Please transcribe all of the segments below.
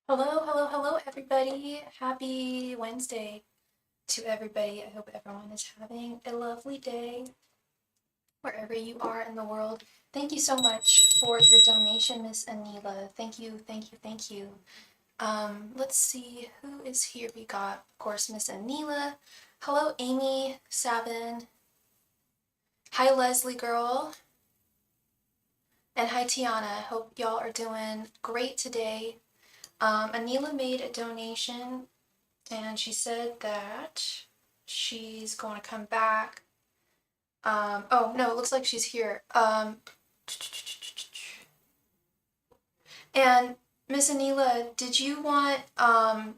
Hello, hello, hello, everybody. Happy Wednesday to everybody. I hope everyone is having a lovely day wherever you are in the world. Thank you so much for your donation, Miss Anila. Thank you, thank you, thank you. Let's see who is here. We got, of course, Miss Anila. Hello, Amy Savin. Hi, Leslie girl. And hi, Tiana. Hope y'all are doing great today. Anila made a donation and she said that she's going to come back. Oh no, it looks like she's here. And Miss Anila, did you want a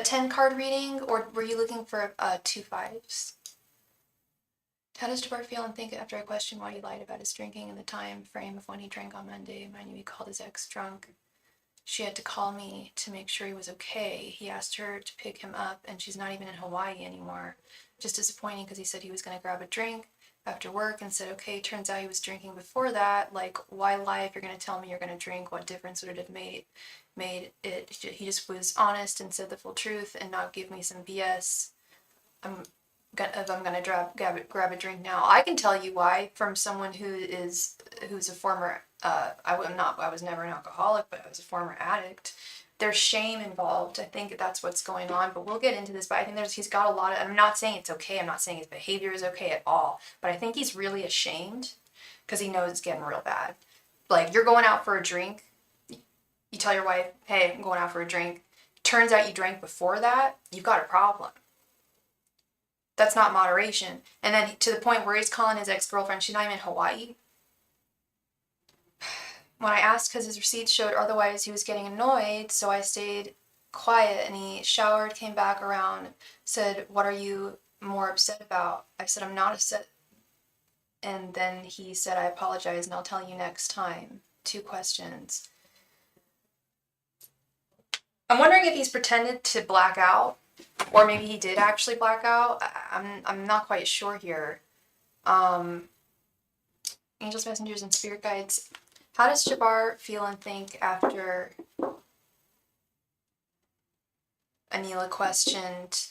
10 card reading, or were you looking for 2 5s? How does Jabbar feel and think after I question why he lied about his drinking and the time frame of when he drank on Monday? Mind you, he called his ex drunk. She had to call me to make sure he was okay. He asked her to pick him up, and she's not even in Hawaii anymore. Just disappointing because he said he was going to grab a drink after work and said, okay, turns out he was drinking before that. Like, why lie if you're going to tell me you're going to drink? What difference would it have made it? He just was honest and said the full truth and not give me some BS. If I'm gonna grab a drink now, I can tell you why from someone who's a former. I was never an alcoholic, but I was a former addict. There's shame involved. I think that's what's going on, but we'll get into this. But I think he's got a lot of. I'm not saying it's okay. I'm not saying his behavior is okay at all. But I think he's really ashamed because he knows it's getting real bad. Like, you're going out for a drink. You tell your wife, "Hey, I'm going out for a drink." Turns out you drank before that. You've got a problem. That's not moderation. And then to the point where he's calling his ex-girlfriend, she's not even in Hawaii. When I asked, because his receipts showed otherwise, he was getting annoyed, so I stayed quiet, and he showered, came back around, said, what are you more upset about? I said, I'm not upset. And then he said, I apologize, and I'll tell you next time. 2 questions. I'm wondering if he's pretended to black out, or maybe he did actually black out. I'm not quite sure here. Angels, messengers, and spirit guides. How does Jabbar feel and think after Anila questioned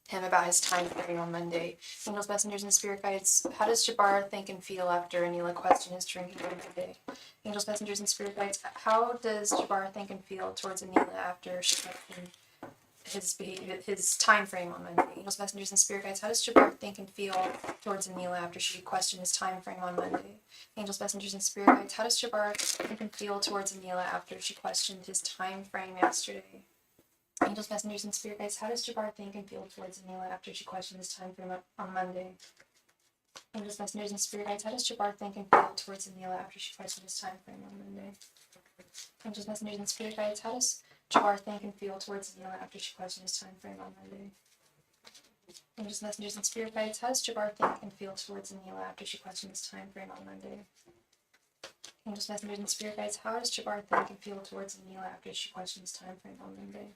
him about his time frame on Monday? Angels, messengers, and spirit guides. How does Jabbar think and feel after Anila questioned his drinking on Monday? Angels, messengers, and spirit guides. How does Jabbar think and feel towards Anila after she questioned his time frame on Monday? Angels, messengers, and spirit guides. How does Jabbar think and feel towards Anila after she questioned his time frame on Monday? Angels, messengers, and spirit guides. How does Jabbar think and feel towards Anila after she questioned his time frame yesterday? Angels, messengers, and spirit guides. How does Jabbar think and feel towards Anila after she questioned his time frame on Monday? Angels, messengers, and spirit guides. How does Jabbar think and feel towards Anila after she questioned his time frame on Monday? Angels, messengers, and spirit guides. How does Jabbar think and feel towards Anila after she questioned his time frame on Monday? Angels, messengers, and spirit guides. How does Jabbar think and feel towards Anila after she questioned his time frame on Monday? Angels, messengers, and spirit guides. How does Jabbar think and feel towards Anila after she questioned his time frame on Monday?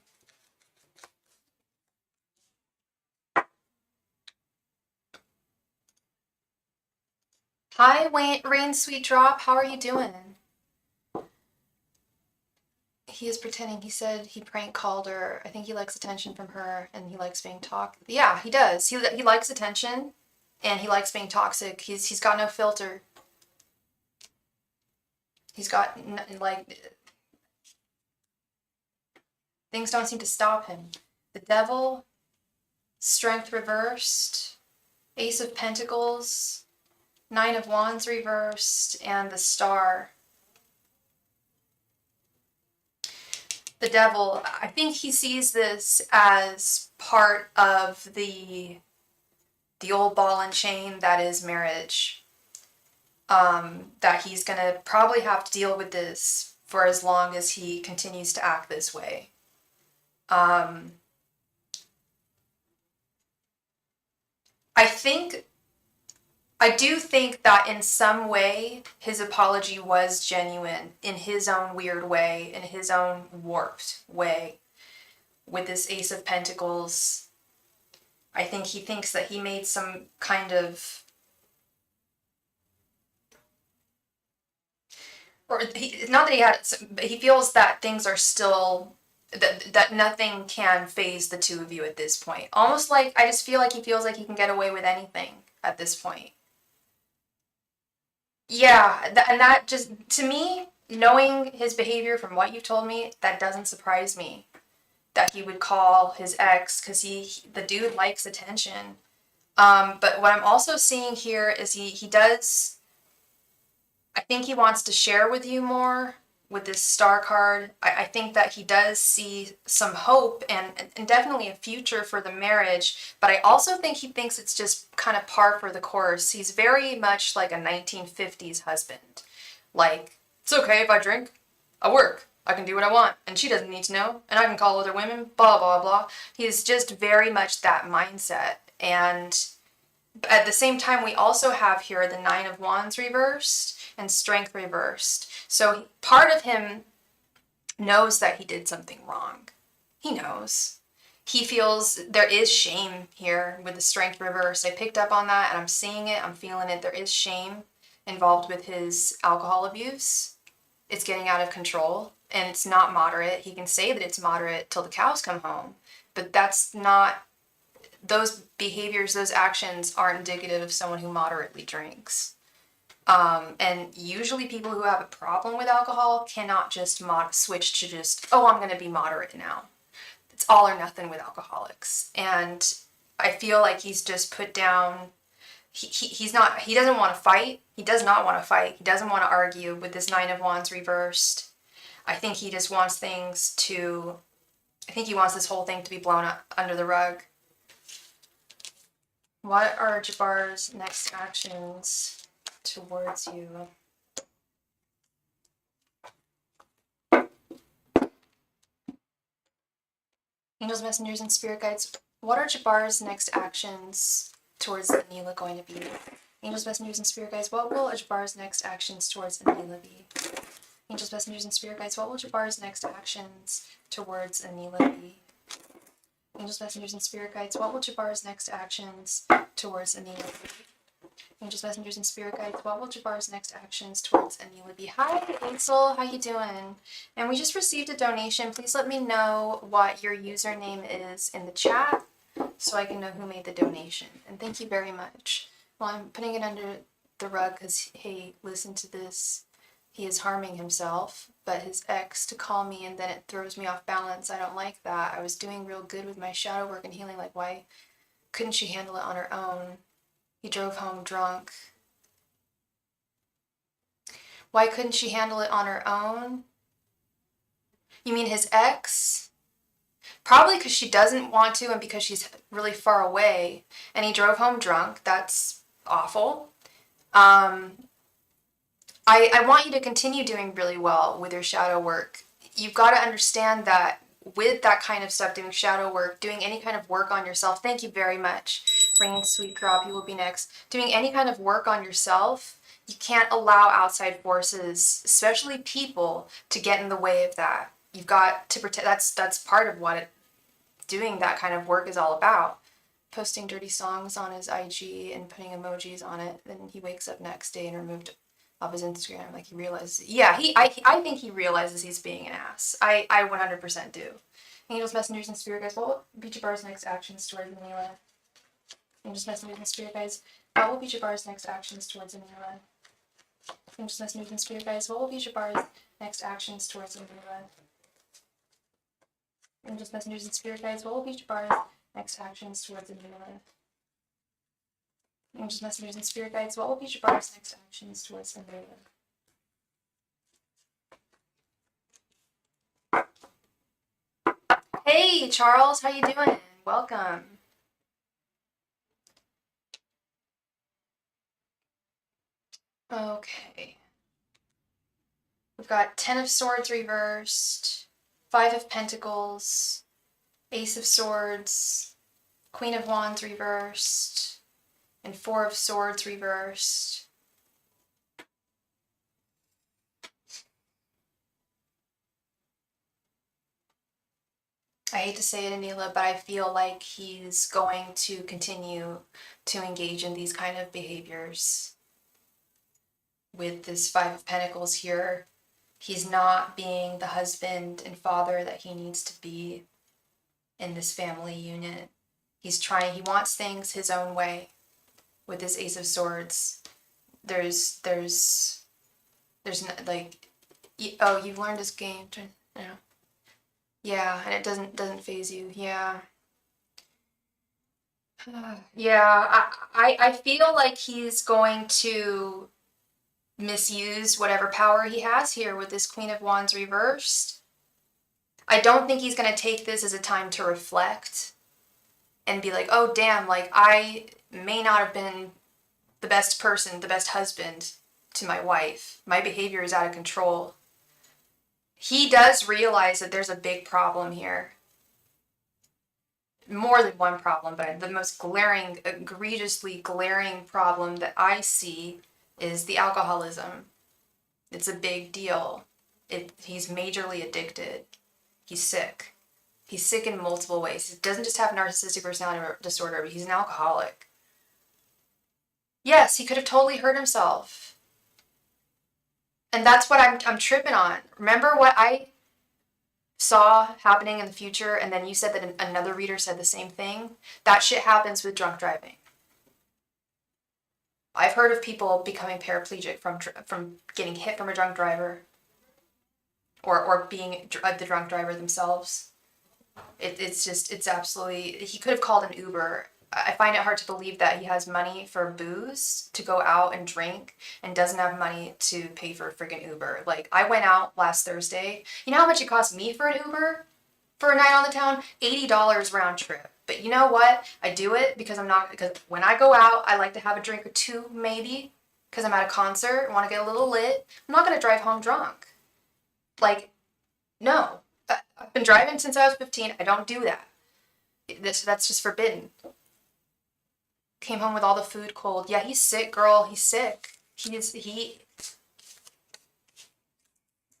Hi, Rain Sweet Drop. How are you doing? He is pretending. He said he prank called her. I think he likes attention from her, and he likes being talked. Yeah, he does. He likes attention, and he likes being toxic. He's got no filter. He's got like things don't seem to stop him. The Devil, Strength reversed, Ace of Pentacles, 9 of Wands reversed, and the Star. The Devil, I think he sees this as part of the old ball and chain that is marriage. That he's gonna probably have to deal with this for as long as he continues to act this way. I do think that in some way his apology was genuine in his own weird way, in his own warped way. With this Ace of Pentacles, I think he thinks that he made some kind of, or not that he had, but he feels that things are still that nothing can phase the two of you at this point. Almost like, I just feel like he feels like he can get away with anything at this point. Yeah, and that just, to me, knowing his behavior from what you've told me, that doesn't surprise me. That he would call his ex, because the dude likes attention. But what I'm also seeing here is he does, I think he wants to share with you more with this star card. I think that he does see some hope and definitely a future for the marriage, but I also think he thinks it's just kind of par for the course. He's very much like a 1950s husband. Like, it's okay if I drink, I work, I can do what I want, and she doesn't need to know, and I can call other women, blah, blah, blah. He's just very much that mindset. And at the same time, we also have here the Nine of Wands reversed and Strength reversed. So part of him knows that he did something wrong. He knows. He feels there is shame here with the Strength reversed. I picked up on that and I'm seeing it, I'm feeling it. There is shame involved with his alcohol abuse. It's getting out of control and it's not moderate. He can say that it's moderate till the cows come home, but that's not, those behaviors, those actions aren't indicative of someone who moderately drinks. And usually people who have a problem with alcohol cannot just switch to just, oh, I'm going to be moderate now. It's all or nothing with alcoholics. And I feel like he's just put down, he doesn't want to fight. He does not want to fight. He doesn't want to argue with this Nine of Wands reversed. I think he just wants things to, I think he wants this whole thing to be blown up under the rug. What are Jabbar's next actions towards you? Angels, messengers, and spirit guides, what are Jabbar's next actions towards Anila going to be? Angels, messengers, and spirit guides, what will Jabbar's next actions towards Anila be? Angels, messengers, and spirit guides, what will Jabbar's next actions towards Anila be? Angels, messengers, and spirit guides, what will Jabbar's next actions towards Anila be? Angels, messengers, and spirit guides, what will Jabbar's next actions towards Anila be? Hi, Ansel, how you doing? And we just received a donation. Please let me know what your username is in the chat so I can know who made the donation. And thank you very much. Well, I'm putting it under the rug because, hey, listen to this. He is harming himself, but his ex to call me and then it throws me off balance. I don't like that. I was doing real good with my shadow work and healing. Like, why couldn't she handle it on her own? He drove home drunk. Why couldn't she handle it on her own? You mean his ex? Probably because she doesn't want to and because she's really far away. And he drove home drunk. That's awful. I want you to continue doing really well with your shadow work. You've got to understand that with that kind of stuff, doing shadow work, doing any kind of work on yourself, thank you very much. Bringing Sweet Crop, you will be next. Doing any kind of work on yourself, you can't allow outside forces, especially people, to get in the way of that. You've got to protect, that's part of what doing that kind of work is all about. Posting dirty songs on his IG and putting emojis on it, then he wakes up next day and removed off his Instagram, like he realizes, yeah, I think he realizes he's being an ass. I 100% do. Angels, messengers, and spirit guides, what will be Jabbar's next actions towards Anila? Angels, messengers, and spirit guides, what will be Jabbar's next actions towards Anila? Angels, messengers, and spirit guides, what will be Jabbar's next actions towards Anila? Angels, messengers, and spirit guides, what will be Jabbar's next actions towards Anila? Angels, messengers, and spirit guides, what will be Jabbar's next actions towards Anila? Hey, Charles, how you doing? Welcome. Okay. We've got 10 of Swords reversed, 5 of Pentacles, Ace of Swords, Queen of Wands reversed, and 4 of Swords reversed. I hate to say it, Anila, but I feel like he's going to continue to engage in these kind of behaviors. With this 5 of Pentacles here, He's not being the husband and father that he needs to be in this family unit. He wants things his own way with this Ace of Swords. There's like, oh, you've learned this game. Yeah, and it doesn't phase you. Yeah. Yeah, I feel like he's going to misuse whatever power he has here with this Queen of Wands reversed. I don't think he's going to take this as a time to reflect and be like, oh, damn, like I may not have been the best person, the best husband to my wife. My behavior is out of control. He does realize that there's a big problem here. More than one problem, but the most glaring, egregiously glaring problem that I see is the alcoholism. It's a big deal. He's majorly addicted. He's sick. He's sick in multiple ways. He doesn't just have narcissistic personality disorder, but he's an alcoholic. Yes, he could have totally hurt himself. And that's what I'm tripping on. Remember what I saw happening in the future, and then you said that another reader said the same thing? That shit happens with drunk driving. I've heard of people becoming paraplegic from getting hit from a drunk driver, or being the drunk driver themselves. It's absolutely, he could have called an Uber. I find it hard to believe that he has money for booze to go out and drink and doesn't have money to pay for a freaking Uber. Like, I went out last Thursday. You know how much it cost me for an Uber for a night on the town? $80 round trip. But you know what? I do it because when I go out, I like to have a drink or two, maybe, because I'm at a concert and want to get a little lit. I'm not going to drive home drunk. Like, no. I've been driving since I was 15. I don't do that. That's just forbidden. Came home with all the food cold. Yeah, he's sick, girl. He's sick.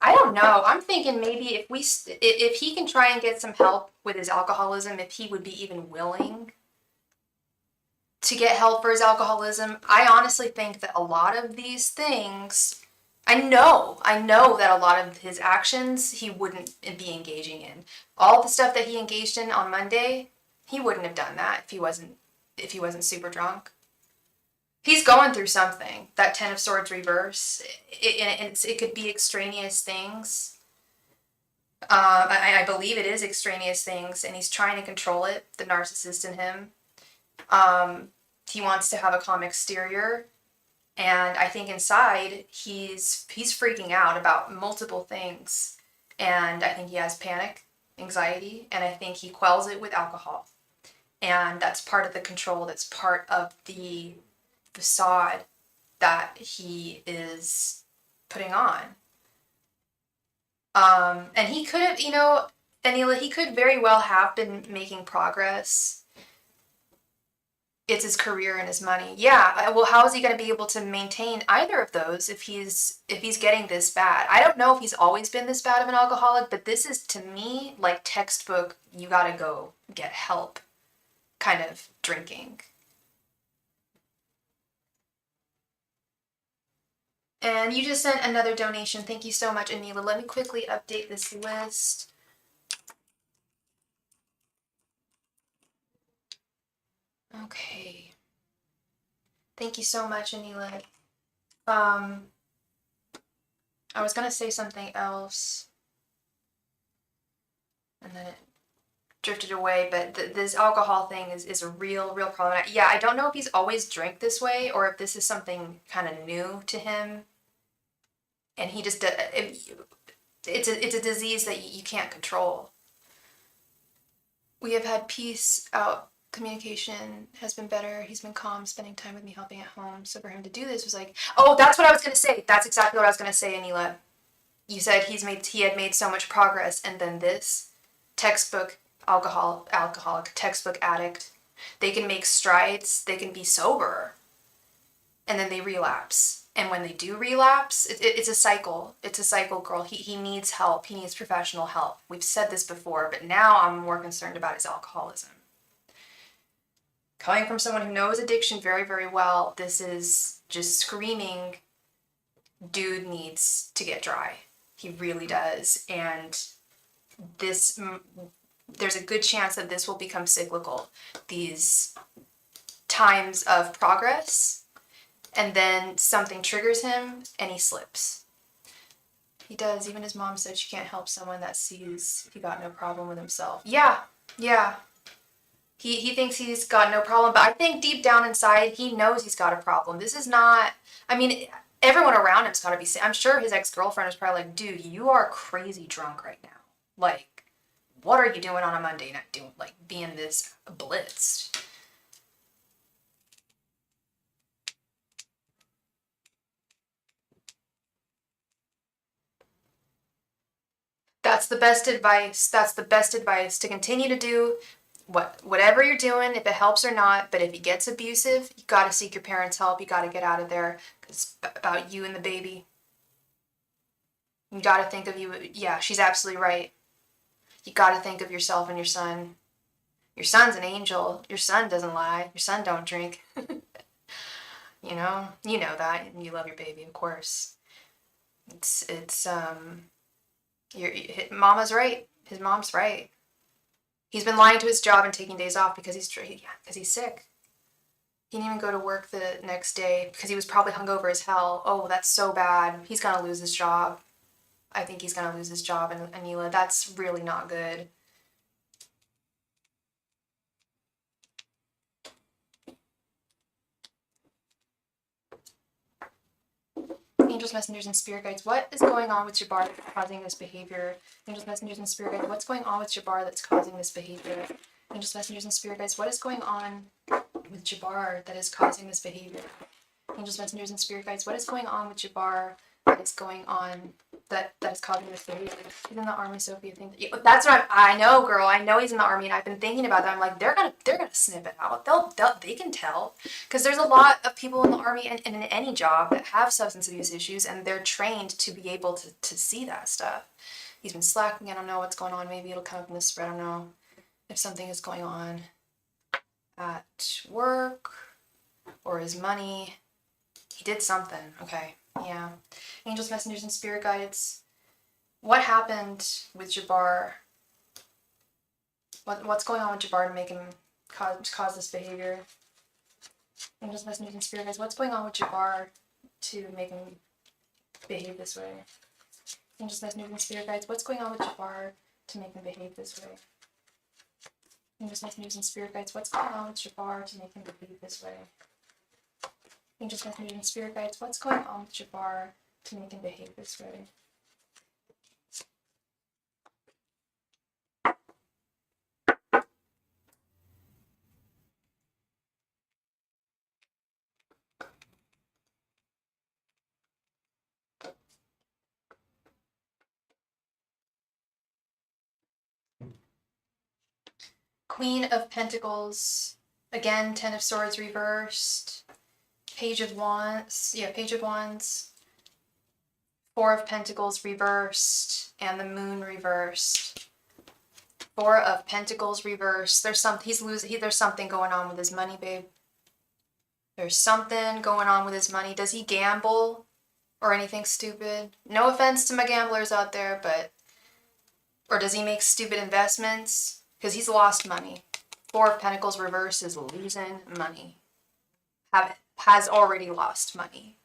I don't know. I'm thinking maybe if he can try and get some help with his alcoholism, if he would be even willing to get help for his alcoholism. I honestly think that a lot of these things, I know that a lot of his actions he wouldn't be engaging in. All the stuff that he engaged in on Monday, he wouldn't have done that if he wasn't super drunk. He's going through something. That Ten of Swords reverse. It could be extraneous things. I believe it is extraneous things, and he's trying to control it, the narcissist in him. He wants to have a calm exterior, and I think inside he's freaking out about multiple things, and I think he has panic, anxiety, and I think he quells it with alcohol. And that's part of the control, that's part of the facade that he is putting on. And he could have, Anila, he could very well have been making progress. It's his career and his money. Yeah, well, how is he going to be able to maintain either of those if he's getting this bad? I don't know if he's always been this bad of an alcoholic, but this is, to me, like textbook, you got to go get help kind of drinking. And you just sent another donation. Thank you so much, Anila. Let me quickly update this list. Okay. Thank you so much, Anila. I was gonna say something else, and then it drifted away, but this alcohol thing is a real problem. Yeah, I don't know if he's always drank this way or if this is something kind of new to him, and he just it's a disease that you can't control. We have had peace out. Communication has been better. He's been calm, spending time with me, helping at home. So for him to do this was like, oh, that's what I was gonna say. That's exactly what I was gonna say, Anila. You said he had made so much progress, and then this textbook alcoholic, textbook addict. They can make strides, they can be sober, and then they relapse. And when they do relapse, it's a cycle. It's a cycle, girl. He needs help. He needs professional help. We've said this before, but now I'm more concerned about his alcoholism. Coming from someone who knows addiction very, very well, this is just screaming, dude needs to get dry. He really does. And this, there's a good chance that this will become cyclical. These times of progress, and then something triggers him and he slips. He does. Even his mom said she can't help someone that sees he got no problem with himself. Yeah. He thinks he's got no problem, but I think deep down inside he knows he's got a problem. This is not, I mean, everyone around him's got to be saying, I'm sure his ex-girlfriend was probably like, dude, you are crazy drunk right now. Like, what are you doing on a Monday night doing, like, being this blitzed? That's the best advice. That's the best advice, to continue to do whatever you're doing, if it helps or not. But if he gets abusive, you got to seek your parents' help. You got to get out of there, because it's about you and the baby. You got to think of you. Yeah, she's absolutely right. You got to think of yourself and your son. Your son's an angel. Your son doesn't lie. Your son don't drink. You know that, and you love your baby, of course. Mama's right. His mom's right. He's been lying to his job and taking days off because he's sick. He didn't even go to work the next day because he was probably hungover as hell. Oh, that's so bad. He's gonna lose his job. I think he's gonna lose his job, and Anila, that's really not good. Angels, messengers, and spirit guides, what is going on with Jabbar that's causing this behavior? Angels, messengers, and spirit guides, what's going on with Jabbar that's causing this behavior? Angels, messengers, and spirit guides, what is going on with Jabbar that is causing this behavior? Angels, messengers, and spirit guides, what is going on with Jabbar that is going on that is causing this behavior? He's in the army, Sophie. I think that's what I know, girl. I know he's in the army, and I've been thinking about that. I'm like, they're gonna snip it out. They can tell, because there's a lot of people in the army and in any job that have substance abuse issues, and they're trained to be able to see that stuff. He's been slacking. I don't know what's going on. Maybe it'll come up in the spread. I don't know if something is going on at work or his money. He did something. Okay. Yeah. Angels, messengers, and spirit guides. What happened with Jabbar? What's going on with Jabbar to make him cause this behavior? Angels, messengers, and spirit guides. What's going on with Jabbar to make him behave this way? Angels, messengers, and spirit guides. What's going on with Jabbar to make him behave this way? Angels, messengers, and spirit guides. What's going on with Jabbar to make him behave this way? Angels, messengers, and spirit guides, what's going on with Jabbar to make him behave this way? Queen of Pentacles, again, Ten of Swords reversed, Page of Wands, Four of Pentacles reversed, and the Moon reversed. Four of Pentacles reversed. There's something going on with his money, babe. There's something going on with his money. Does he gamble or anything stupid? No offense to my gamblers out there, or does he make stupid investments? Because he's lost money. Four of Pentacles reverse is losing money. Has already lost money.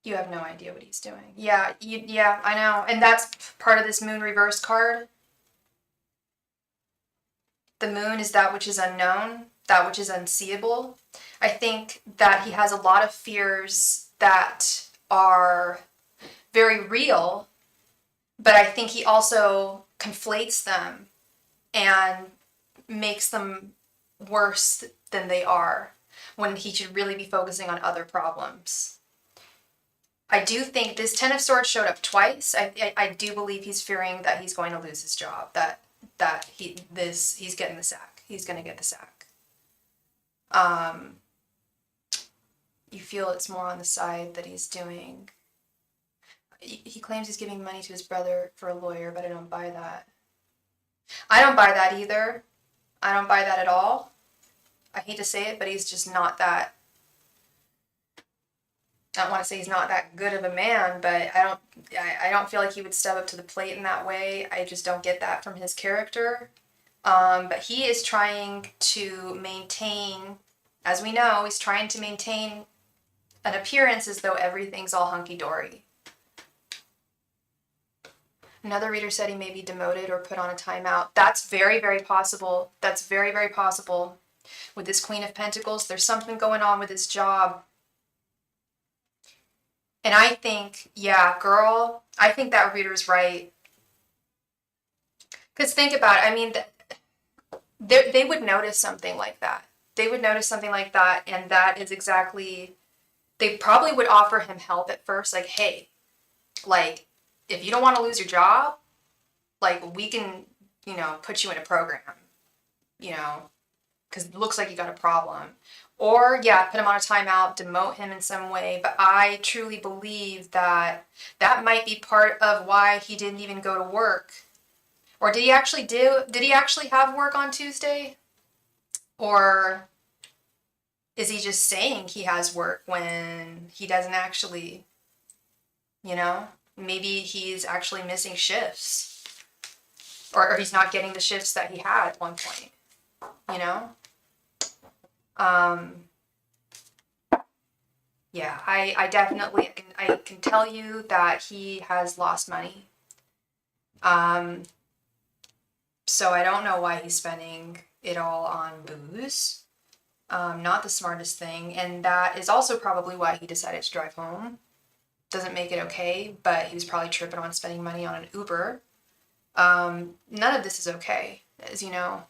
You have no idea what he's doing. Yeah, I know. And that's part of this Moon reverse card. The Moon is that which is unknown, that which is unseeable. I think that he has a lot of fears that are very real, but I think he also conflates them and makes them worse than they are, when he should really be focusing on other problems. I do think this Ten of Swords showed up twice. I do believe he's fearing that he's going to lose his job, that he's getting the sack. He's going to get the sack. You feel it's more on the side that he's doing. He claims he's giving money to his brother for a lawyer, but I don't buy that. I don't buy that either. I don't buy that at all. I hate to say it, but he's just not that. I don't want to say he's not that good of a man, but I don't feel like he would step up to the plate in that way. I just don't get that from his character. But he is trying to maintain, as we know, he's trying to maintain an appearance as though everything's all hunky-dory. Another reader said he may be demoted or put on a timeout. That's very, very possible. That's very, very possible. With this Queen of Pentacles, there's something going on with his job. And I think, yeah, girl, I think that reader's right. Because think about it. I mean, they would notice something like that. They would notice something like that, and that is exactly, they probably would offer him help at first, like, hey, like, if you don't want to lose your job, like, we can, you know, put you in a program, you know, because it looks like you got a problem. Or, yeah, put him on a timeout, demote him in some way. But I truly believe that that might be part of why he didn't even go to work. Or did he actually have work on Tuesday? Or is he just saying he has work when he doesn't actually, you know? Maybe he's actually missing shifts. Or he's not getting the shifts that he had at one point, you know? Yeah, I definitely, I can tell you that he has lost money. So I don't know why he's spending it all on booze. Not the smartest thing. And that is also probably why he decided to drive home. Doesn't make it okay, but he was probably tripping on spending money on an Uber. None of this is okay, as you know.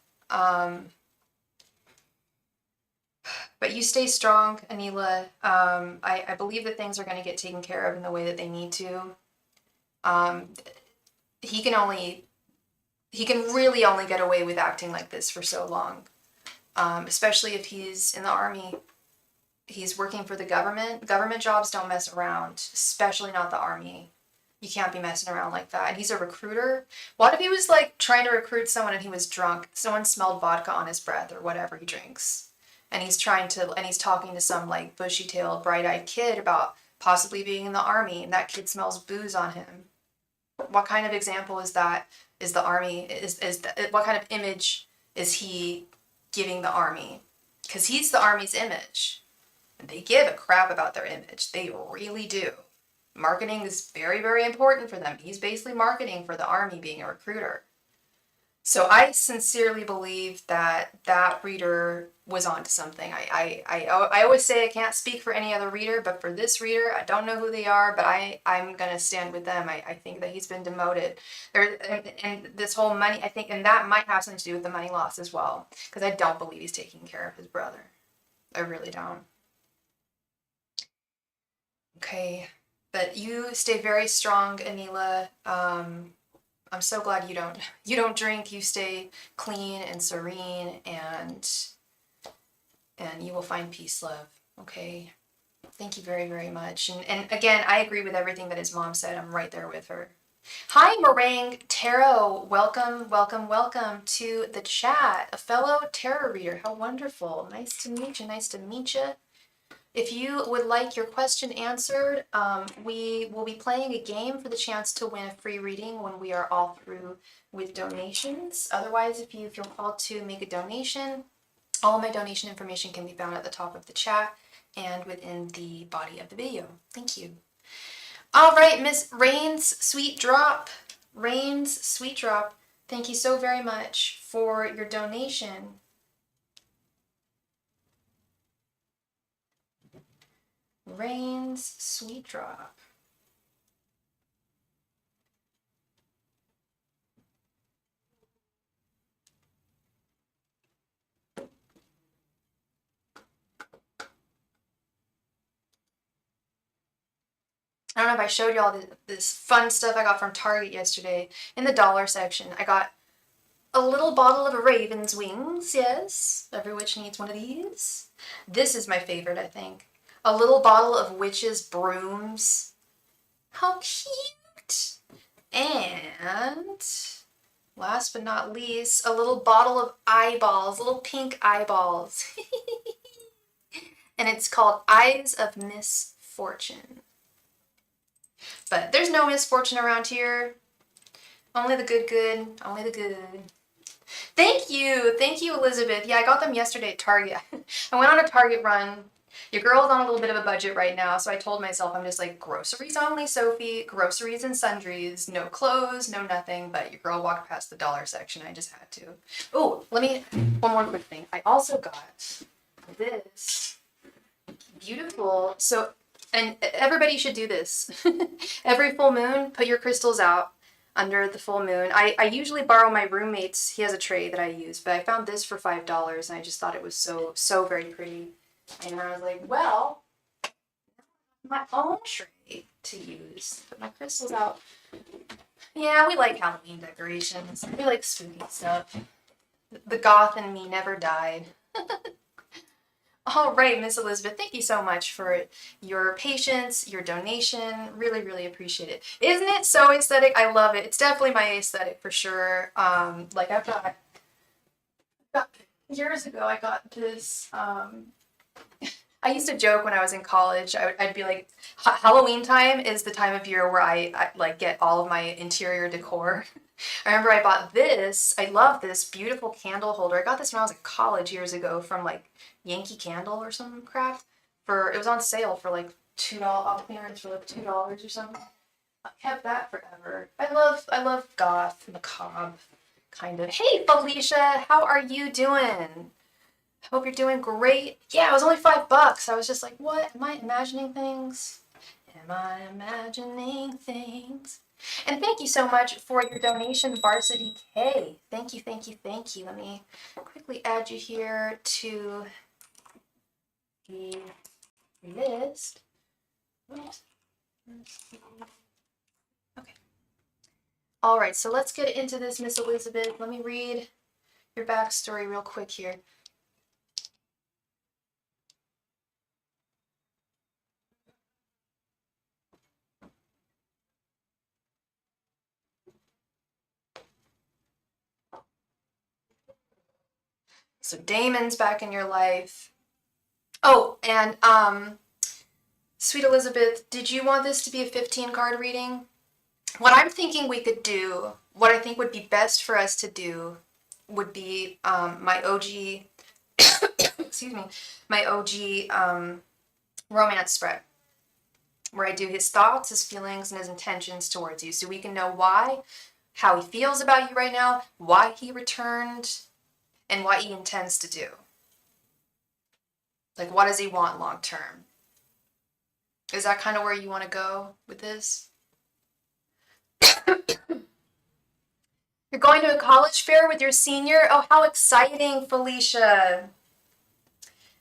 But you stay strong, Anila. I believe that things are going to get taken care of in the way that they need to. He can really only get away with acting like this for so long. Especially if he's in the army. He's working for the government. Government jobs don't mess around, especially not the army. You can't be messing around like that. And he's a recruiter. What if he was like trying to recruit someone and he was drunk? Someone smelled vodka on his breath or whatever he drinks. And he's talking to some like bushy-tailed, bright-eyed kid about possibly being in the army, and that kid smells booze on him. What kind of example is that? Is the army, what kind of image is he giving the army? Because he's the army's image. And they give a crap about their image. They really do. Marketing is very, very important for them. He's basically marketing for the army, being a recruiter. So I sincerely believe that that reader was onto something. I always say I can't speak for any other reader, but for this reader, I don't know who they are, but I'm going to stand with them. I think that he's been demoted. And this whole money, I think, and that might have something to do with the money loss as well, because I don't believe he's taking care of his brother. I really don't. Okay, but you stay very strong, Anila. I'm so glad you don't drink. You stay clean and serene, and you will find peace, love. Okay. Thank you very, very much. And again, I agree with everything that his mom said. I'm right there with her. Hi, Meringue Tarot. Welcome, welcome, welcome to the chat. A fellow tarot reader. How wonderful. Nice to meet you. Nice to meet you. If you would like your question answered, we will be playing a game for the chance to win a free reading when we are all through with donations. Otherwise, if you feel called to make a donation, all of my donation information can be found at the top of the chat and within the body of the video. Thank you. All right, Miss Rain's Sweet Drop. Rain's Sweet Drop, thank you so very much for your donation. Rain's Sweet Drop. I don't know if I showed y'all this fun stuff I got from Target yesterday. In the dollar section, I got a little bottle of Raven's Wings, yes. Every witch needs one of these. This is my favorite, I think. A little bottle of Witch's Brooms. How cute! And last but not least, a little bottle of eyeballs, little pink eyeballs. And it's called Eyes of Misfortune. misfortune. But there's no misfortune around here. Only the good, only the good. Thank you, Elizabeth. Yeah, I got them yesterday at Target. I went on a Target run. Your girl's on a little bit of a budget right now, so I told myself I'm just like, groceries only, Sophie. Groceries and sundries. No clothes, no nothing. But your girl walked past the dollar section. I just had to. Oh, one more quick thing. I also got this beautiful, and everybody should do this. Every full moon, put your crystals out under the full moon. I usually borrow my roommate's, he has a tray that I use, but I found this for $5 and I just thought it was so very pretty. And I was like, well, my own tray to use. Put my crystals out. Yeah, we like Halloween decorations. We like spooky stuff. The goth in me never died. All right, Miss Elizabeth, thank you so much for your patience, your donation. Really, really appreciate it. Isn't it so aesthetic? I love it. It's definitely my aesthetic for sure. Like I've got years ago, I got this. I used to joke when I was in college. I'd be like, Halloween time is the time of year where I like get all of my interior decor. I remember I bought this. I love this beautiful candle holder. I got this when I was in college years ago from like Yankee Candle or some crap. It was on sale for like $2 off clearance for like $2 or something. I kept that forever. I love goth, macabre, kind of. Hey Felicia, how are you doing? Hope you're doing great. Yeah, it was only $5. I was just like, what? Am I imagining things? Am I imagining things? And thank you so much for your donation, Varsity K. Thank you, thank you, thank you. Let me quickly add you here to the list. Oops. Okay. All right, so let's get into this, Miss Elizabeth. Let me read your backstory real quick here. So Damon's back in your life. Oh, and sweet Elizabeth, did you want this to be a 15 card reading? What I'm thinking we could do, what I think would be best for us to do would be my OG, excuse me, my OG romance spread, where I do his thoughts, his feelings, and his intentions towards you, so we can know why, how he feels about you right now, why he returned, and what he intends to do. Like, what does he want long term? Is that kind of where you want to go with this? You're going to a college fair with your senior? Oh, how exciting, Felicia.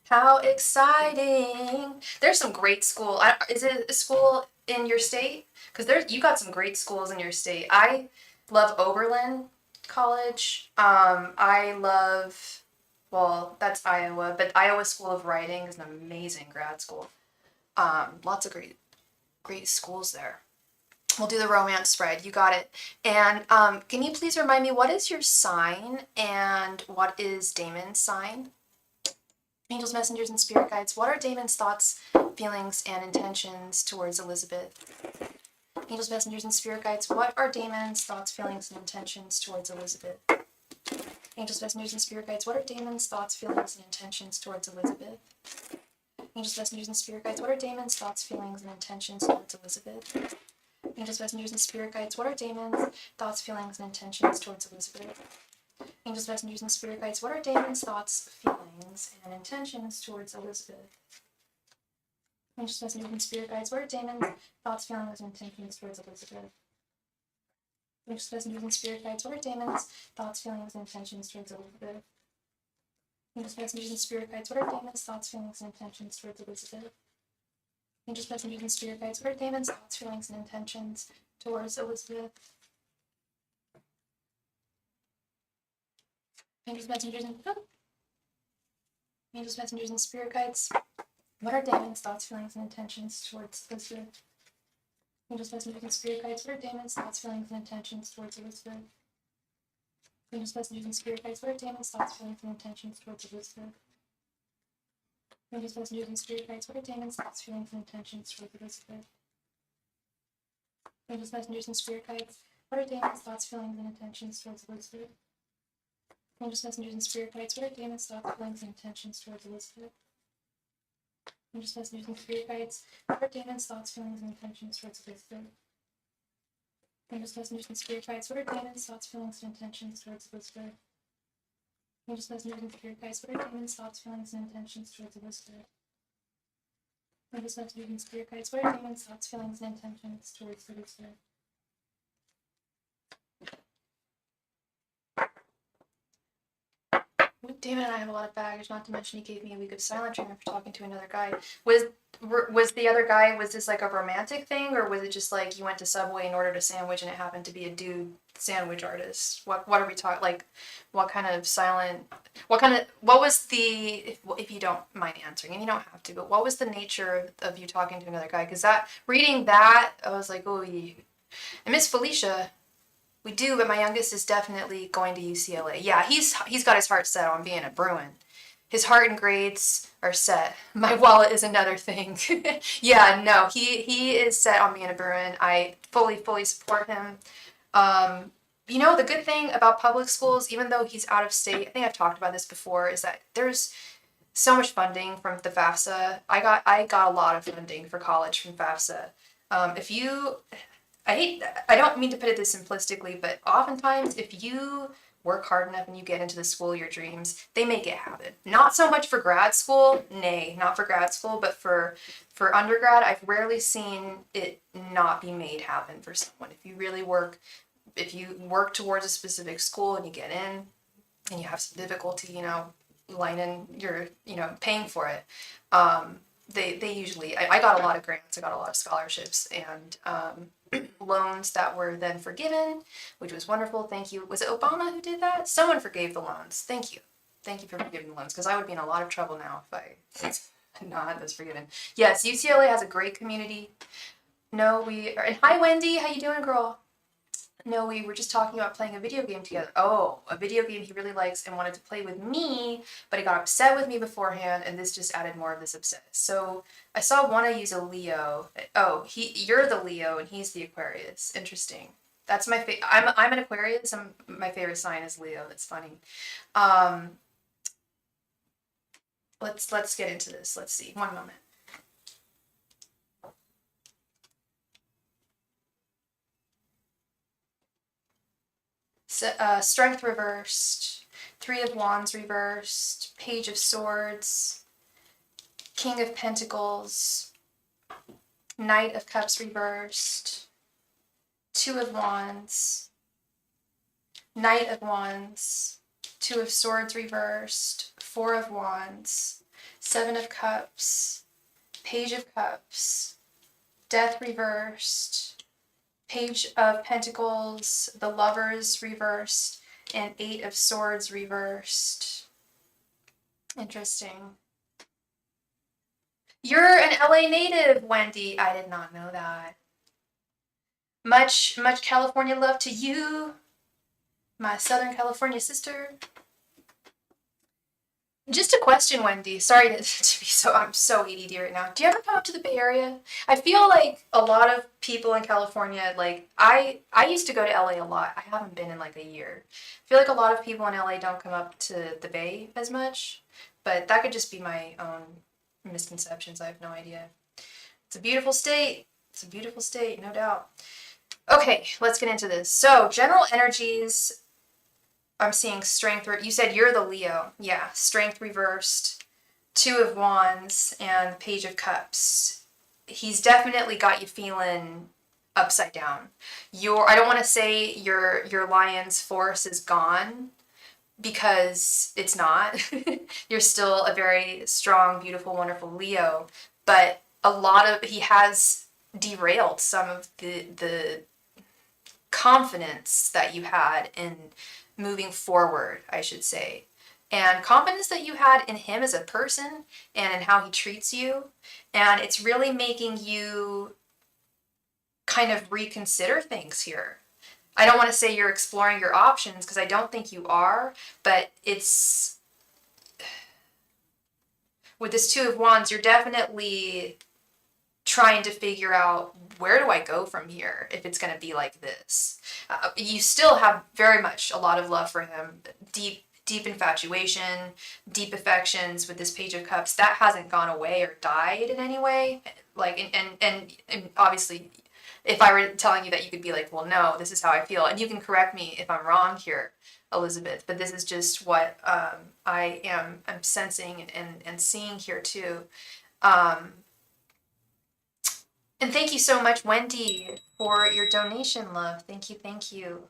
How exciting. There's some great school. Is it a school in your state? Because you got some great schools in your state. I love Oberlin College. I love, well, that's Iowa, but Iowa School of Writing is an amazing grad school. Lots of great schools there. We'll do the romance spread. You got it. And can you please remind me, what is your sign and what is Damon's sign? Angels, messengers, and spirit guides, what are Damon's thoughts, feelings, and intentions towards Elizabeth? Angels, messengers, and spirit guides, what are Damon's thoughts, feelings, and intentions towards Elizabeth? Angels, messengers, and spirit guides, what are Damon's thoughts, feelings, and intentions towards Elizabeth? Angels, messengers, and spirit guides, what are Damon's thoughts, feelings, and intentions towards Elizabeth? Angels, messengers, and spirit guides, what are Damon's thoughts, feelings, and intentions towards Elizabeth? Angels, messengers, and spirit guides, what are Damon's thoughts, feelings, and intentions towards Elizabeth? Angels, messengers, and spirit guides, what are Damon's thoughts, feelings, and intentions towards Elizabeth? Angels, messengers, and spirit guides, what are Damon's thoughts, feelings, and intentions towards Elizabeth? Angels, messengers, and spirit guides, what are Damon's thoughts, feelings, and intentions towards Elizabeth? Angels, messengers, and spirit guides, what are Damon's thoughts, feelings, and intentions towards Elizabeth? Angels, messengers, and spirit guides, what are Damon's thoughts, feelings, and intentions towards Elizabeth? Angels, messengers, and spirit guides, what are Damon's thoughts, feelings, and intentions towards Elizabeth? Angels, messengers, and spirit guides, what are Damon's thoughts, feelings, and intentions towards Elizabeth? Angels, messengers, and spirit guides, what are demons, thoughts, feelings, and intentions towards Elizabeth? Angels, messengers, and spirit guides, what are demons, thoughts, feelings, and intentions towards Elizabeth? Angels, messengers, and spirit guides, what are demons, thoughts, feelings, and intentions towards Elizabeth? Angels, messengers, and spirit guides, what are demons, thoughts, feelings, and intentions towards Elizabeth? Angels, messengers, and spirit guides, what are demons, thoughts, feelings, and intentions towards Elizabeth? Angels, messengers, and spirit guides, what are demons, thoughts, feelings, and intentions towards Elizabeth? Angels, messengers, and spirit guides, what are demons, thoughts, feelings, and intentions towards Elizabeth? Damon and I have a lot of baggage, not to mention he gave me a week of silent treatment for talking to another guy. Was the other guy, was this like a romantic thing, or was it just like you went to Subway and ordered a sandwich and it happened to be a dude sandwich artist? What are we talking, like, what kind of what was the, if you don't mind answering, and you don't have to, but what was the nature of you talking to another guy? Because reading that, I was like, oh, and Miss Felicia, we do, but my youngest is definitely going to UCLA. Yeah, he's got his heart set on being a Bruin. His heart and grades are set. My wallet is another thing. Yeah, no, he is set on being a Bruin. I fully support him. The good thing about public schools, even though he's out of state, I think I've talked about this before, is that there's so much funding from the FAFSA. I got a lot of funding for college from FAFSA. I don't mean to put it this simplistically, but oftentimes if you work hard enough and you get into the school of your dreams, they make it happen. Not so much for grad school, not for grad school, but for undergrad, I've rarely seen it not be made happen for someone. If you work towards a specific school and you get in and you have some difficulty, lining your, paying for it, they usually, I got a lot of grants, I got a lot of scholarships, and loans that were then forgiven, which was wonderful. Thank you. Was it Obama who did that? Someone forgave the loans. Thank you. Thank you for forgiving the loans, because I would be in a lot of trouble now if I had not had those forgiven. Yes, UCLA has a great community. No, we are, and hi Wendy, how you doing, girl? No, we were just talking about playing a video game together. Oh, a video game he really likes and wanted to play with me, but he got upset with me beforehand, and this just added more of this upset. So I saw one of you's a Leo. Oh, you're the Leo and he's the Aquarius. Interesting. That's my I'm an Aquarius. My favorite sign is Leo. That's funny. Let's get into this. Let's see. One moment. Strength reversed, Three of Wands reversed, Page of Swords, King of Pentacles, Knight of Cups reversed, Two of Wands, Knight of Wands, Two of Swords reversed, Four of Wands, Seven of Cups, Page of Cups, Death reversed, Page of Pentacles, the Lovers reversed, and Eight of Swords reversed. Interesting. You're an LA native, Wendy. I did not know that. Much California love to you, my Southern California sister. Just a question, Wendy. Sorry to be I'm so ADD right now. Do you ever come up to the Bay Area? I feel like a lot of people in California, like, I used to go to LA a lot. I haven't been in like a year. I feel like a lot of people in LA don't come up to the Bay as much, but that could just be my own misconceptions. I have no idea. It's a beautiful state. It's a beautiful state, no doubt. Okay, let's get into this. So, general energies. I'm seeing strength. You said you're the Leo. Yeah, strength reversed, Two of Wands, and Page of Cups. He's definitely got you feeling upside down. I don't want to say your lion's force is gone, because it's not. You're still a very strong, beautiful, wonderful Leo, but he has derailed some of the confidence that you had in moving forward, I should say, and confidence that you had in him as a person and in how he treats you. And it's really making you kind of reconsider things here. I don't want to say you're exploring your options, because I don't think you are, but with this Two of Wands, you're definitely trying to figure out, where do I go from here if it's going to be like this? You still have very much a lot of love for him, deep infatuation, deep affections with this Page of Cups. That hasn't gone away or died in any way. Like, and obviously, if I were telling you that, you could be like, well, no, this is how I feel. And you can correct me if I'm wrong here, Elizabeth, but this is just what I'm sensing and seeing here too. And thank you so much, Wendy, for your donation, love. Thank you, thank you.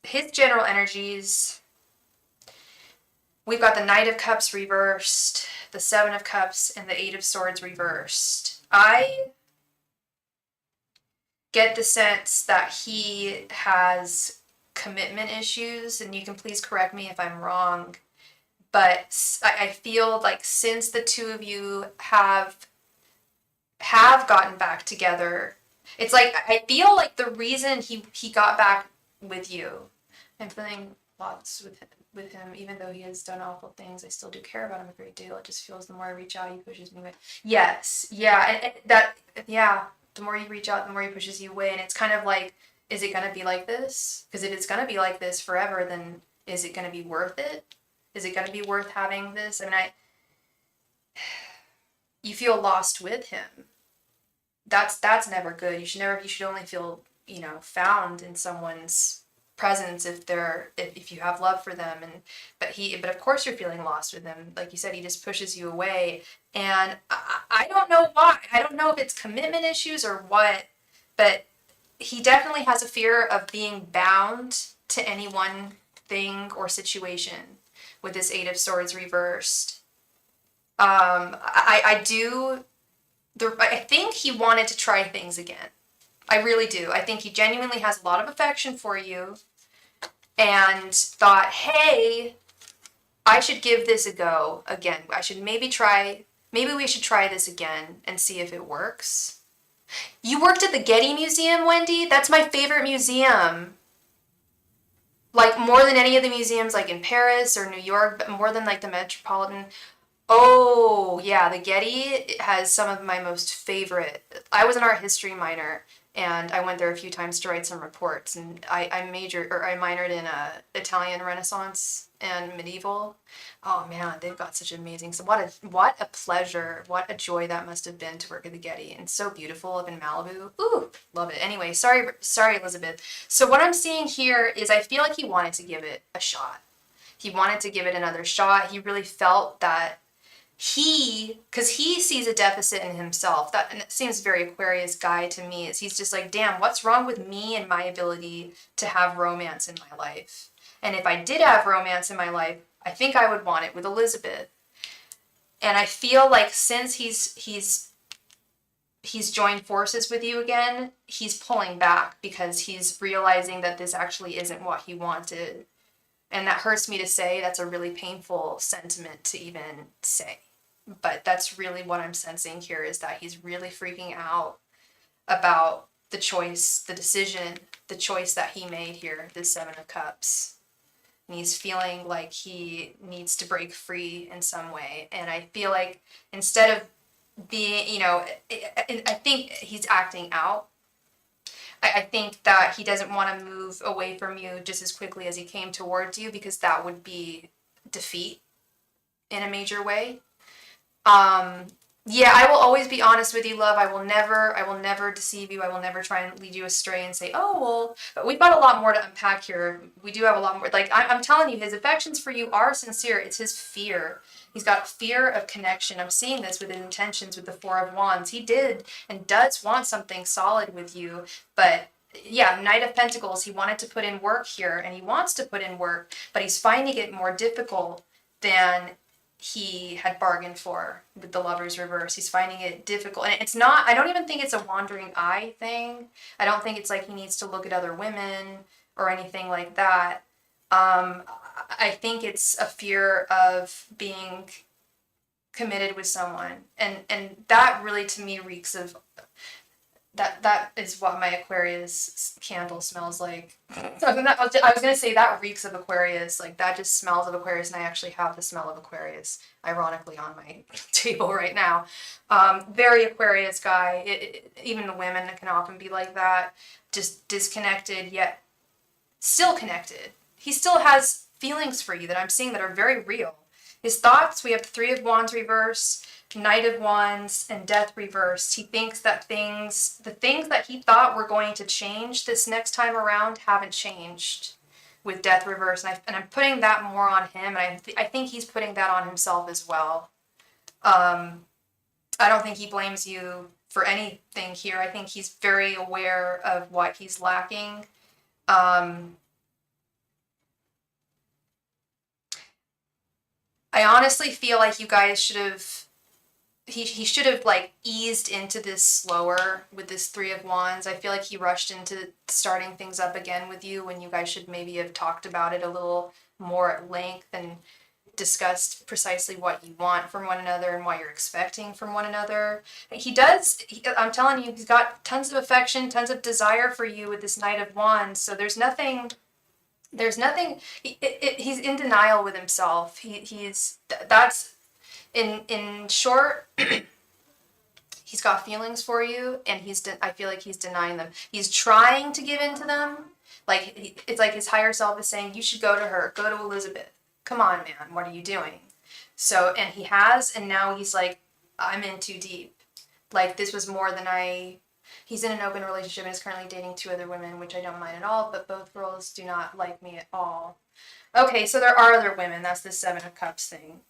His general energies, we've got the Knight of Cups reversed, the Seven of Cups, and the Eight of Swords reversed. I get the sense that he has commitment issues, and you can please correct me if I'm wrong, but I feel like since the two of you have gotten back together, it's like I feel like the reason he got back with you, I'm feeling lots with him, even though he has done awful things, I still do care about him a great deal. It just feels the more I reach out, he pushes me away. Yes, yeah, and that, yeah, the more you reach out, the more he pushes you away, and it's kind of like, is it gonna be like this? Because if it's gonna be like this forever, then is it gonna be worth it? Is it gonna be worth having this? I mean, you feel lost with him. That's never good. You should only feel, found in someone's presence if you have love for them. But of course you're feeling lost with him. Like you said, he just pushes you away. And I don't know why. I don't know if it's commitment issues or what, but he definitely has a fear of being bound to any one thing or situation with this Eight of Swords reversed. I think he wanted to try things again. I really do. I think he genuinely has a lot of affection for you and thought, hey, I should give this a go again. Maybe we should try this again and see if it works. You worked at the Getty Museum, Wendy? That's my favorite museum. Like, more than any of the museums, like in Paris or New York, but more than like the Metropolitan. Oh, yeah, the Getty has some of my most favorite. I was an art history minor, and I went there a few times to write some reports, and I minored in Italian Renaissance and medieval. Oh man, they've got such amazing. So what a pleasure, what a joy that must have been to work at the Getty, and so beautiful up in Malibu. Ooh, love it. Anyway, sorry, Elizabeth. So what I'm seeing here is I feel like he wanted to give it a shot. He wanted to give it another shot. He really felt that because he sees a deficit in himself. And it seems very Aquarius guy to me. He's just like, damn, what's wrong with me and my ability to have romance in my life? And if I did have romance in my life, I think I would want it with Elizabeth. And I feel like since he's joined forces with you again, he's pulling back because he's realizing that this actually isn't what he wanted. And that hurts me to say. That's a really painful sentiment to even say. But that's really what I'm sensing here, is that he's really freaking out about the choice that he made here, this Seven of Cups. And he's feeling like he needs to break free in some way. And I feel like instead of being, I think he's acting out. I think that he doesn't want to move away from you just as quickly as he came towards you, because that would be defeat in a major way. Yeah, I will always be honest with you, love. I will never deceive you. I will never try and lead you astray and say, oh, well, but we've got a lot more to unpack here. We do have a lot more. Like, I'm telling you, his affections for you are sincere. It's his fear. He's got fear of connection. I'm seeing this with his intentions with the Four of Wands. He did and does want something solid with you, but yeah, Knight of Pentacles, he wanted to put in work here, and he wants to put in work, but he's finding it more difficult than he had bargained for with the Lovers reverse. He's finding it difficult. And it's not, I don't even think it's a wandering eye thing. I don't think it's like he needs to look at other women or anything like that. I think it's a fear of being committed with someone. And that really, to me, reeks of That is what my Aquarius candle smells like. I was gonna say that reeks of Aquarius. Like that just smells of Aquarius, and I actually have the smell of Aquarius, ironically, on my table right now. Very Aquarius guy. Even the women can often be like that, just disconnected yet still connected. He still has feelings for you that I'm seeing that are very real. His thoughts, we have the Three of Wands reverse, Knight of Wands, and Death reversed. He thinks that the things that he thought were going to change this next time around haven't changed with Death reversed. And I'm putting that more on him, and I think he's putting that on himself as well. I don't think he blames you for anything here. I think he's very aware of what he's lacking. I honestly feel like you guys should have, he should have like eased into this slower with this Three of Wands. I feel like he rushed into starting things up again with you when you guys should maybe have talked about it a little more at length and discussed precisely what you want from one another and what you're expecting from one another. I'm telling you, he's got tons of affection, tons of desire for you with this Knight of Wands. So there's nothing, he's in denial with himself. That's in short, he's got feelings for you, and I feel like he's denying them. He's trying to give in to them. Like, it's like his higher self is saying, you should go to her, go to Elizabeth. Come on, man, what are you doing? So, and he has, and now he's like, I'm in too deep. Like, this was more than he's in an open relationship and is currently dating 2 other women, which I don't mind at all, but both girls do not like me at all. Okay, so there are other women. That's the 7 of Cups thing.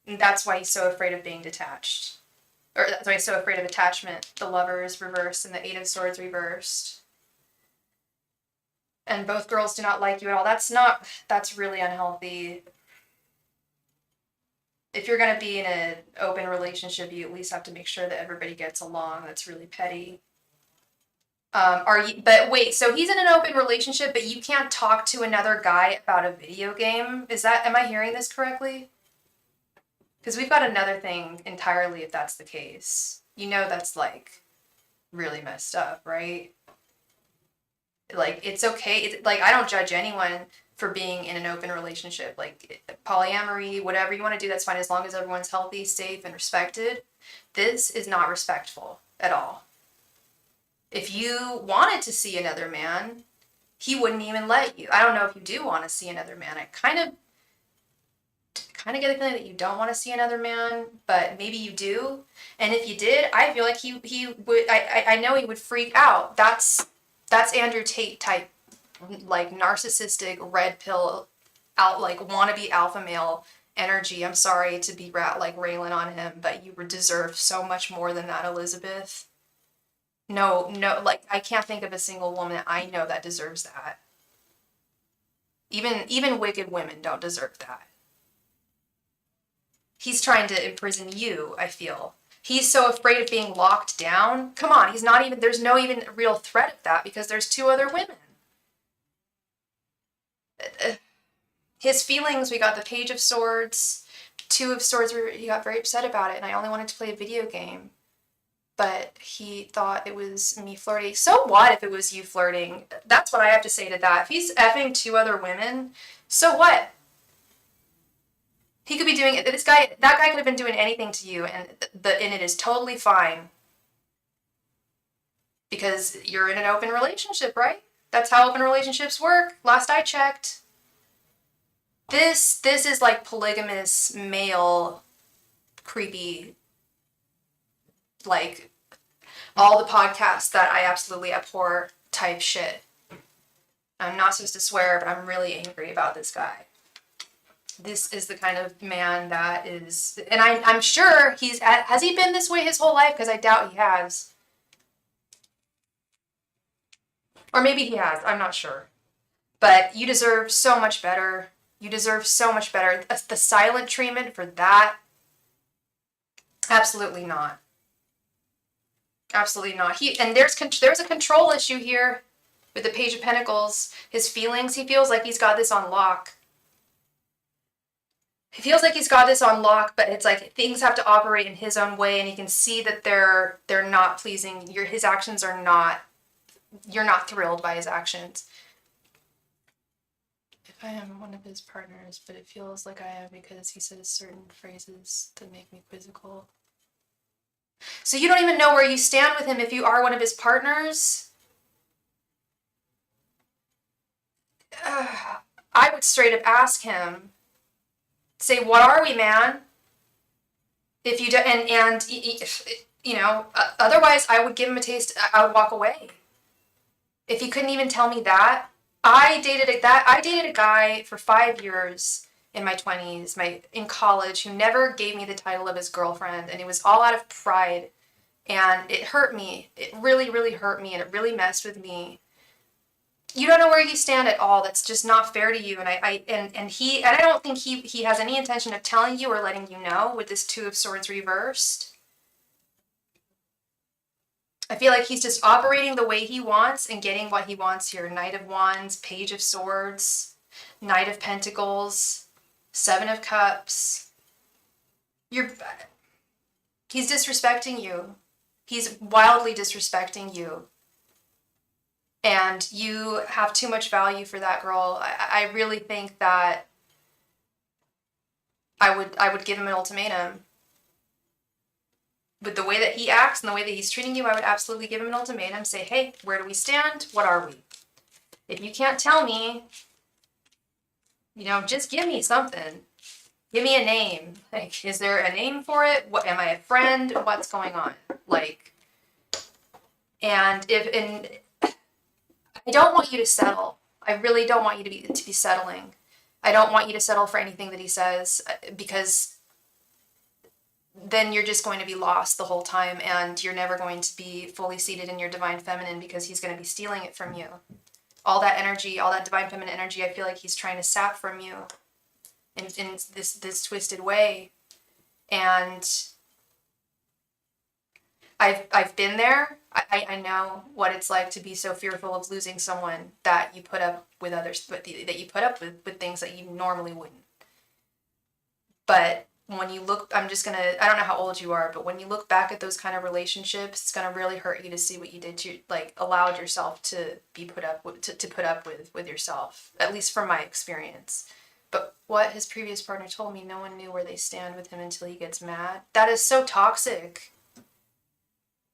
And that's why he's so afraid of being detached. Or that's why he's so afraid of attachment. The Lovers reversed and the 8 of Swords reversed. And both girls do not like you at all. That's really unhealthy. If you're going to be in an open relationship, you at least have to make sure that everybody gets along. That's really petty. But wait, so he's in an open relationship, but you can't talk to another guy about a video game? Am I hearing this correctly? Because we've got another thing entirely if that's the case. You know that's, like, really messed up, right? Like, it's okay. Like, I don't judge anyone for being in an open relationship. Like, polyamory, whatever you want to do, that's fine, as long as everyone's healthy, safe, and respected. This is not respectful at all. If you wanted to see another man, he wouldn't even let you. I don't know if you do want to see another man. I kind of get the feeling that you don't want to see another man, but maybe you do. And if you did, I feel like he would. I know he would freak out. That's Andrew Tate type, like narcissistic red pill, out like wannabe alpha male energy. I'm sorry to be railing on him, but you deserve so much more than that, Elizabeth. No, like, I can't think of a single woman I know that deserves that. Even wicked women don't deserve that. He's trying to imprison you, I feel. He's so afraid of being locked down. Come on, there's no even real threat of that because there's 2 other women. His feelings, we got the Page of Swords, 2 of Swords, he got very upset about it, and I only wanted to play a video game. But he thought it was me flirting. So what if it was you flirting? That's what I have to say to that. If he's effing 2 other women, so what? He could be doing it. That guy could have been doing anything to you, and it is totally fine. Because you're in an open relationship, right? That's how open relationships work. Last I checked. This is like polygamous male creepy, like all the podcasts that I absolutely abhor type shit. I'm not supposed to swear, but I'm really angry about this guy. This is the kind of man that is, and I'm sure has he been this way his whole life? Because I doubt he has. Or maybe he has, I'm not sure. But you deserve so much better. You deserve so much better. The silent treatment for that, absolutely not. Absolutely not. There's a control issue here with the Page of Pentacles. His feelings, he feels like he's got this on lock. He feels like he's got this on lock, but it's like things have to operate in his own way, and he can see that they're not pleasing. His actions are not. You're not thrilled by his actions. If I am one of his partners, but it feels like I am because he says certain phrases that make me quizzical. So you don't even know where you stand with him if you are one of his partners? I would straight up ask him, say, what are we, man? If you do, and you know, otherwise I would give him a taste. I would walk away. If he couldn't even tell me that, I dated a guy for 5 years in my 20s, in college, who never gave me the title of his girlfriend, and it was all out of pride, and it hurt me. It really, really hurt me, and it really messed with me. You don't know where you stand at all. That's just not fair to you. And I don't think he has any intention of telling you or letting you know with this Two of Swords reversed. I feel like he's just operating the way he wants and getting what he wants here. Knight of Wands, Page of Swords, Knight of Pentacles, Seven of Cups. He's disrespecting you. He's wildly disrespecting you. And you have too much value for that, girl. I really think that I would give him an ultimatum. With the way that he acts and the way that he's treating you, I would absolutely give him an ultimatum. Say, hey, where do we stand? What are we? If you can't tell me, you know, just give me something. Give me a name. Like, is there a name for it? What, am I a friend? What's going on? Like, and I don't want you to settle. I really don't want you to be settling. I don't want you to settle for anything that he says, because then you're just going to be lost the whole time, and you're never going to be fully seated in your divine feminine, because he's going to be stealing it from you. All that energy, all that divine feminine energy, I feel like he's trying to sap from you in this twisted way. And I've been there. I know what it's like to be so fearful of losing someone that you put up with others, that you put up with things that you normally wouldn't. But when you look, I don't know how old you are, but when you look back at those kind of relationships, it's gonna really hurt you to see what you did to, like, allowed yourself to be put up with, to put up with yourself, at least from my experience. But what his previous partner told me, no one knew where they stand with him until he gets mad. That is so toxic.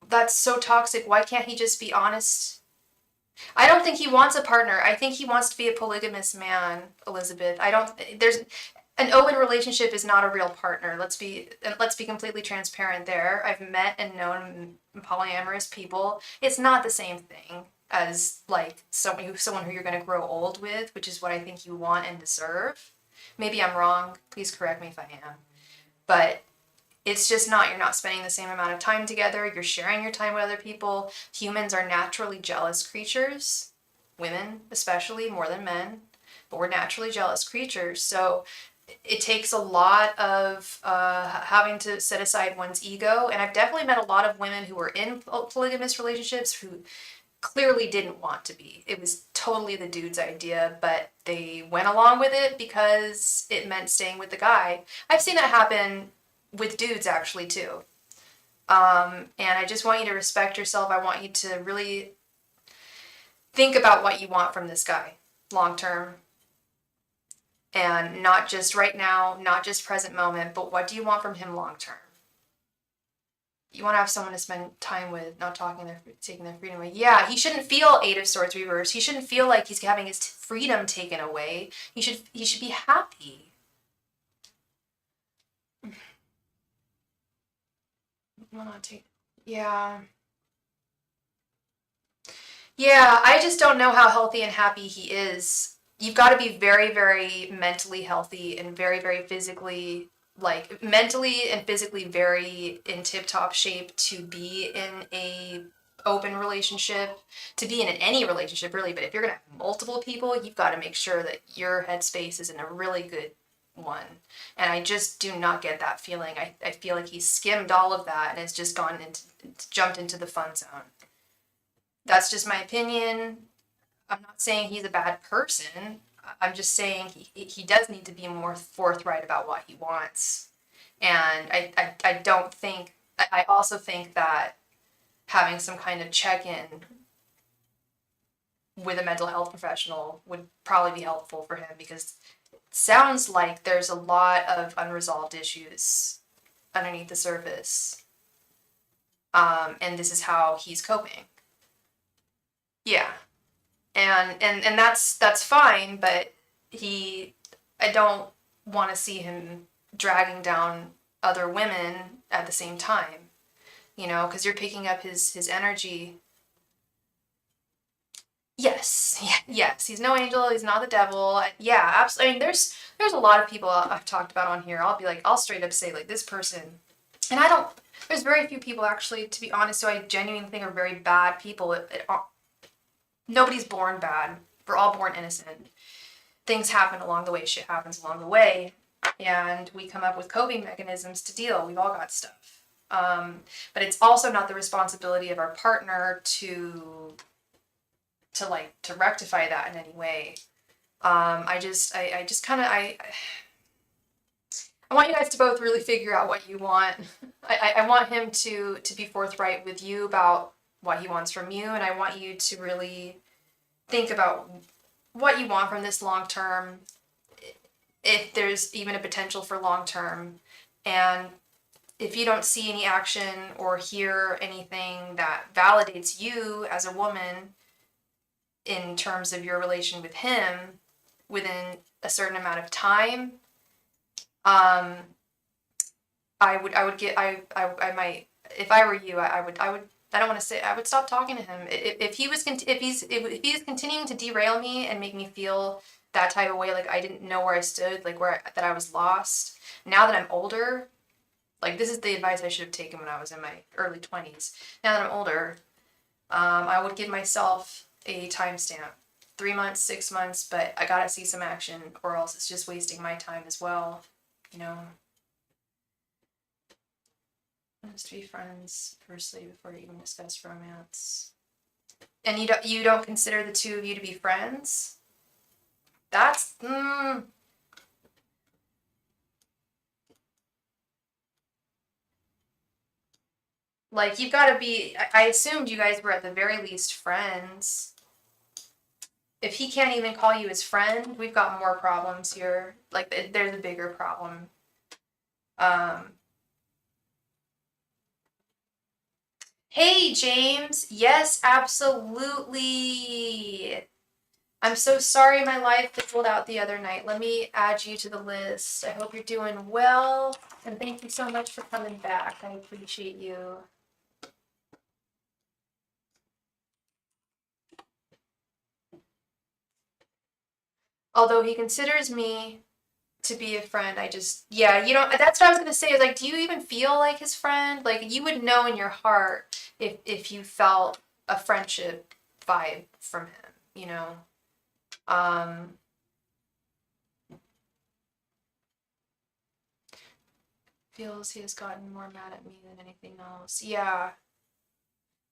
That's so toxic. Why can't he just be honest? I don't think he wants a partner. I think he wants to be a polygamous man, Elizabeth. An open relationship is not a real partner. Let's be completely transparent there. I've met and known polyamorous people. It's not the same thing as, like, someone who you're going to grow old with, which is what I think you want and deserve. Maybe I'm wrong. Please correct me if I am. But it's just not. You're not spending the same amount of time together. You're sharing your time with other people. Humans are naturally jealous creatures. Women, especially, more than men. But we're naturally jealous creatures. So it takes a lot of having to set aside one's ego. And I've definitely met a lot of women who were in polygamous relationships who clearly didn't want to be. It was totally the dude's idea, but they went along with it because it meant staying with the guy. I've seen that happen with dudes, actually, too. And I just want you to respect yourself. I want you to really think about what you want from this guy long term. And not just right now, not just present moment, but what do you want from him long term? You want to have someone to spend time with, not taking their freedom away. Yeah, he shouldn't feel Eight of Swords reversed. He shouldn't feel like he's having his freedom taken away. He should be happy. Yeah. Yeah, I just don't know how healthy and happy he is. You've got to be very, very mentally healthy and very, very physically, like, mentally and physically very in tip-top shape to be in a open relationship, to be in any relationship, really. But if you're going to have multiple people, you've got to make sure that your headspace is in a really good one. And I just do not get that feeling. I feel like he's skimmed all of that and has just jumped into the fun zone. That's just my opinion. I'm not saying he's a bad person. I'm just saying he does need to be more forthright about what he wants. And I don't think, I also think that having some kind of check-in with a mental health professional would probably be helpful for him, because it sounds like there's a lot of unresolved issues underneath the surface. And this is how he's coping. Yeah. And that's fine, but I don't want to see him dragging down other women at the same time, because you're picking up his energy. Yes, yes, he's no angel, he's not the devil. Yeah, absolutely. I mean, there's a lot of people I've talked about on here. I'll be like, I'll straight up say like, this person, and I don't. There's very few people actually, to be honest, who I genuinely think are very bad people. Nobody's born bad. We're all born innocent. Things happen along the way. Shit happens along the way, and we come up with coping mechanisms to deal. We've all got stuff. But it's also not the responsibility of our partner to rectify that in any way. I want you guys to both really figure out what you want. I want him to be forthright with you about what he wants from you, and I want you to really think about what you want from this long term, if there's even a potential for long term, and if you don't see any action or hear anything that validates you as a woman in terms of your relation with him within a certain amount of time, I might, if I were you, I don't want to say, I would stop talking to him. If he's continuing to derail me and make me feel that type of way, like I didn't know where I stood, like that I was lost. Now that I'm older, like this is the advice I should have taken when I was in my early 20s. Now that I'm older, I would give myself a timestamp. 3 months, 6 months, but I gotta see some action, or else it's just wasting my time as well, Let's be friends firstly before you even discuss romance. And you don't consider the two of you to be friends? That's like, you've got to be. I assumed you guys were at the very least friends. If he can't even call you his friend, we've got more problems here. Like, there's a bigger problem. Hey, James. Yes, absolutely. I'm so sorry my life fizzled out the other night. Let me add you to the list. I hope you're doing well. And thank you so much for coming back. I appreciate you. Although he considers me to be a friend, yeah, that's what I was going to say. Is like, do you even feel like his friend? Like, you would know in your heart if you felt a friendship vibe from him, Feels he has gotten more mad at me than anything else. Yeah.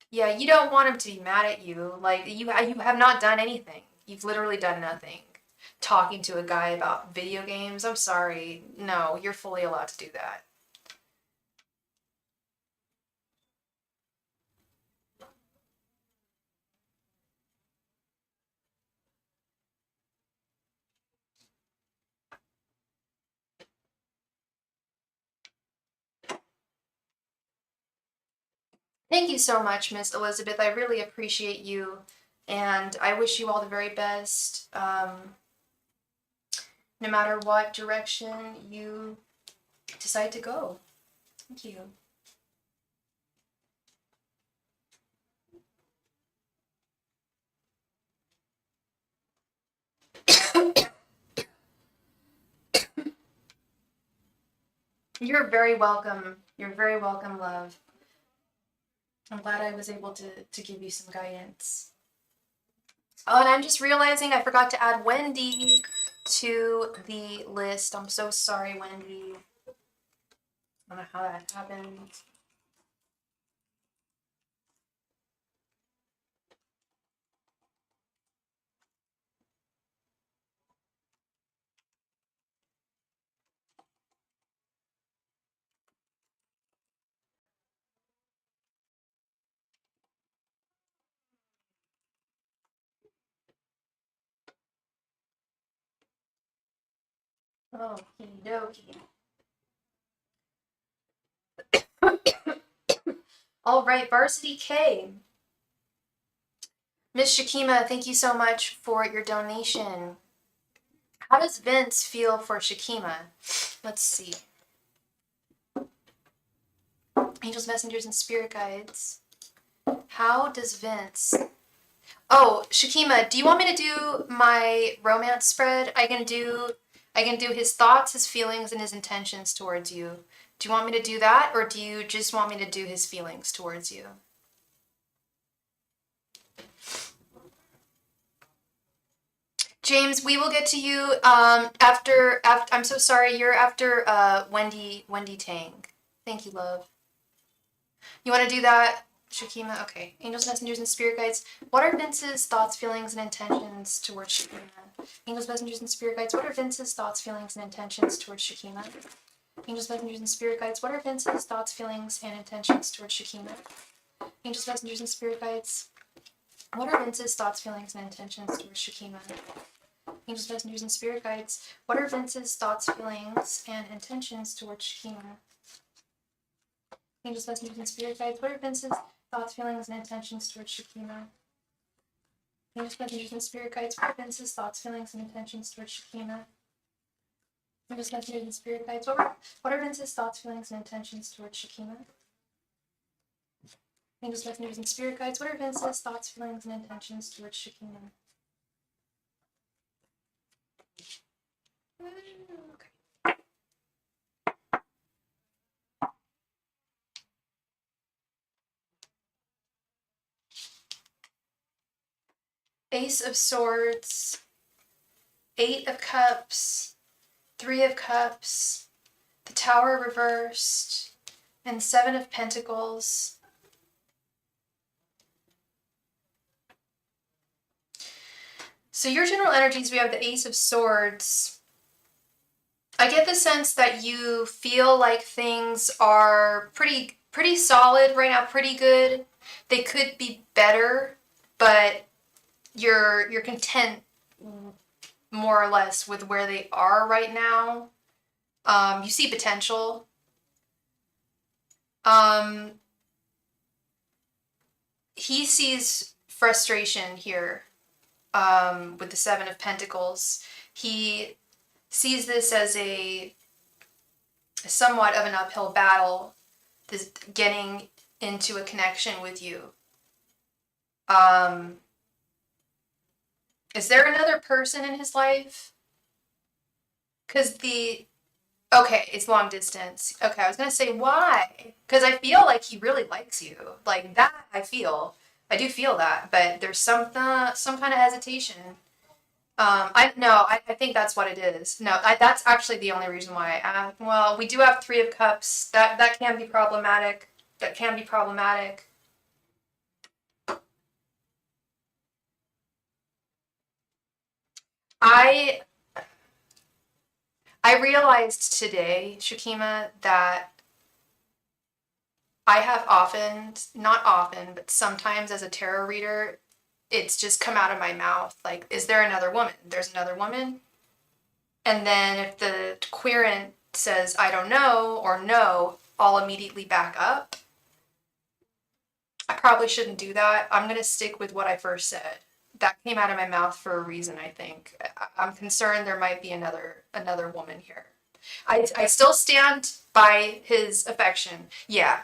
Yeah, you don't want him to be mad at you. Like, you have not done anything. You've literally done nothing. Talking to a guy about video games, I'm sorry. No, you're fully allowed to do that. Thank you so much, Miss Elizabeth. I really appreciate you, and I wish you all the very best, no matter what direction you decide to go. Thank you. You're very welcome. You're very welcome, love. I'm glad I was able to give you some guidance. Oh, and I'm just realizing I forgot to add Wendy to the list. I'm so sorry, Wendy. I don't know how that happened. Okie dokie. All right, Varsity K. Miss Shakima, thank you so much for your donation. How does Vince feel for Shakima? Let's see. Angels, messengers, and spirit guides. How does Vince... Oh, Shakima, do you want me to do my romance spread? I can do his thoughts, his feelings, and his intentions towards you. Do you want me to do that, or do you just want me to do his feelings towards you? James, we will get to you after I'm so sorry, you're after Wendy Tang. Thank you, love. You want to do that, Shakima? Okay. Angels, messengers, and spirit guides. What are Vince's thoughts, feelings, and intentions towards Shakima? Angels, messengers, and spirit guides. What are Vince's thoughts, feelings, and intentions towards Shakima? Angels, messengers, and spirit guides. What are Vince's thoughts, feelings, and intentions towards Shakima? Angels, messengers, and spirit guides. What are Vince's thoughts, feelings, and intentions towards Shakima? Angels, messengers, and spirit guides. What are Vince's thoughts, feelings, and intentions towards Shakima? Angels, messengers, and spirit guides. What are Vince's thoughts, feelings, and intentions towards Shakima? Angels, messengers, and spirit guides. What are Vince's thoughts, feelings, and intentions towards Shakima? Angels, messengers, and spirit guides. What are Vince's thoughts, feelings, and intentions towards Shakima? Angels, messengers, and spirit guides. What are Vince's thoughts, feelings, and intentions towards Shakima? Okay. Ace of Swords, Eight of Cups, Three of Cups, the Tower reversed, and Seven of Pentacles. So your general energies, we have the Ace of Swords. I get the sense that you feel like things are pretty solid right now, pretty good. They could be better, but you're content more or less with where they are right now. You see potential. He sees frustration here with the Seven of Pentacles. He sees this as a somewhat of an uphill battle, this getting into a connection with you. Is there another person in his life? Because okay, it's long distance. Okay, I was gonna say why? Because I feel like he really likes you. Like that, I do feel that, but there's some kind of hesitation. I think that's what it is. No, that's actually the only reason why. Well, we do have Three of Cups. That can be problematic. That can be problematic. I realized today, Shakima, that I have often, not often, but sometimes as a tarot reader, it's just come out of my mouth like, is there another woman? There's another woman. And then if the querent says, I don't know, or no, I'll immediately back up. I probably shouldn't do that. I'm going to stick with what I first said. That came out of my mouth for a reason, I think. I'm concerned there might be another woman here. I still stand by his affection. Yeah.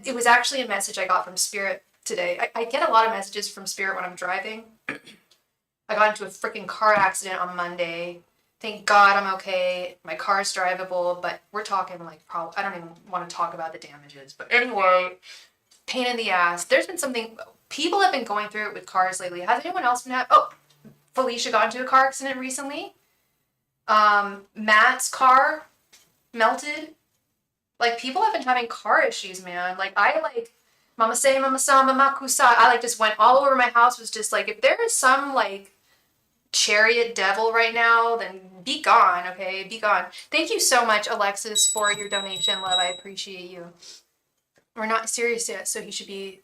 It was actually a message I got from Spirit today. I get a lot of messages from Spirit when I'm driving. I got into a freaking car accident on Monday. Thank God I'm okay. My car's drivable, but we're talking like probably, I don't even want to talk about the damages. But anyway, pain in the ass. There's been something, people have been going through it with cars lately. Has anyone else been Felicia got into a car accident recently. Matt's car melted. Like, people have been having car issues, man. Like, mama say, mama sa, mama kusa. I just went all over my house, was just like, if there is some chariot devil right now, then be gone, okay? Be gone. Thank you so much, Alexis, for your donation, love. I appreciate you. We're not serious yet, so she should be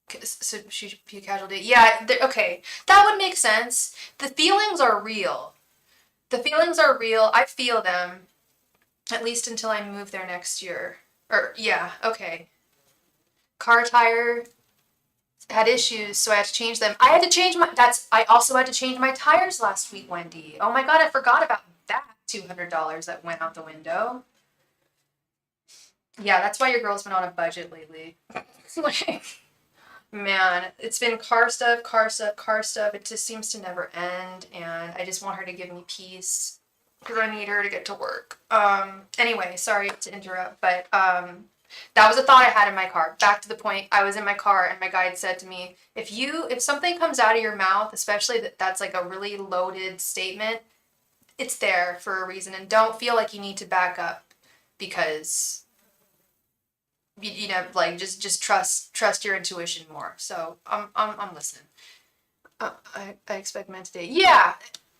a casualty. Yeah, okay. That would make sense. The feelings are real. The feelings are real. I feel them, at least until I move there next year. Or, yeah, okay. Car tire had issues, so I had to change them. I also had to change my tires last week, Wendy. Oh my God, I forgot about that $200 that went out the window. Yeah, that's why your girl's been on a budget lately. Like, man, it's been car stuff, car stuff, car stuff. It just seems to never end, and I just want her to give me peace because I need her to get to work. Anyway, sorry to interrupt, but that was a thought I had in my car. Back to the point, I was in my car and my guide said to me, if something comes out of your mouth, especially that's like a really loaded statement, it's there for a reason, and don't feel like you need to back up because you know, like just trust your intuition more. So I'm listening. I expect men today. Yeah,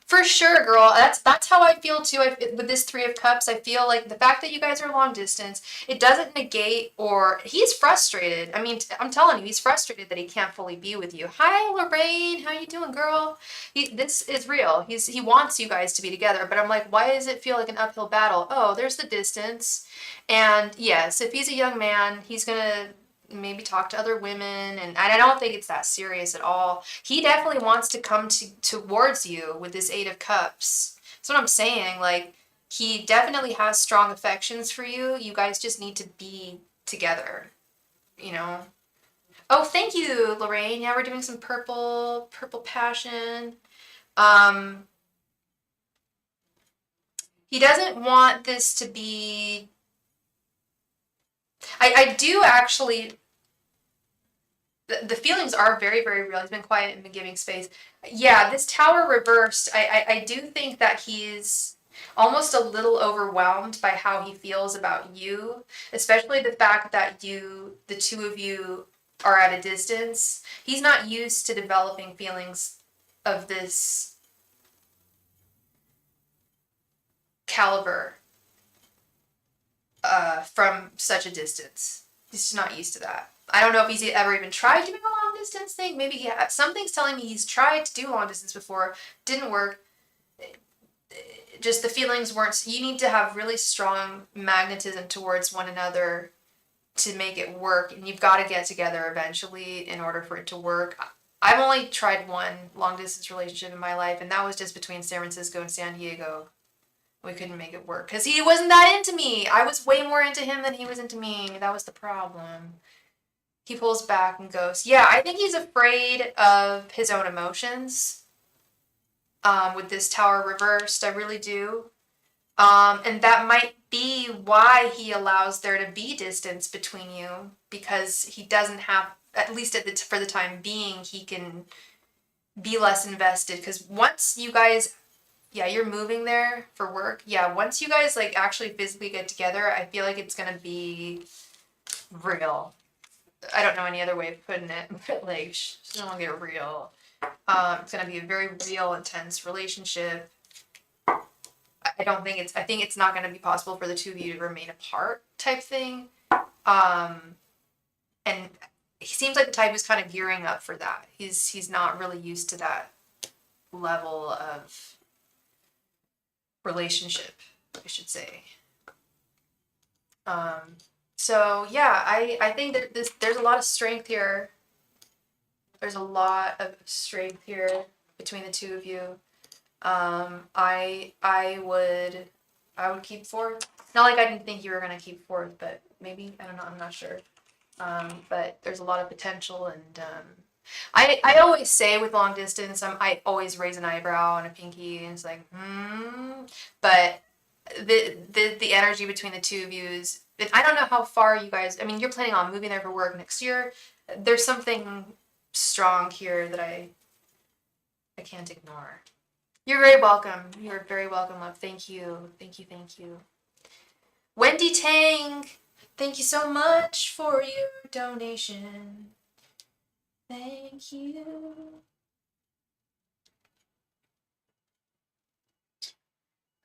for sure, girl. That's how I feel too. With this Three of Cups, I feel like the fact that you guys are long distance, it doesn't negate or he's frustrated. I mean, I'm telling you, he's frustrated that he can't fully be with you. Hi, Lorraine. How you doing, girl? This is real. He wants you guys to be together, but I'm like, why does it feel like an uphill battle? Oh, there's the distance. And yes, if he's a young man, he's gonna maybe talk to other women, and I don't think it's that serious at all. He definitely wants to come towards you with this Eight of Cups. That's what I'm saying. Like, he definitely has strong affections for you. You guys just need to be together, you know? Oh, thank you, Lorraine. Yeah, we're doing some purple passion. Um, he doesn't want this to be. I do actually. The feelings are very, very real. He's been quiet and been giving space. Yeah, this tower reversed, I do think that he's almost a little overwhelmed by how he feels about you, especially the fact that the two of you are at a distance. He's not used to developing feelings of this caliber from such a distance. He's just not used to that. I don't know if he's ever even tried doing a long distance thing. Maybe he has. Something's telling me he's tried to do long distance before, didn't work. Just the feelings weren't. You need to have really strong magnetism towards one another to make it work, and you've got to get together eventually in order for it to work. I've only tried one long distance relationship in my life, and that was just between San Francisco and San Diego. We couldn't make it work because he wasn't that into me. I was way more into him than he was into me. That was the problem. He pulls back and goes, yeah, I think he's afraid of his own emotions with this tower reversed. I really do. And that might be why he allows there to be distance between you, because he doesn't have, at least for the time being, he can be less invested. Because once you guys, yeah, you're moving there for work. Yeah, once you guys like actually physically get together, I feel like it's gonna be real. I don't know any other way of putting it, but like, it's gonna get real. It's gonna be a very real, intense relationship. I think it's not gonna be possible for the two of you to remain apart type thing. And he seems like the type who's kind of gearing up for that. He's not really used to that level of relationship, I should say. So yeah, I think that there's a lot of strength here. There's a lot of strength here between the two of you. I would keep forth. Not like I didn't think you were gonna keep forth, but maybe, I don't know, I'm not sure. But there's a lot of potential, and I always say with long distance, I always raise an eyebrow and a pinky, and it's like, but the energy between the two of you is, I don't know how far you guys, I mean, you're planning on moving there for work next year. There's something strong here that I can't ignore. You're very welcome. You're very welcome, love. Thank you. Thank you. Thank you. Wendy Tang, thank you so much for your donation. Thank you.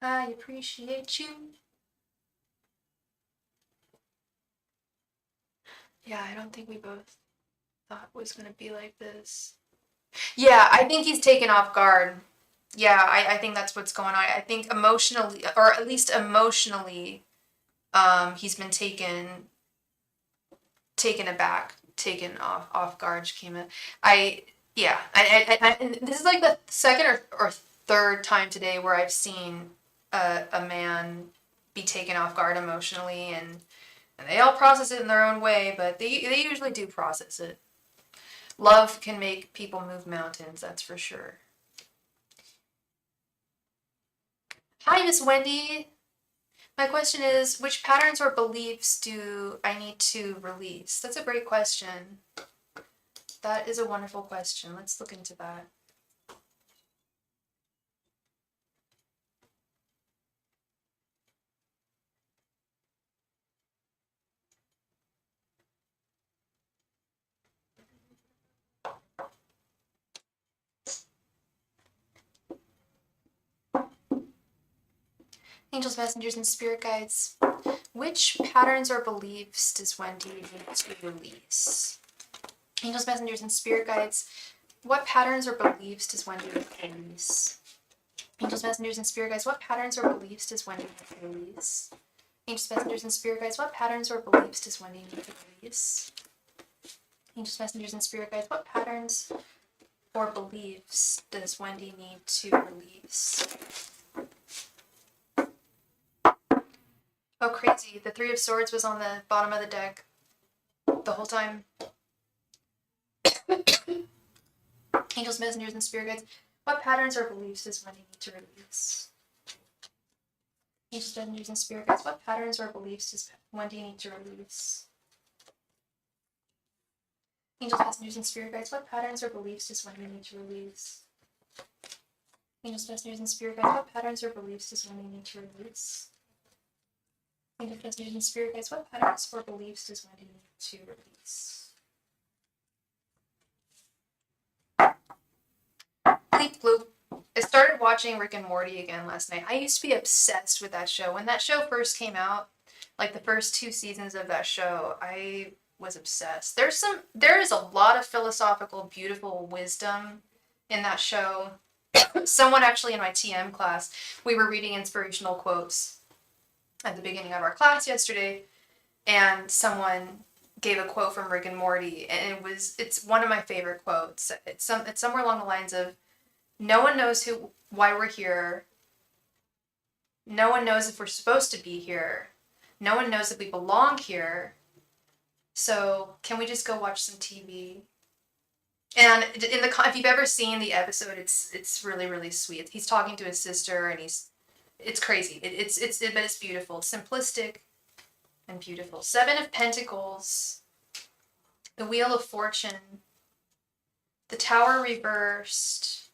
I appreciate you. Yeah, I don't think we both thought it was going to be like this. Yeah, I think he's taken off guard. Yeah, I think that's what's going on. I think emotionally, or at least emotionally, he's been taken aback, taken off guard. Shakima. I yeah, and this is like the second or third time today where I've seen a man be taken off guard emotionally, and they all process it in their own way, but they usually do process it. Love can make people move mountains, that's for sure. Hi, Miss Wendy. My question is, which patterns or beliefs do I need to release? That's a great question. That is a wonderful question. Let's look into that. Angels, messengers, and spirit guides. Which patterns or beliefs does Wendy need to release? Angels, messengers, and spirit guides. What patterns or beliefs does Wendy need to release? Angels, messengers, and spirit guides. What patterns or beliefs does Wendy need to release? Angels, messengers, and spirit guides. What patterns or beliefs does Wendy need to release? Angels, messengers, and spirit guides. What patterns or beliefs does Wendy need to release? Oh, crazy. The Three of Swords was on the bottom of the deck the whole time. Angels, messengers, and spirit guides. What patterns or beliefs does Wendy need to release? Angels, messengers, and spirit guides. What patterns or beliefs does Wendy need to release? Angels, messengers, and spirit guides. What patterns or beliefs does Wendy need to release? Angels, messengers, and spirit guides. What patterns or beliefs does Wendy need to release? Angels, messengers, and spirit guides. What patterns or beliefs does Wendy need to release? Bleep bloop. I started watching Rick and Morty again last night. I used to be obsessed with that show. When that show first came out, like the first 2 seasons of that show, I was obsessed. There is a lot of philosophical, beautiful wisdom in that show. Someone actually in my TM class, we were reading inspirational quotes at the beginning of our class yesterday, and someone gave a quote from Rick and Morty, and it's one of my favorite quotes. It's somewhere along the lines of, no one knows why we're here. No one knows if we're supposed to be here. No one knows if we belong here. So can we just go watch some TV? And if you've ever seen the episode, it's really, really sweet. He's talking to his sister, and it's crazy. But it's beautiful, simplistic, and beautiful. 7 of Pentacles, the Wheel of Fortune, the Tower reversed,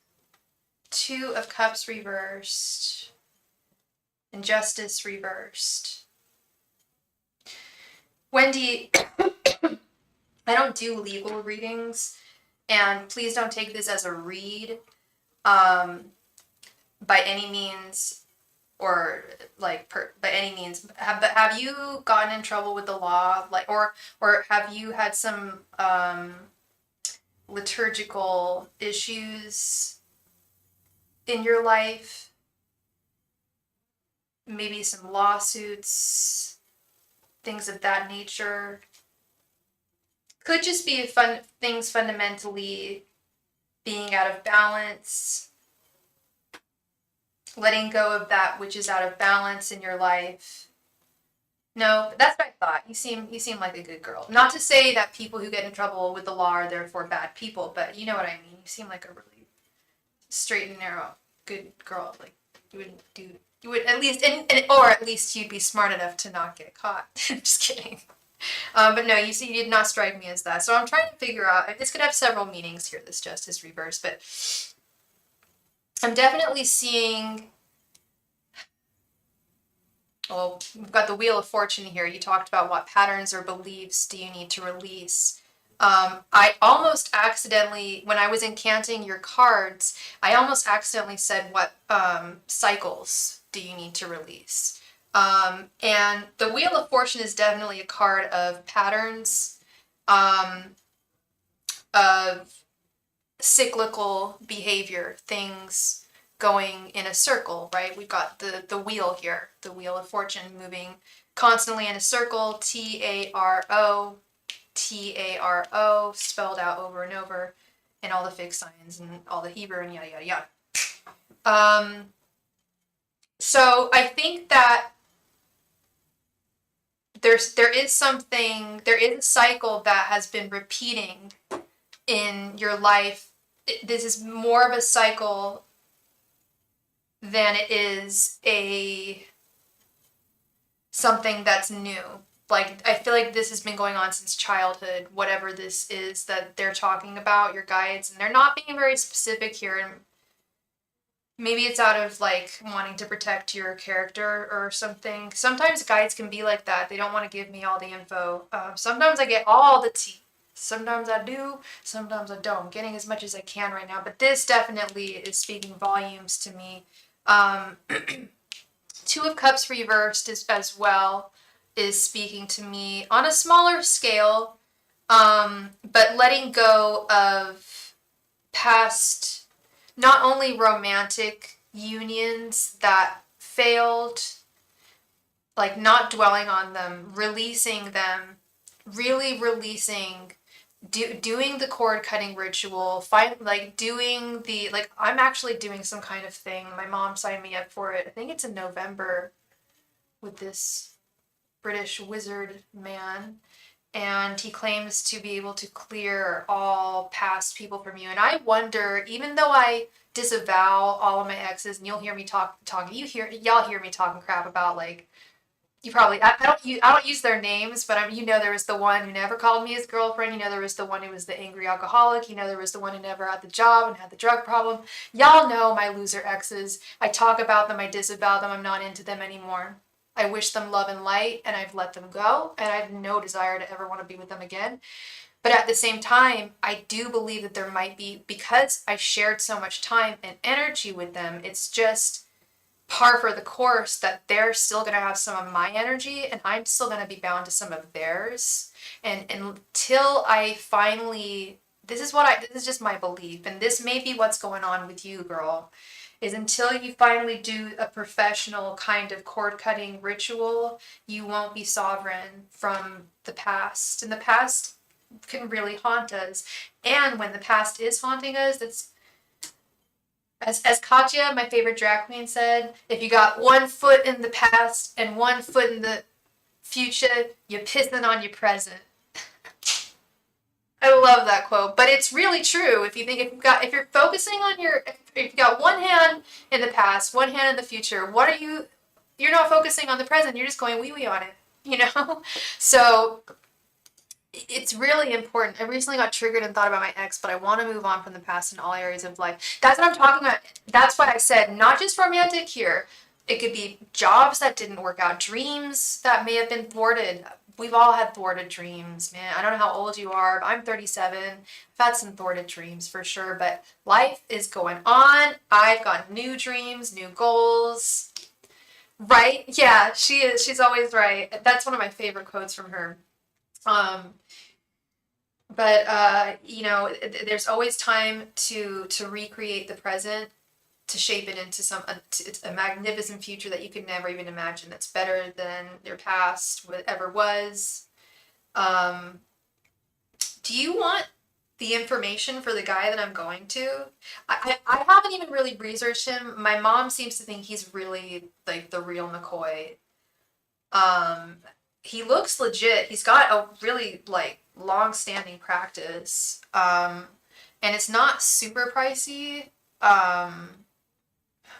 2 of Cups reversed, and Justice reversed. Wendy, I don't do legal readings, and please don't take this as a read by any means, or like by any means. Have you gotten in trouble with the law, like, or have you had some liturgical issues in your life? Maybe some lawsuits, things of that nature. Could just be things fundamentally being out of balance, letting go of that which is out of balance in your life. No, that's what I thought. You seem like a good girl. Not to say that people who get in trouble with the law are therefore bad people, but you know what I mean. You seem like a really straight and narrow, good girl. Like you would at least, or at least you'd be smart enough to not get caught. Just kidding. But no, you did not strike me as that. So I'm trying to figure out, this could have several meanings here, this Justice reverse, but I'm definitely seeing, well, we've got the Wheel of Fortune here. You talked about what patterns or beliefs do you need to release. I almost accidentally, when I was incanting your cards, I almost accidentally said what cycles do you need to release. And the Wheel of Fortune is definitely a card of patterns, of cyclical behavior, things going in a circle, right? We've got the wheel here, the wheel of fortune moving constantly in a circle, T-A-R-O, T-A-R-O, spelled out over and over, and all the fixed signs and all the Hebrew and yada, yada, yada. So I think that there is a cycle that has been repeating in your life. This is more of a cycle than it is something that's new. Like, I feel like this has been going on since childhood, whatever this is that they're talking about, your guides, and they're not being very specific here, and maybe it's out of, like, wanting to protect your character or something. Sometimes guides can be like that. They don't want to give me all the info. Sometimes I get all the tea. Sometimes I do, sometimes I don't. I'm getting as much as I can right now, but this definitely is speaking volumes to me. Two of Cups reversed as well is speaking to me on a smaller scale, but letting go of past, not only romantic unions that failed, like not dwelling on them, releasing them, really releasing, doing the cord cutting ritual, I'm actually doing some kind of thing. My mom signed me up for it. I think it's in November with this British wizard man, and he claims to be able to clear all past people from you. And I wonder, even though I disavow all of my exes, and you'll hear me talking, y'all hear me talking crap about, like, you probably, I don't use their names, but there was the one who never called me his girlfriend. There was the one who was the angry alcoholic. There was the one who never had the job and had the drug problem. Y'all know my loser exes. I talk about them. I disavow them. I'm not into them anymore. I wish them love and light, and I've let them go, and I have no desire to ever want to be with them again. But at the same time, I do believe that there might be, because I shared so much time and energy with them, it's just par for the course that they're still going to have some of my energy, and I'm still going to be bound to some of theirs. And until I finally, this is just my belief, and this may be what's going on with you, girl, is until you finally do a professional kind of cord cutting ritual, you won't be sovereign from the past. And the past can really haunt us. And when the past is haunting us, that's, as Katya, my favorite drag queen, said, if you got 1 foot in the past and 1 foot in the future, you're pissing on your present. I love that quote, but it's really true. If you're focusing on if you've got one hand in the past, one hand in the future, you're not focusing on the present, you're just going wee wee on it, So it's really important. I recently got triggered and thought about my ex, but I want to move on from the past in all areas of life. That's what I'm talking about. That's why I said not just romantic here. It could be jobs that didn't work out, dreams that may have been thwarted. We've all had thwarted dreams, man. I don't know how old you are, but I'm 37. I've had some thwarted dreams for sure, but life is going on. I've got new dreams, new goals. Right? Yeah, she is. She's always right. That's one of my favorite quotes from her. There's always time to recreate the present, to shape it into a magnificent future that you could never even imagine, that's better than your past ever was. Do you want the information for the guy that I'm going to? I haven't even really researched him. My mom seems to think he's really like the real McCoy. He looks legit. He's got a really like long-standing practice, and it's not super pricey.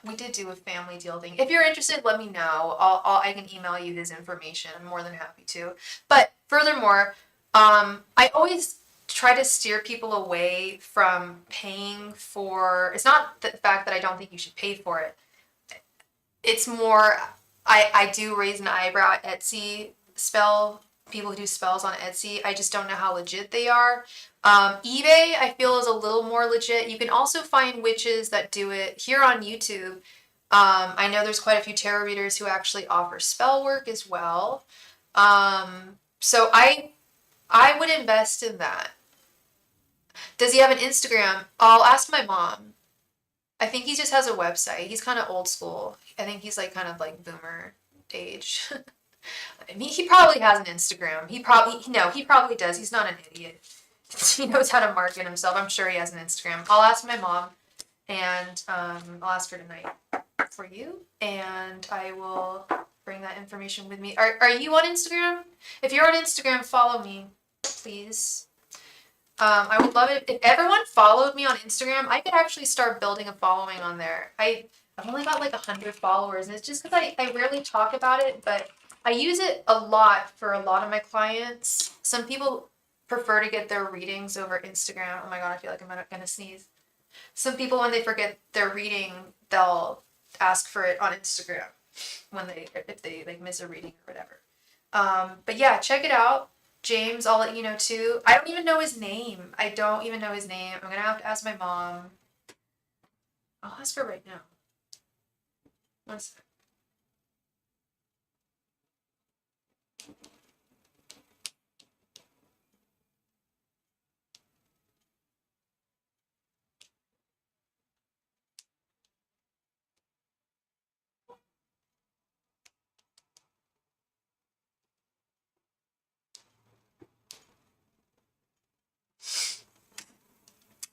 We did do a family deal thing. If you're interested, let me know. I can email you his information. I'm more than happy to. But furthermore, I always try to steer people away from paying for. It's not the fact that I don't think you should pay for it. It's more, I do raise an eyebrow at Etsy people who do spells on Etsy. I just don't know how legit they are. eBay, I feel, is a little more legit. You can also find witches that do it here on YouTube. I know there's quite a few tarot readers who actually offer spell work as well. So I would invest in that. Does he have an Instagram? I'll ask my mom. I think he just has a website. He's kind of old school. I think he's like kind of like boomer age. I mean, he probably has an Instagram. He probably does. He's not an idiot. He knows how to market himself. I'm sure he has an Instagram. I'll ask my mom, and I'll ask her tonight for you, and I will bring that information with me. Are you on Instagram? If you're on Instagram, follow me, please. I would love it if everyone followed me on Instagram. I could actually start building a following on there. I've only got like 100 followers, and it's just because I rarely talk about it, but I use it a lot for a lot of my clients. Some people prefer to get their readings over Instagram. Oh my god, I feel like I'm gonna sneeze. Some people, when they forget their reading, they'll ask for it on Instagram if they like miss a reading or whatever. But yeah, check it out. James, I'll let you know too. I don't even know his name. I don't even know his name. I'm gonna have to ask my mom. I'll ask her right now. One sec.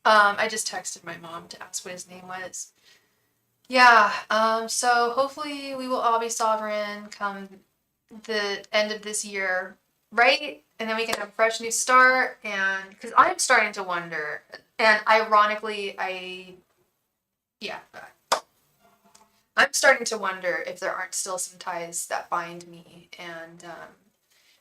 I just texted my mom to ask what his name was. Yeah, so hopefully we will all be sovereign come the end of this year, right? And then we can have a fresh new start. And because I'm starting to wonder, and ironically, yeah, I'm starting to wonder if there aren't still some ties that bind me, and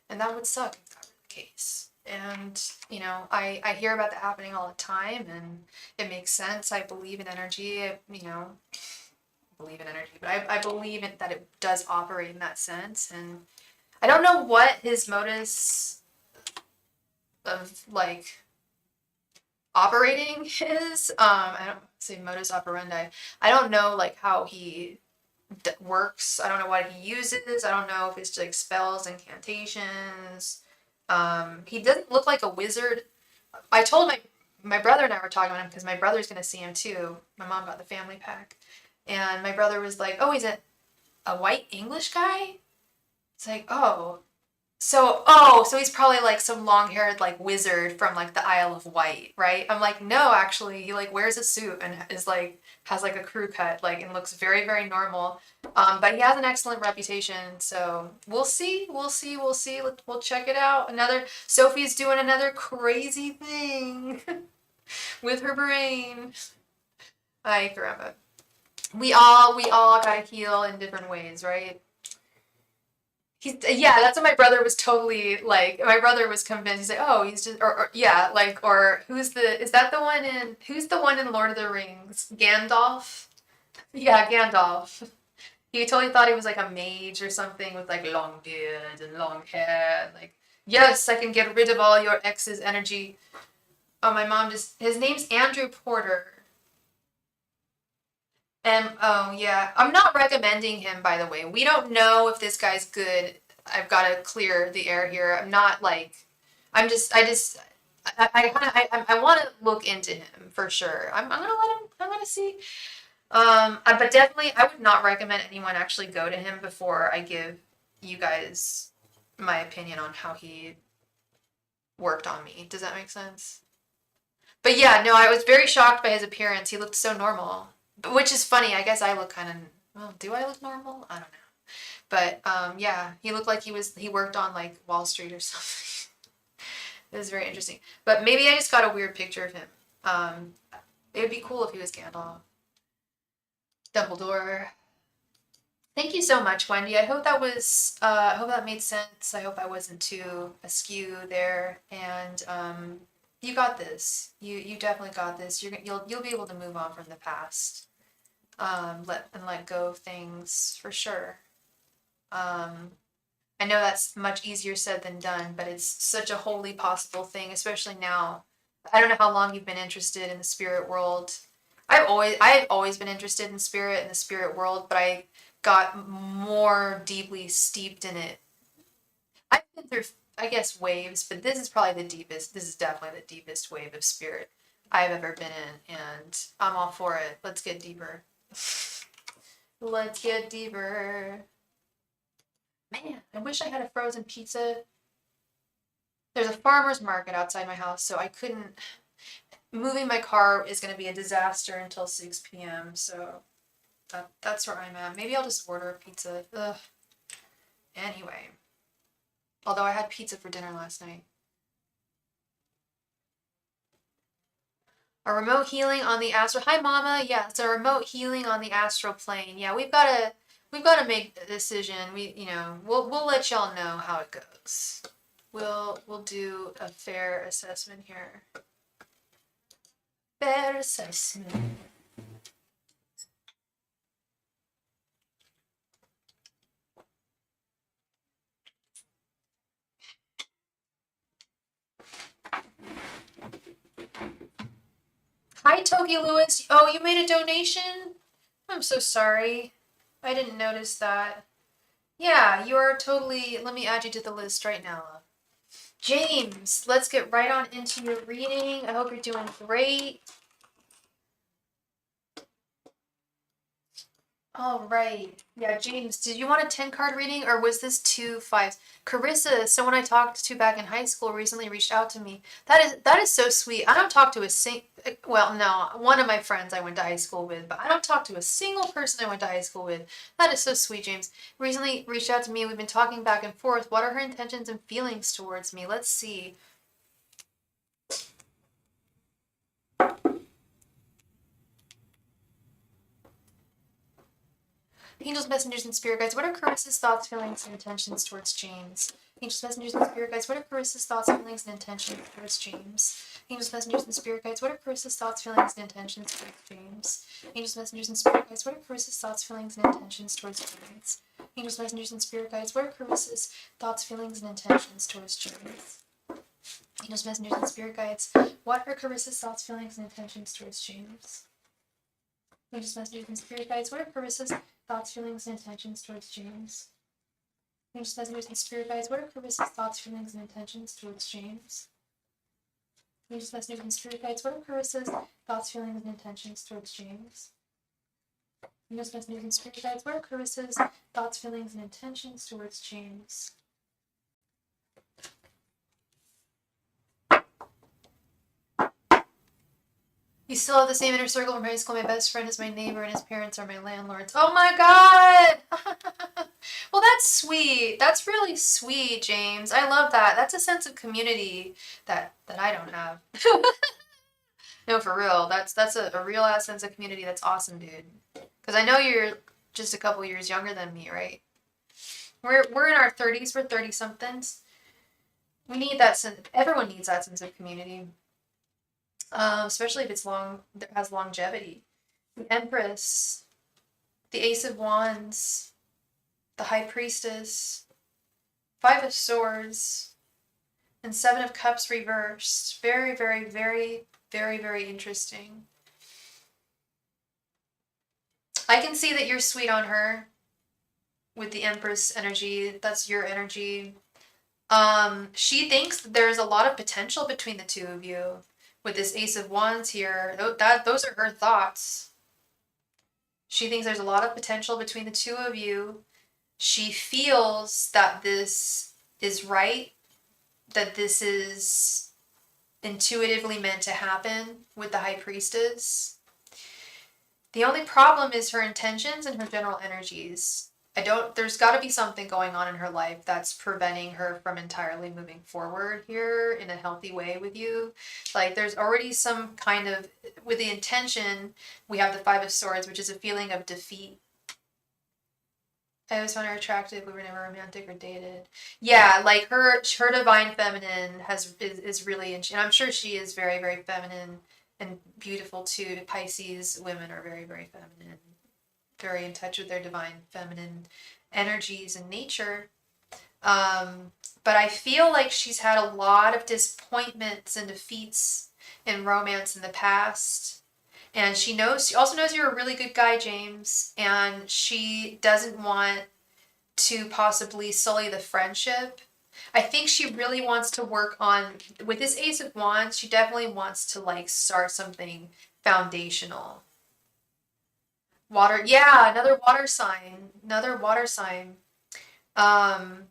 that would suck if that were the case. And I hear about that happening all the time, and it makes sense. I believe in energy. Believe in energy, but I believe that it does operate in that sense. And I don't know what his modus of like operating is. I don't say modus operandi. I don't know like how he works. I don't know what he uses. I don't know if it's like spells, incantations. He doesn't look like a wizard. I told my brother and I were talking about him because my brother's gonna see him too. My mom got the family pack, and my brother was like, "Oh, he's a white English guy." It's like, so he's probably like some long-haired like wizard from like the Isle of Wight, right? I'm like, no, actually, he like wears a suit and is like has like a crew cut, like, and looks very, very normal. But he has an excellent reputation, so we'll see, we'll see, we'll see. We'll check it out. Sophie's doing another crazy thing with her brain. Ay, caramba. We all gotta heal in different ways, right? Yeah, that's what my brother was totally like. My brother was convinced. He's like, oh, he's just, or yeah, like, or who's the one in Lord of the Rings? Gandalf? Yeah, Gandalf. He totally thought he was like a mage or something with like long beard and long hair. Like, yes, I can get rid of all your ex's energy. Oh, my mom his name's Andrew Porter. And oh yeah, I'm not recommending him, by the way. We don't know if this guy's good. I've got to clear the air here. I'm not like, I want to look into him for sure. I'm gonna let him. I'm gonna see. But definitely, I would not recommend anyone actually go to him before I give you guys my opinion on how he worked on me. Does that make sense? But yeah, no, I was very shocked by his appearance. He looked so normal. Which is funny. I guess I look kind of, well, do I look normal? I don't know. But yeah, he looked like he worked on like Wall Street or something. It was very interesting. But maybe I just got a weird picture of him. It would be cool if he was Gandalf. Dumbledore. Thank you so much, Wendy. I hope that made sense. I hope I wasn't too askew there. And you got this. You definitely got this. You'll be able to move on from the past. Let go of things for sure. I know that's much easier said than done, but it's such a wholly possible thing, especially now. I don't know how long you've been interested in the spirit world. I've always been interested in spirit and the spirit world, but I got more deeply steeped in it. I've been through, I guess, waves, but this is probably the deepest. This is definitely the deepest wave of spirit. I've ever been in, and I'm all for it. Let's get deeper. Let's get deeper. Man, I wish I had a frozen pizza. There's a farmer's market outside my house, so I couldn't. Moving my car is going to be a disaster until 6 p.m., so that's where I'm at. Maybe I'll just order a pizza. Ugh. Anyway. Although I had pizza for dinner last night. A remote healing on the astral. Hi, Mama. Yeah, it's a remote healing on the astral plane. Yeah, we've got to make a decision. We'll let y'all know how it goes. We'll do a fair assessment here. Fair assessment. Hi, Toki Lewis. Oh, you made a donation? I'm so sorry. I didn't notice that. Yeah, you are totally. Let me add you to the list right now. James, let's get right on into your reading. I hope you're doing great. All right. Yeah, James, did you want a 10-card reading or was this 2 5s? Carissa, someone I talked to back in high school recently reached out to me. That is so sweet. I don't talk to well, no, one of my friends I went to high school with, but I don't talk to a single person I went to high school with. That is so sweet, James. Recently reached out to me. We've been talking back and forth. What are her intentions and feelings towards me? Let's see. Angels, messengers, and spirit guides, what are Carissa's thoughts, feelings, and intentions towards James? Angels, messengers, and spirit guides, what are Carissa's thoughts, feelings, and intentions towards James? Angels, messengers, and spirit guides, what are Carissa's thoughts, feelings, and intentions towards James? Angels, messengers, and spirit guides, what are Carissa's thoughts, feelings, and intentions towards James? Angels, messengers, and spirit guides, what are Carissa's thoughts, feelings, and intentions towards James? Angels, messengers, and spirit guides, what are Carissa's thoughts, feelings, and intentions towards James? Angels, messengers, and spirit guides, what are Carissa's thoughts, feelings, and intentions towards James? Angels, messengers, and spirit guides, what are Carissa's thoughts, feelings, and intentions towards James? Angels, messengers, and spirit guides, what are Carissa's thoughts, feelings, and intentions towards James? Angels, messengers, and spirit guides, what are Carissa's thoughts, feelings, and intentions towards James? You still have the same inner circle from high school. My best friend is my neighbor and his parents are my landlords. Oh my god! Well, that's sweet. That's really sweet, James. I love that. That's a sense of community that I don't have. No, for real. That's a real ass sense of community. That's awesome, dude. Because I know you're just a couple years younger than me, right? We're in our 30s. We're 30 somethings. We need that sense. Everyone needs that sense of community. Especially if it's has longevity. The Empress, the Ace of Wands, the High Priestess, Five of Swords, and Seven of Cups reversed. Very, very, very, very, very interesting. I can see that you're sweet on her with the Empress energy. That's your energy. She thinks that there's a lot of potential between the two of you. With this Ace of Wands here, those are her thoughts. She thinks there's a lot of potential between the two of you. She feels that this is right, that this is intuitively meant to happen with the High Priestess. The only problem is her intentions and her general energies. There's got to be something going on in her life that's preventing her from entirely moving forward here in a healthy way with you. Like there's already some kind of, with the intention, we have the Five of Swords, which is a feeling of defeat. I always found her attractive. We were never romantic or dated. Yeah, like her divine feminine is really, and I'm sure she is very, very feminine and beautiful too. Pisces women are very, very feminine. Very in touch with their divine feminine energies and nature. But I feel like she's had a lot of disappointments and defeats in romance in the past. And she also knows you're a really good guy, James. And she doesn't want to possibly sully the friendship I think she really wants to work on, with this Ace of Wands, she definitely wants to like start something foundational. Water, yeah, another water sign. Another water sign. Um,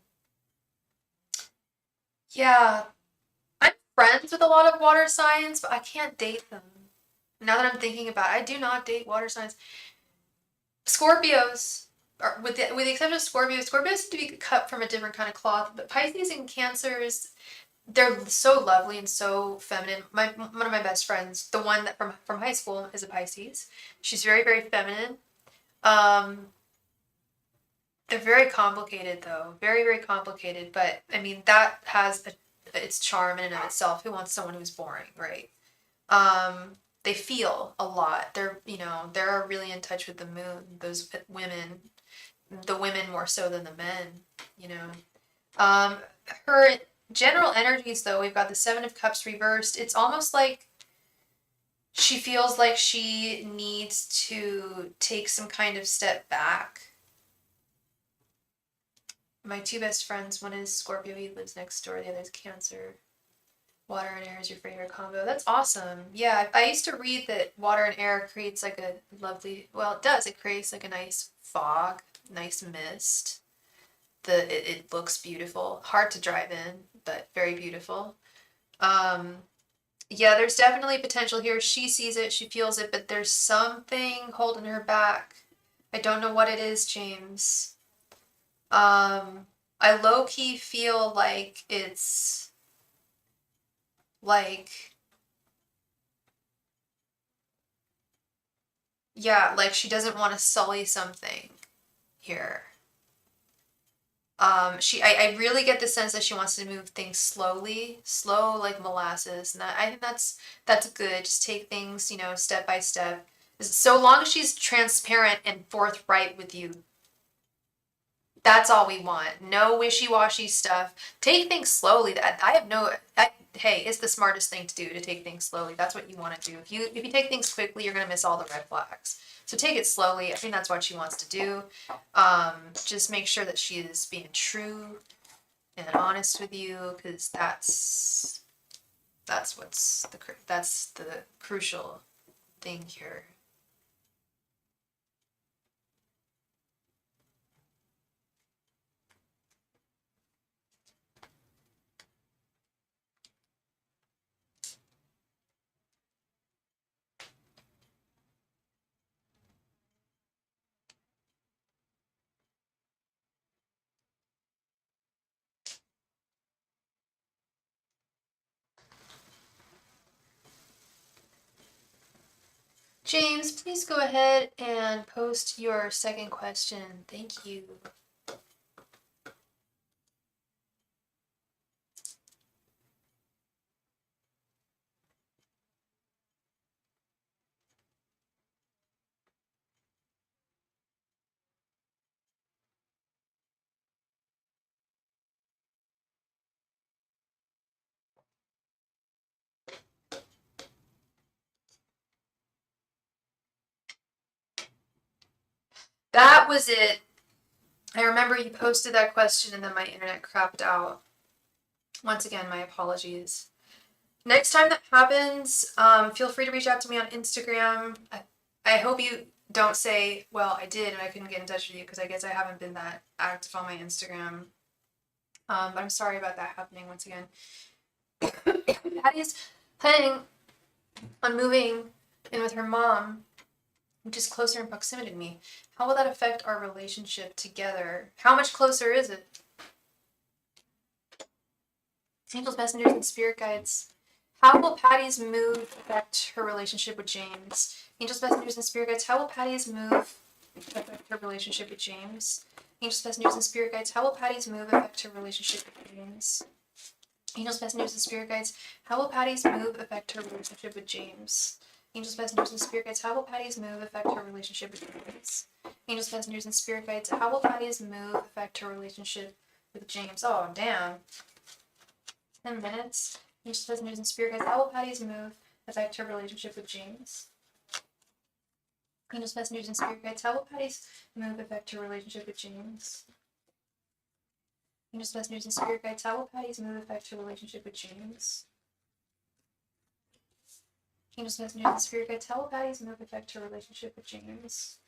yeah, I'm friends with a lot of water signs, but I can't date them. Now that I'm thinking about it, I do not date water signs. Scorpios, with the exception of Scorpios, Scorpios to be cut from a different kind of cloth, but Pisces and Cancers, they're so lovely and so feminine. One of my best friends, the one that from high school, is a Pisces. She's very, very feminine. Um, they're very complicated though, very, very complicated. But I mean that has its charm in and of itself. Who wants someone who's boring, right? Um, they feel a lot. They're really in touch with the moon. Those women, the women more so than the men. You know, her general energies though. We've got the Seven of Cups reversed. It's almost like she feels like she needs to take some kind of step back. My two best friends, one is Scorpio, he lives next door, the other is Cancer. Water and air is your favorite combo. That's awesome. Yeah, I used to read that water and air creates like a lovely, well, it does. It creates like a nice fog, nice mist. It looks beautiful. Hard to drive in, but very beautiful. Um, yeah, there's definitely potential here. She sees it, she feels it, but there's something holding her back. I don't know what it is, James. I low-key feel like it's like, yeah, like she doesn't want to sully something here. I really get the sense that she wants to move things slowly, slow like molasses, and I think that's good. Just take things, step by step. So long as she's transparent and forthright with you, that's all we want. No wishy-washy stuff. Take things slowly. Hey, it's the smartest thing to do to take things slowly. That's what you want to do. If you take things quickly, you're gonna miss all the red flags. So take it slowly. I think that's what she wants to do. Just make sure that she is being true and honest with you, because that's the crucial thing here. James, please go ahead and post your second question. Thank you. That was it. I remember you posted that question and then my internet crapped out. Once again, my apologies. Next time that happens, feel free to reach out to me on Instagram. I hope you don't say, well, I did and I couldn't get in touch with you, because I guess I haven't been that active on my Instagram. But I'm sorry about that happening once again. Patty's planning on moving in with her mom, which is closer in proximity to me. How will that affect our relationship together? How much closer is it? Angels, messengers, and spirit guides. How will Patty's move affect her relationship with James? Angels, messengers, and spirit guides. How will Patty's move affect her relationship with James? Angels, messengers, and spirit guides. How will Patty's move affect her relationship with James? Angels, messengers, and spirit guides. How will Patty's move affect her relationship with James? Angels, messengers, and spirit guides. How will Patty's move affect her relationship with James? Angels, messengers, and spirit guides. How will Patty's move affect her relationship with James? Oh, damn. 10 minutes. Angels, messengers, and spirit guides. How will Patty's move affect her relationship with James? Angels, messengers, and spirit guides. How will Patty's move affect her relationship with James? Angels, messengers, and spirit guides, how will Patty's move affect her relationship with James? Angels, messengers, and spirit guides, how will Patty's move affect her relationship with James?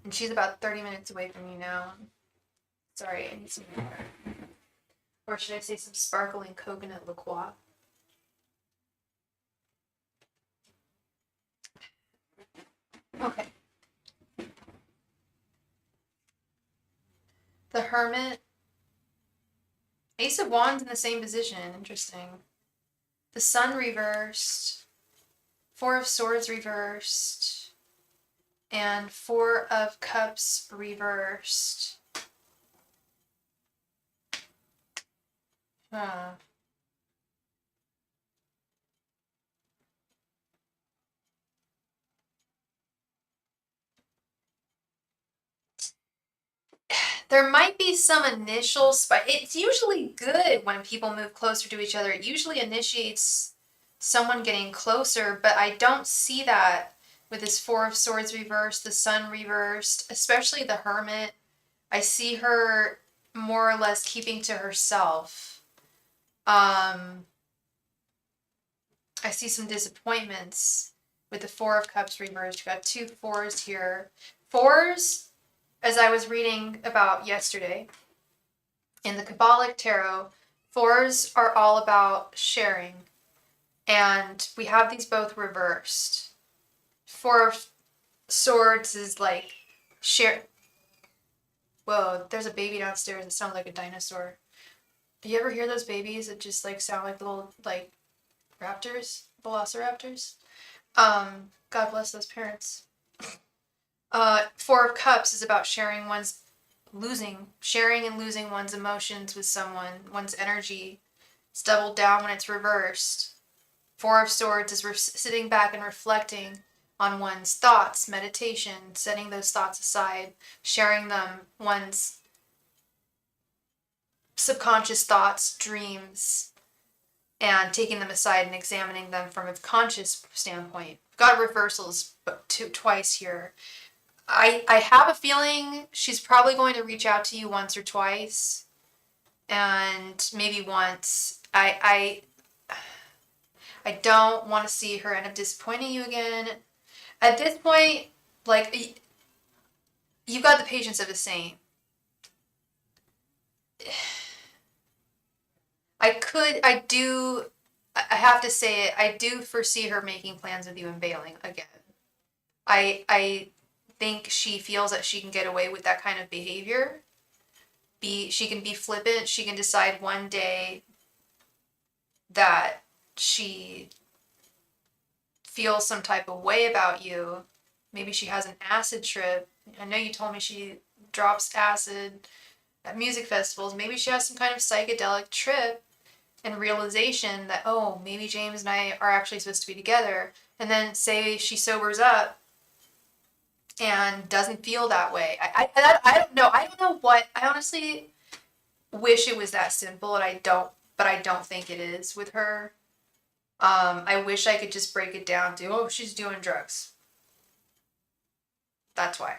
And she's about 30 minutes away from you now. Sorry, I need some water. Or should I say some sparkling coconut liqueur? Okay. The Hermit. Ace of Wands in the same position. Interesting. The Sun reversed. Four of Swords reversed. And Four of Cups reversed. Huh. There might be some initial spike. It's usually good when people move closer to each other. It usually initiates someone getting closer, but I don't see that with this Four of Swords reversed, the Sun reversed, especially the Hermit. I see her more or less keeping to herself. I see some disappointments with the Four of Cups reversed. You've got two fours here. Fours, as I was reading about yesterday, in the Kabbalic Tarot, fours are all about sharing. And we have these both reversed. Four of Swords is like share. Whoa, there's a baby downstairs that sounds like a dinosaur. Do you ever hear those babies that just like sound like little like raptors, velociraptors? God bless those parents. Four of Cups is about sharing and losing one's emotions with someone, one's energy. It's doubled down when it's reversed. Four of Swords is sitting back and reflecting on one's thoughts, meditation, setting those thoughts aside, sharing them, one's subconscious thoughts, dreams, and taking them aside and examining them from a conscious standpoint. Got reversals twice here. I have a feeling she's probably going to reach out to you once or twice, and maybe once. I don't want to see her end up disappointing you again. At this point, like, you've got the patience of a saint. I have to say it, I do foresee her making plans with you and bailing again. I think she feels that she can get away with that kind of behavior. She can be flippant. She can decide one day that she feels some type of way about you. Maybe she has an acid trip. I know you told me she drops acid at music festivals. Maybe she has some kind of psychedelic trip and realization that, oh, maybe James and I are actually supposed to be together. And then say she sobers up and doesn't feel that way. I don't know. I don't know what. I honestly wish it was that simple, and I don't think it is with her. I wish I could just break it down to, oh, she's doing drugs. That's why.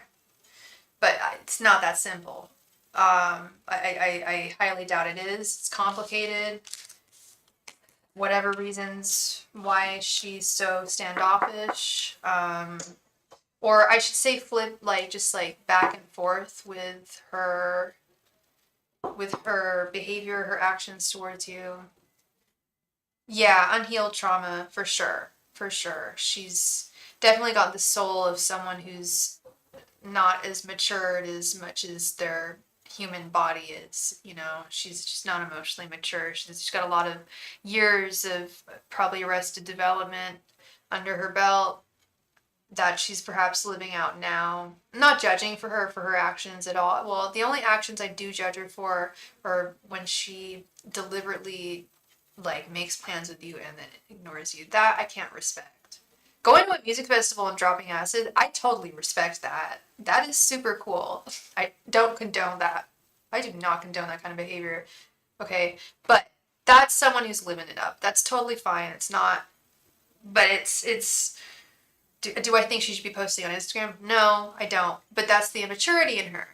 But it's not that simple. I highly doubt it is. It's complicated. Whatever reasons why she's so standoffish. Or I should say flip, like, just like back and forth with her behavior, her actions towards you. Yeah, unhealed trauma, for sure. For sure. She's definitely got the soul of someone who's not as matured as much as their human body is. You know, she's just not emotionally mature. She's got a lot of years of probably arrested development under her belt that she's perhaps living out now. I'm not judging for her actions at all. Well, the only actions I do judge her for are when she deliberately like makes plans with you and then ignores you. That I can't respect. Going to a music festival and dropping acid, I totally respect that. That is super cool. I don't condone that. I do not condone that kind of behavior. Okay, but that's someone who's living it up. That's totally fine. It's not, but it's, do I think she should be posting on Instagram? No, I don't. But that's the immaturity in her.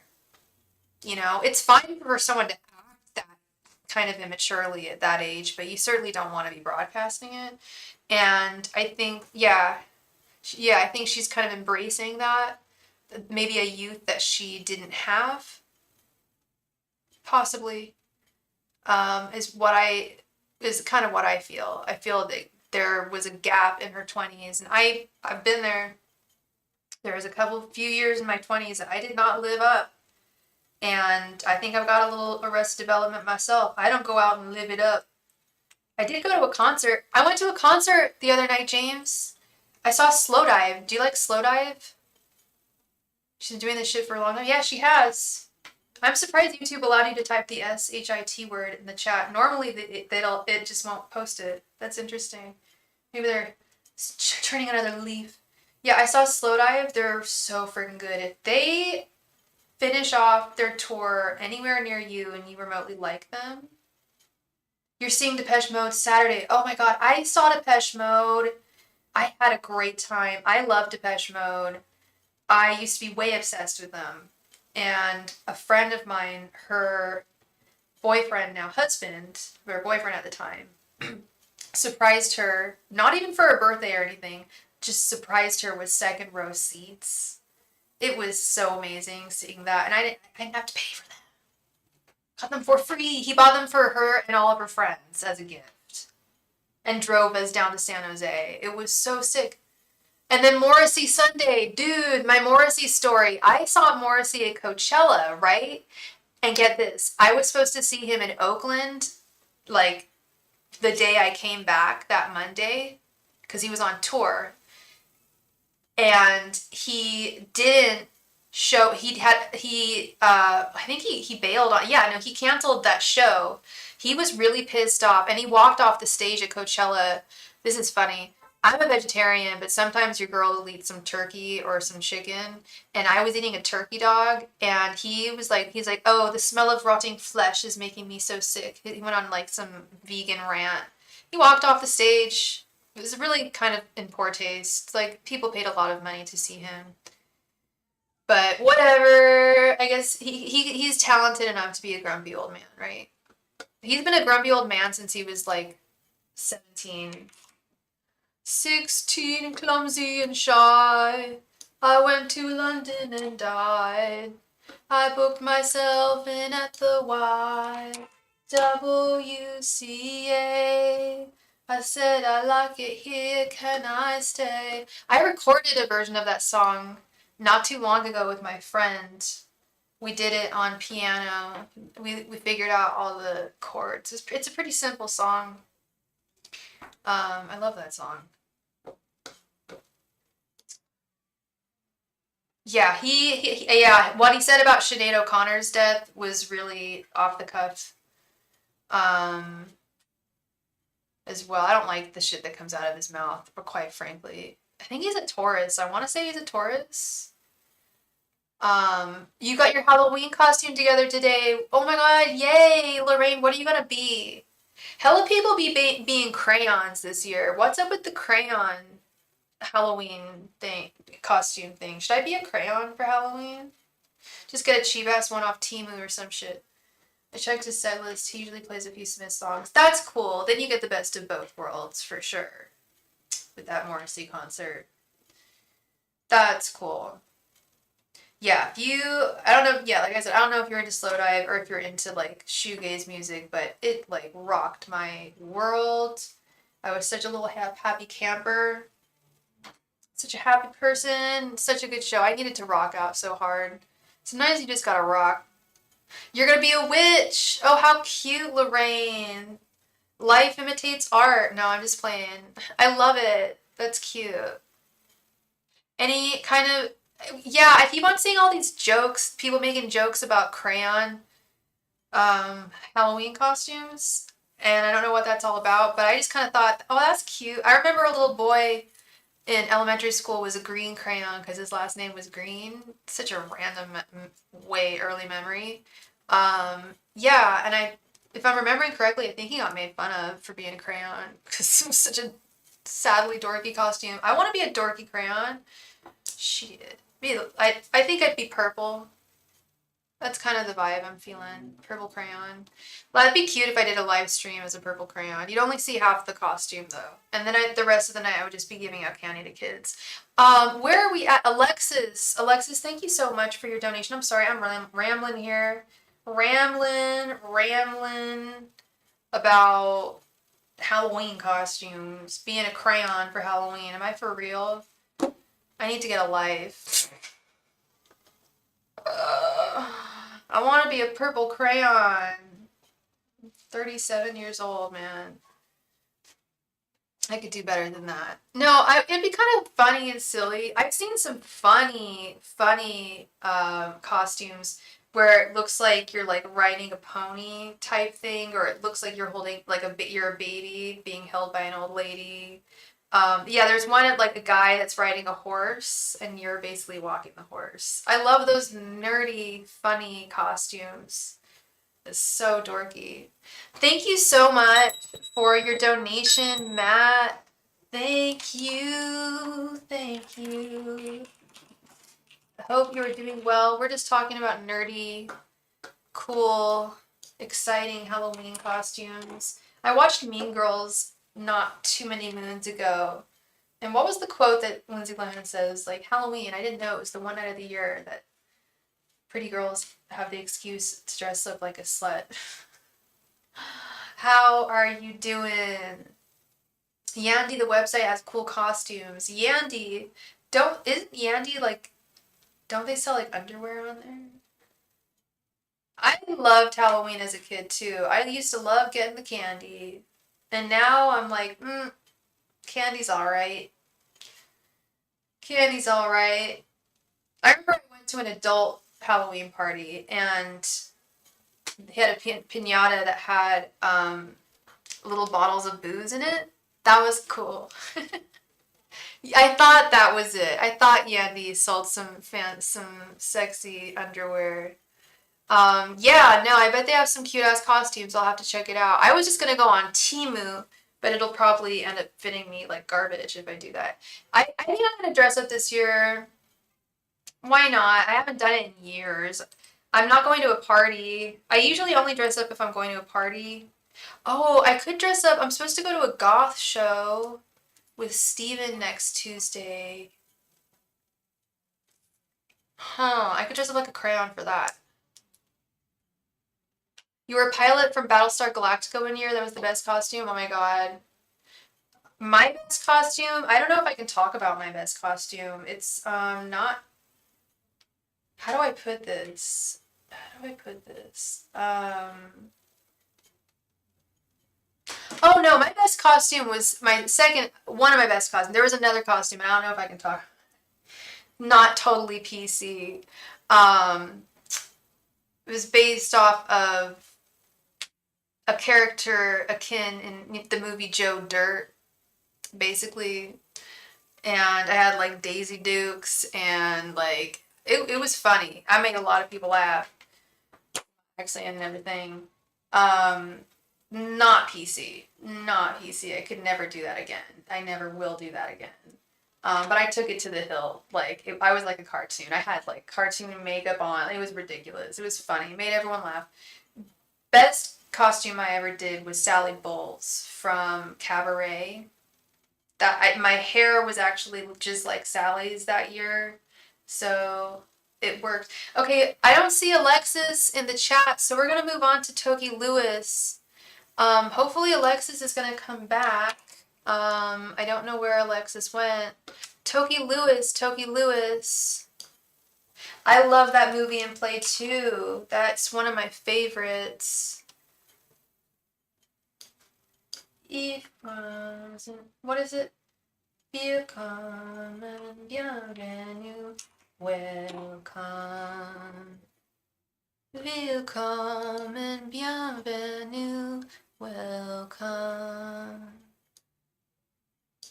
You know, it's fine for someone to act that kind of immaturely at that age, but you certainly don't want to be broadcasting it. And I think, I think she's kind of embracing that. Maybe a youth that she didn't have, possibly, is kind of what I feel. I feel that there was a gap in her 20s, and I've been there. There was a few years in my 20s that I did not live up. And I think I've got a little Arrested Development myself. I don't go out and live it up. I did go to a concert. I went to a concert the other night, James. I saw Slowdive. Do you like Slowdive? She's been doing this shit for a long time. Yeah, she has. I'm surprised YouTube allowed you to type the SHIT word in the chat. Normally, it just won't post it. That's interesting. Maybe they're turning another leaf. Yeah, I saw Slowdive. They're so freaking good. If they finish off their tour anywhere near you and you remotely like them, you're seeing Depeche Mode Saturday. Oh my god, I saw Depeche Mode. I had a great time. I love Depeche Mode. I used to be way obsessed with them. And a friend of mine, her boyfriend, now husband, or boyfriend at the time, surprised her, not even for her birthday or anything, just surprised her with second row seats. It was so amazing seeing that. And I didn't have to pay for them. Got them for free. He bought them for her and all of her friends as a gift. And drove us down to San Jose. It was so sick. And then Morrissey Sunday. Dude, my Morrissey story. I saw Morrissey at Coachella, right? And get this. I was supposed to see him in Oakland, like, the day I came back, that Monday. Because he was on tour. And he didn't show, I think he bailed on, he canceled that show. He was really pissed off, and he walked off the stage at Coachella. This is funny. I'm a vegetarian, but sometimes your girl will eat some turkey or some chicken, and I was eating a turkey dog, and he's like, oh, the smell of rotting flesh is making me so sick. He went on like some vegan rant. He walked off the stage. It was really kind of in poor taste. Like, people paid a lot of money to see him. But whatever. I guess he's talented enough to be a grumpy old man, right? He's been a grumpy old man since he was like 17. 16, clumsy and shy. I went to London and died. I booked myself in at the YWCA. I said, I like it here, can I stay? I recorded a version of that song not too long ago with my friend. We did it on piano. We figured out all the chords. It's a pretty simple song. I love that song. Yeah, what he said about Sinead O'Connor's death was really off the cuff. As well. I don't like the shit that comes out of his mouth, but quite frankly, I think he's a Taurus. I want to say he's a Taurus. You got your Halloween costume together today. Oh my god, yay! Lorraine, what are you gonna be? Hella people being crayons this year. What's up with the crayon Halloween costume thing? Should I be a crayon for Halloween? Just get a cheap ass one off Temu or some shit. I checked his set list. He usually plays a few Smith songs. That's cool. Then you get the best of both worlds, for sure. With that Morrissey concert. That's cool. Yeah, like I said, I don't know if you're into Slowdive or if you're into, like, shoegaze music, but it, like, rocked my world. I was such a little happy camper. Such a happy person. Such a good show. I needed to rock out so hard. Sometimes you just gotta rock. You're gonna be a witch! Oh, how cute, Lorraine. Life imitates art. No, I'm just playing. I love it. That's cute. Any kind of... Yeah, I keep on seeing all these jokes. People making jokes about crayon Halloween costumes. And I don't know what that's all about, but I just kind of thought, oh, that's cute. I remember a little boy in elementary school was a green crayon because his last name was Green. Such a random, way early memory. Yeah, and If I'm remembering correctly, I think he got made fun of for being a crayon because it was such a sadly dorky costume. I want to be a dorky crayon. Shit. I think I'd be purple. That's kind of the vibe I'm feeling. Purple crayon. Well, that'd be cute if I did a live stream as a purple crayon. You'd only see half the costume though. And then the rest of the night I would just be giving out candy to kids. Where are we at? Alexis. Alexis, thank you so much for your donation. I'm sorry, I'm rambling here. Rambling about Halloween costumes. Being a crayon for Halloween. Am I for real? I need to get a life. I want to be a purple crayon. 37 years old, man. I could do better than that. No, it'd be kind of funny and silly. I've seen some funny costumes where it looks like you're like riding a pony type thing, or it looks like you're holding like you're a baby being held by an old lady. Yeah, there's one of like a guy that's riding a horse and you're basically walking the horse. I love those nerdy, funny costumes. It's so dorky. Thank you so much for your donation, Matt. Thank you. Thank you. I hope you're doing well. We're just talking about nerdy, cool, exciting Halloween costumes. I watched Mean Girls not too many moons ago. And what was the quote that Lindsay Lohan says? Like, Halloween, I didn't know it was the one night of the year that pretty girls have the excuse to dress up like a slut. How are you doing? Yandy, the website has cool costumes. Yandy, isn't Yandy like, don't they sell like underwear on there? I loved Halloween as a kid too. I used to love getting the candy. And now I'm like, candy's alright. Candy's alright. I remember I went to an adult Halloween party and they had a piñata that had little bottles of booze in it. That was cool. I thought that was it. I thought Yandy sold some sexy underwear. Yeah, no, I bet they have some cute ass costumes. I'll have to check it out. I was just gonna go on Temu, but it'll probably end up fitting me like garbage if I do that. I think I'm gonna dress up this year. Why not? I haven't done it in years. I'm not going to a party. I usually only dress up if I'm going to a party. Oh, I could dress up. I'm supposed to go to a goth show with Steven next Tuesday. Huh, I could dress up like a crayon for that. You were a pilot from Battlestar Galactica one year. That was the best costume. Oh my god. My best costume? I don't know if I can talk about my best costume. It's not. How do I put this? Oh no, my best costume was one of my best costumes. There was another costume, and I don't know if I can talk. Not totally PC. It was based off of a character akin in the movie Joe Dirt, basically. And I had like Daisy Dukes and like it was funny. I made a lot of people laugh. Actually, and everything. Not PC. Not PC. I could never do that again. I never will do that again. But I took it to the hill. Like, I was like a cartoon. I had like cartoon makeup on. It was ridiculous. It was funny. It made everyone laugh. Best costume I ever did was Sally Bowles from Cabaret. My hair was actually just like Sally's that year. So it worked. Okay, I don't see Alexis in the chat, so we're gonna move on to Toki Lewis. Hopefully Alexis is gonna come back. I don't know where Alexis went. Toki Lewis. I love that movie and play too. That's one of my favorites. What is it? Welcome and bienvenue. Welcome. Welcome and bienvenue. Welcome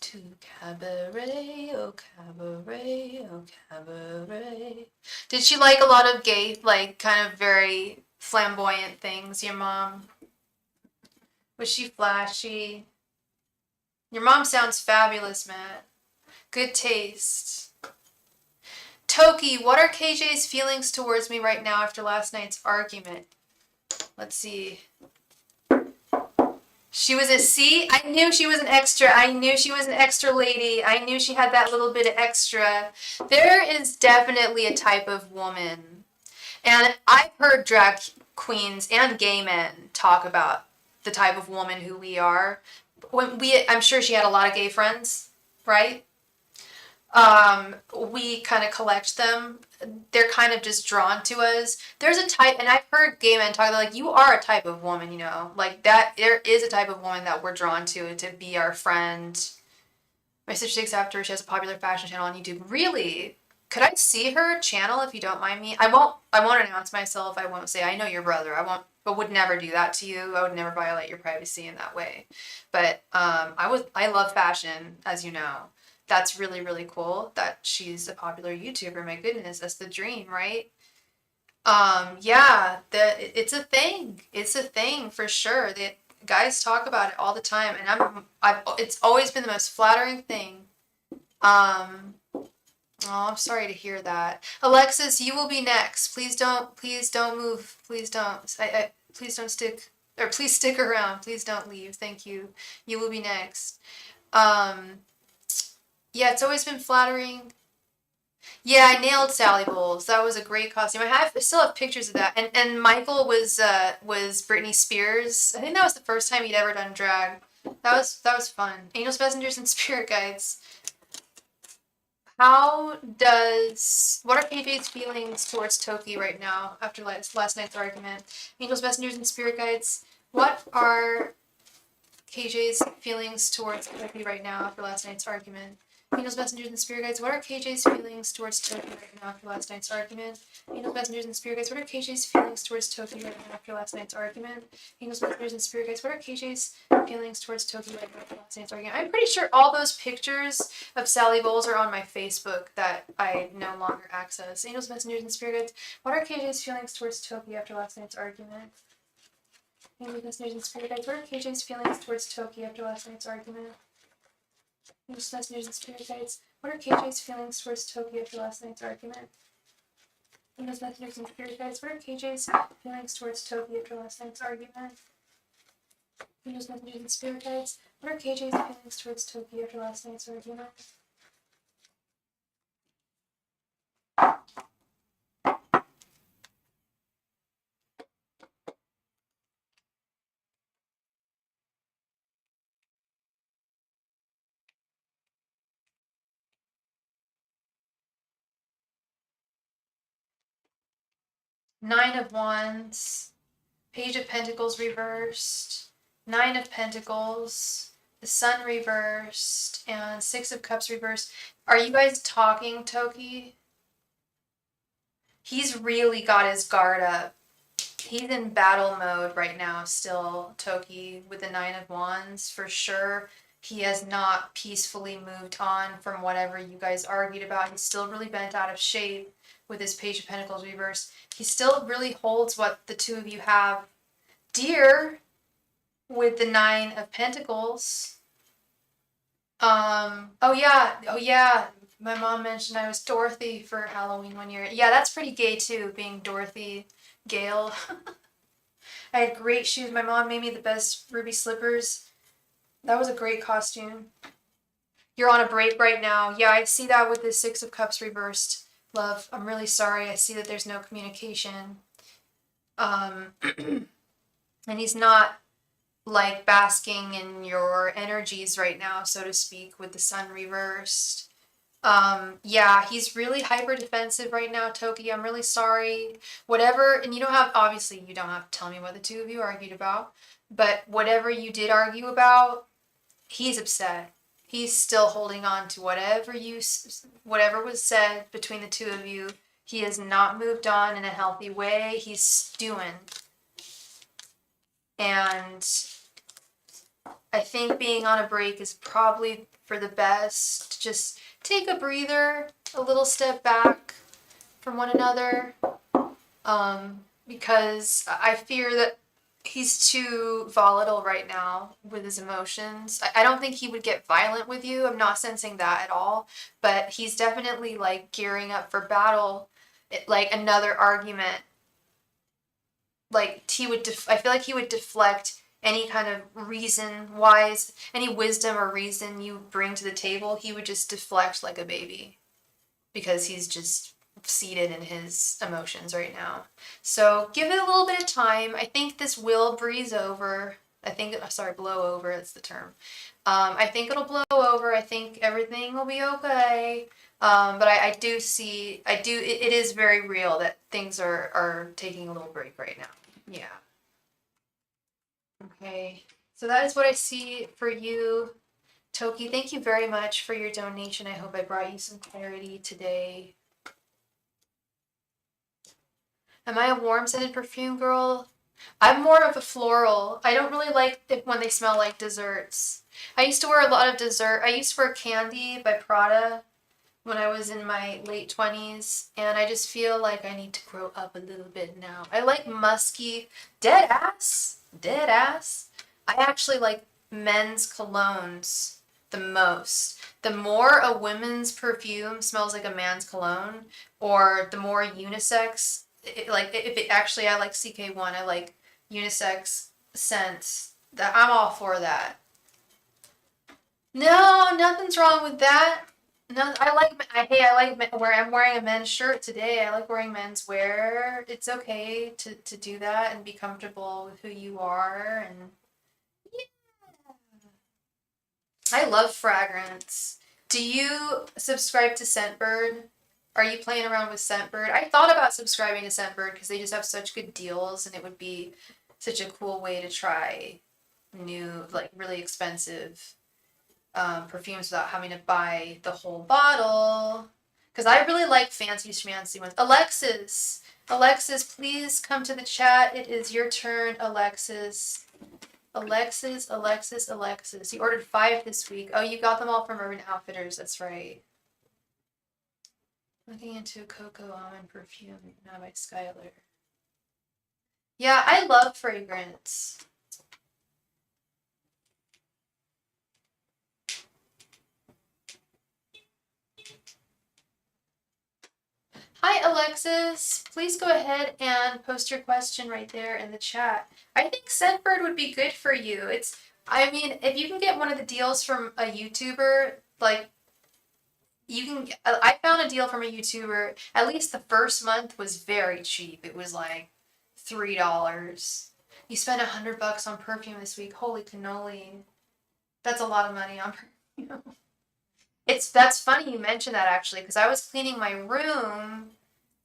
to Cabaret, oh Cabaret, oh Cabaret. Did she like a lot of gay, like kind of very flamboyant things, your mom? Was she flashy? Your mom sounds fabulous, Matt. Good taste. Toki, what are KJ's feelings towards me right now after last night's argument? Let's see. She was a C. I knew she was an extra. I knew she was an extra lady. I knew she had that little bit of extra. There is definitely a type of woman. And I've heard drag queens and gay men talk about the type of woman who we are. I'm sure she had a lot of gay friends, right? We kind of collect them. They're kind of just drawn to us. There's a type, and I've heard gay men talk like, you are a type of woman, you know, like that. There is a type of woman that we're drawn to be our friend. My sister takes after her. She has a popular fashion channel on YouTube. Really? Could I see her channel if you don't mind me? I won't announce myself. I won't say I know your brother. But would never do that to you. I would never violate your privacy in that way. But I love fashion, as you know. That's really, really cool that she's a popular YouTuber. My goodness, that's the dream, right? Yeah, it's a thing. It's a thing for sure. The guys talk about it all the time, and it's always been the most flattering thing. Oh, I'm sorry to hear that. Alexis, you will be next. Please don't move. Please don't. Please don't please stick around. Please don't leave. Thank you. You will be next. Yeah, it's always been flattering. Yeah, I nailed Sally Bowles. That was a great costume. I still have pictures of that. And Michael was Britney Spears. I think that was the first time he'd ever done drag. That was fun. Angels, messengers, and spirit guides. What are KJ's feelings towards Toki right now after last night's argument? Angels, messengers, and spirit guides. What are KJ's feelings towards Toki right now after last night's argument? Angels, messengers, and spirit guides. What are KJ's feelings towards Toki right now after last night's argument? Angels, messengers, and spirit guides. What are KJ's feelings towards Toki right now after last night's argument? Angels, messengers, and spirit guides. What are KJ's feelings towards Toki right now after last night's argument? I'm pretty sure all those pictures of Sally Bowles are on my Facebook that I no longer access. Angels, messengers, and spirit guides. What are KJ's feelings towards Toki after last night's argument? Angels, messengers, and spirit guides. What are KJ's feelings towards Toki after last night's argument? Angels, messengers, and spirit guides. What are KJ's feelings towards Toki after last night's argument? Angels, messengers, and spirit guides. What are KJ's feelings towards Toki after last night's argument? Angels, messengers, and spirit guides. What are KJ's feelings towards Toki after last night's argument? 9 of Wands, Page of Pentacles reversed, 9 of Pentacles, the Sun reversed, and 6 of Cups reversed. Are you guys talking, Toki? He's really got his guard up. He's in battle mode right now still, Toki, with the 9 of Wands, for sure. He has not peacefully moved on from whatever you guys argued about. He's still really bent out of shape with his Page of Pentacles reversed. He still really holds what the two of you have dear with the 9 of Pentacles. Oh yeah. My mom mentioned I was Dorothy for Halloween one year. Yeah, that's pretty gay too, being Dorothy Gale. I had great shoes. My mom made me the best ruby slippers. That was a great costume. You're on a break right now. Yeah, I see that with the 6 of Cups reversed. Love, I'm really sorry. I see that there's no communication. And he's not like basking in your energies right now, so to speak, with the Sun reversed. Yeah, he's really hyper defensive right now, Toki. I'm really sorry. Whatever, and you don't have to tell me what the two of you argued about, but whatever you did argue about, he's upset. He's still holding on to whatever was said between the two of you. He has not moved on in a healthy way. He's stewing. And I think being on a break is probably for the best. Just take a breather, a little step back from one another. Because I fear that he's too volatile right now with his emotions. I don't think he would get violent with you. I'm not sensing that at all. But he's definitely like gearing up for battle, like another argument. Like he would, I feel like he would deflect any kind of reason wise, any wisdom or reason you bring to the table. He would just deflect like a baby because he's just seated in his emotions right now. So give it a little bit of time. I think this will breeze over. I think, sorry, blow over, that's the term. I think it'll blow over. I think everything will be okay. But I do see, it is very real that things are taking a little break right now. Yeah. Okay. So that is what I see for you, Toki. Thank you very much for your donation. I hope I brought you some clarity today. Am I a warm scented perfume girl? I'm more of a floral. I don't really like it when they smell like desserts. I used to wear a lot of dessert. I used to wear Candy by Prada when I was in my late 20s, and I just feel like I need to grow up a little bit now. I like musky, dead ass, dead ass. I actually like men's colognes the most. The more a woman's perfume smells like a man's cologne, or the more unisex, actually, I like CK1, I like unisex scents. That I'm all for that. No, nothing's wrong with that. No, I like I'm wearing a men's shirt today. I like wearing men's wear. It's okay to do that and be comfortable with who you are. And yeah. I love fragrance. Do you subscribe to Scentbird? Are you playing around with Scentbird? I thought about subscribing to Scentbird because they just have such good deals and it would be such a cool way to try new, like really expensive perfumes without having to buy the whole bottle. Because I really like fancy schmancy ones. Alexis, please come to the chat. It is your turn, Alexis. Alexis. You ordered 5 this week. Oh, you got them all from Urban Outfitters. That's right. Looking into a cocoa almond perfume now by Skylar. Yeah, I love fragrance. Hi, Alexis. Please go ahead and post your question right there in the chat. I think Scentbird would be good for you. I mean, if you can get one of the deals from a YouTuber, like, I found a deal from a YouTuber, at least the first month was very cheap. It was like $3. You spent $100 on perfume this week. Holy cannoli. That's a lot of money on perfume. That's funny you mentioned that actually, because I was cleaning my room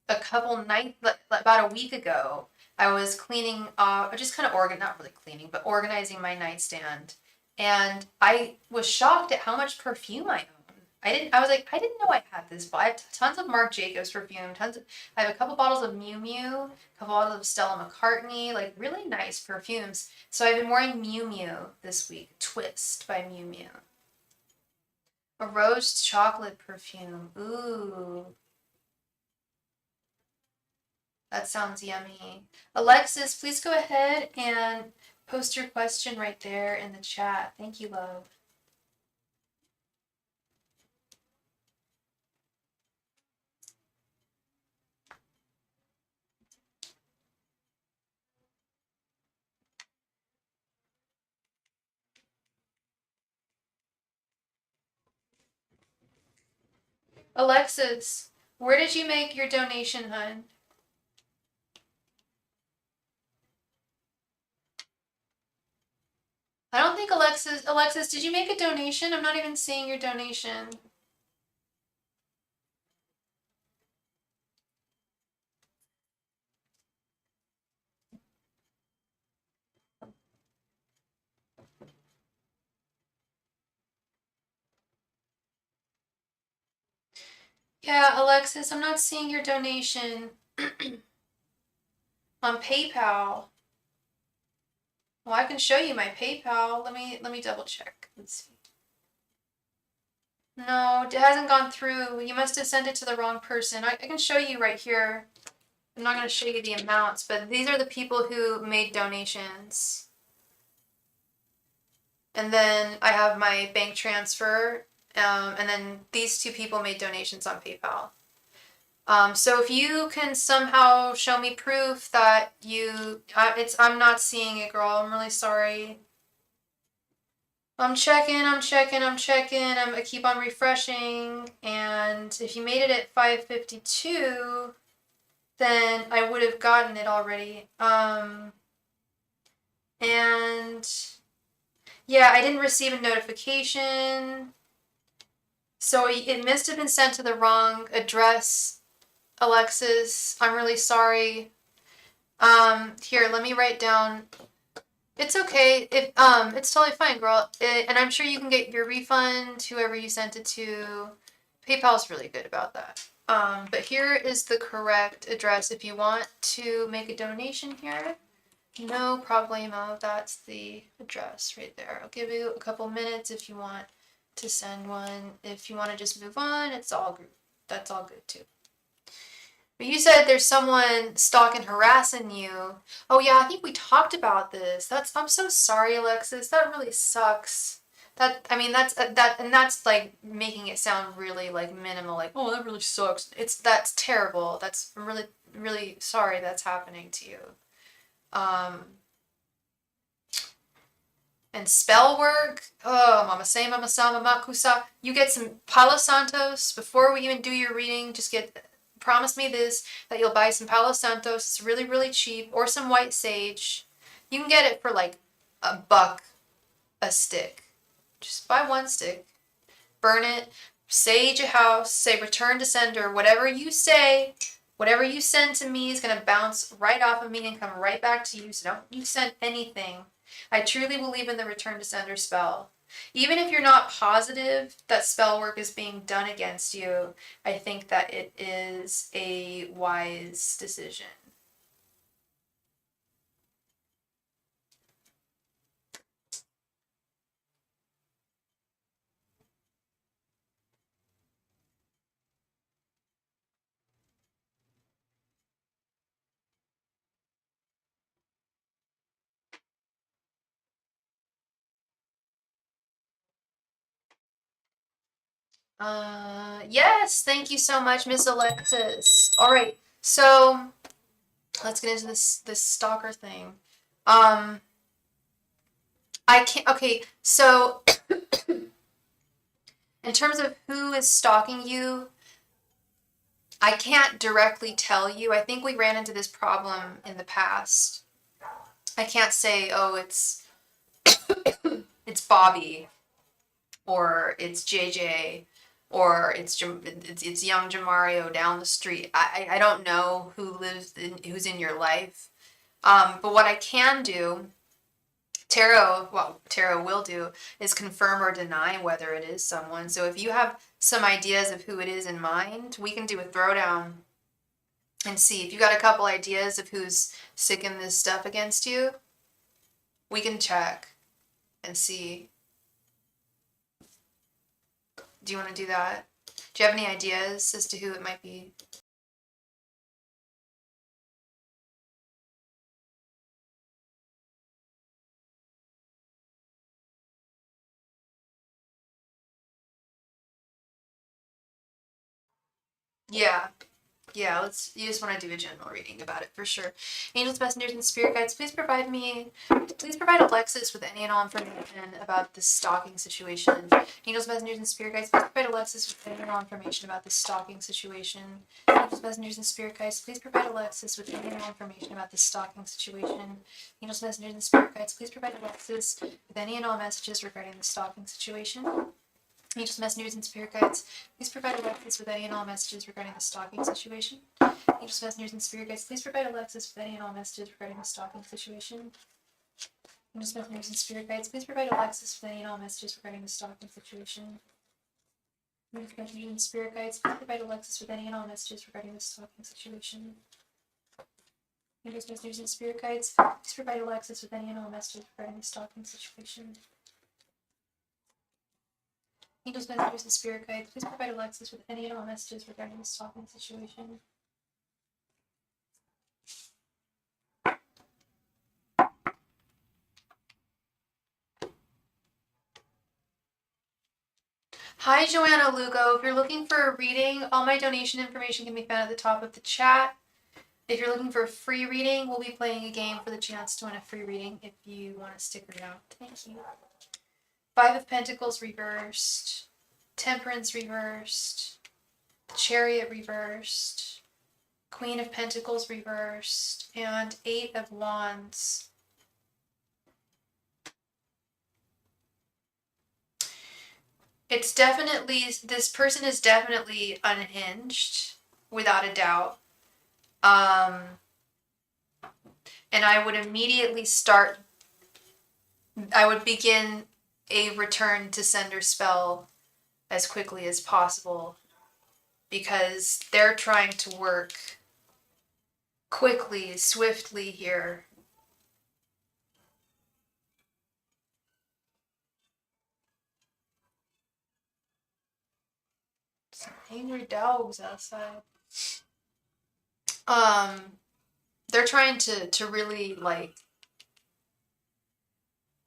a couple nights, about a week ago. I was cleaning, just kind of not really cleaning, but organizing my nightstand, and I was shocked at how much perfume I own. I didn't know I had this, but I have tons of Marc Jacobs perfume, I have a couple bottles of Miu Miu, a couple bottles of Stella McCartney, like really nice perfumes. So I've been wearing Miu Miu this week, Twist by Miu Miu. A rose chocolate perfume. Ooh. That sounds yummy. Alexis, please go ahead and post your question right there in the chat. Thank you, love. Alexis, where did you make your donation, hun? I don't think Alexis, did you make a donation? I'm not even seeing your donation. Yeah, Alexis, I'm not seeing your donation on PayPal. Well, I can show you my PayPal. Let me double check. Let's see. No, it hasn't gone through. You must have sent it to the wrong person. I can show you right here. I'm not going to show you the amounts, but these are the people who made donations. And then I have my bank transfer, and then these two people made donations on PayPal. So if you can somehow show me proof that I'm not seeing it, girl. I'm really sorry. I'm checking. I keep on refreshing, and if you made it at 5:52, then I would have gotten it already. And yeah, I didn't receive a notification, so it must have been sent to the wrong address, Alexis. I'm really sorry. Here, let me write down. It's okay. It's totally fine, girl. And I'm sure you can get your refund, whoever you sent it to. PayPal's really good about that. But here is the correct address if you want to make a donation here. No problemo. That's the address right there. I'll give you a couple minutes if you want to send one. If you want to just move on, it's all good. That's all good too. But you said there's someone stalking, harassing you. Oh yeah, I think we talked about this. I'm so sorry, Alexis. That really sucks. That's like making it sound really like minimal, like, oh, that really sucks. That's terrible. That's really, really sorry that's happening to you. And spell work, oh, mama say, mama sa, mama kusa. You get some Palo Santos before we even do your reading. Promise me this, that you'll buy some Palo Santos. It's really, really cheap. Or some white sage. You can get it for like $1 a stick. Just buy one stick. Burn it. Sage a house. Say return to sender. Whatever you say, whatever you send to me is going to bounce right off of me and come right back to you. So don't you send anything. I truly believe in the return to sender spell. Even if you're not positive that spell work is being done against you, I think that it is a wise decision. Yes, thank you so much, Miss Alexis. All right, so let's get into this stalker thing. I can't. Okay, so in terms of who is stalking you, I can't directly tell you. I think we ran into this problem in the past. I can't say, oh, it's Bobby, or it's JJ, or it's young Jamario down the street. I don't know who's in your life. But what I can do, tarot will do, is confirm or deny whether it is someone. So if you have some ideas of who it is in mind, we can do a throwdown and see. If you got a couple ideas of who's sicking this stuff against you, we can check and see. Do you want to do that? Do you have any ideas as to who it might be? Yeah. Yeah, you just want to do a general reading about it for sure. Angels, messengers, and spirit guides, please provide Alexis with any and all information about this stalking situation. Angels, messengers, and spirit guides, please provide Alexis with any and all information about this stalking situation. Angels, messengers, and spirit guides, please provide Alexis with any and all information about this stalking situation. Angels, messengers, and spirit guides, please provide Alexis with any and all messages regarding the stalking situation. Angels, messengers, and spirit guides, please provide Alexis with any and all messages regarding the stalking situation. Angels, messengers, and spirit guides, please provide Alexis with any and all messages regarding the stalking situation. Angels, messengers, and spirit guides, please provide Alexis with any and all messages regarding the stalking situation. Angels, messengers, and spirit guides, please provide Alexis with any and all messages regarding the stalking situation. Angels, messengers, and spirit guides, please provide Alexis with any and all messages regarding the stalking situation. Angels, messengers, and spirit guides, please provide Alexis with any and all messages regarding the stalking situation. Hi, Joanna Lugo. If you're looking for a reading, all my donation information can be found at the top of the chat. If you're looking for a free reading, we'll be playing a game for the chance to win a free reading if you want to stick around. Thank you. Five of Pentacles reversed. Temperance reversed. Chariot reversed. Queen of Pentacles reversed. And Eight of Wands. It's definitely, this person is definitely unhinged, without a doubt. And I would immediately begin a return to sender spell as quickly as possible, because they're trying to work quickly, swiftly here. Some angry dogs outside. They're trying to really like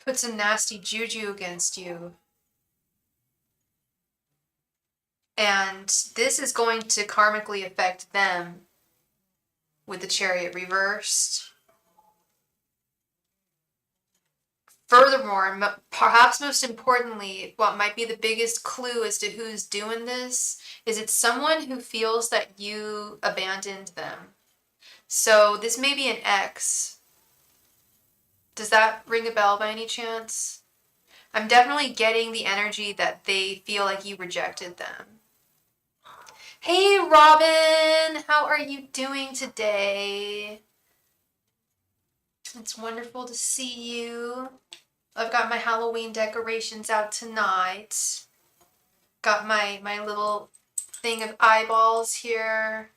put some nasty juju against you. And this is going to karmically affect them with the Chariot reversed. Furthermore, perhaps most importantly, what might be the biggest clue as to who's doing this is it's someone who feels that you abandoned them. So this may be an ex. Does that ring a bell by any chance? I'm definitely getting the energy that they feel like you rejected them. Hey, Robin, how are you doing today? It's wonderful to see you. I've got my Halloween decorations out tonight. Got my little thing of eyeballs here.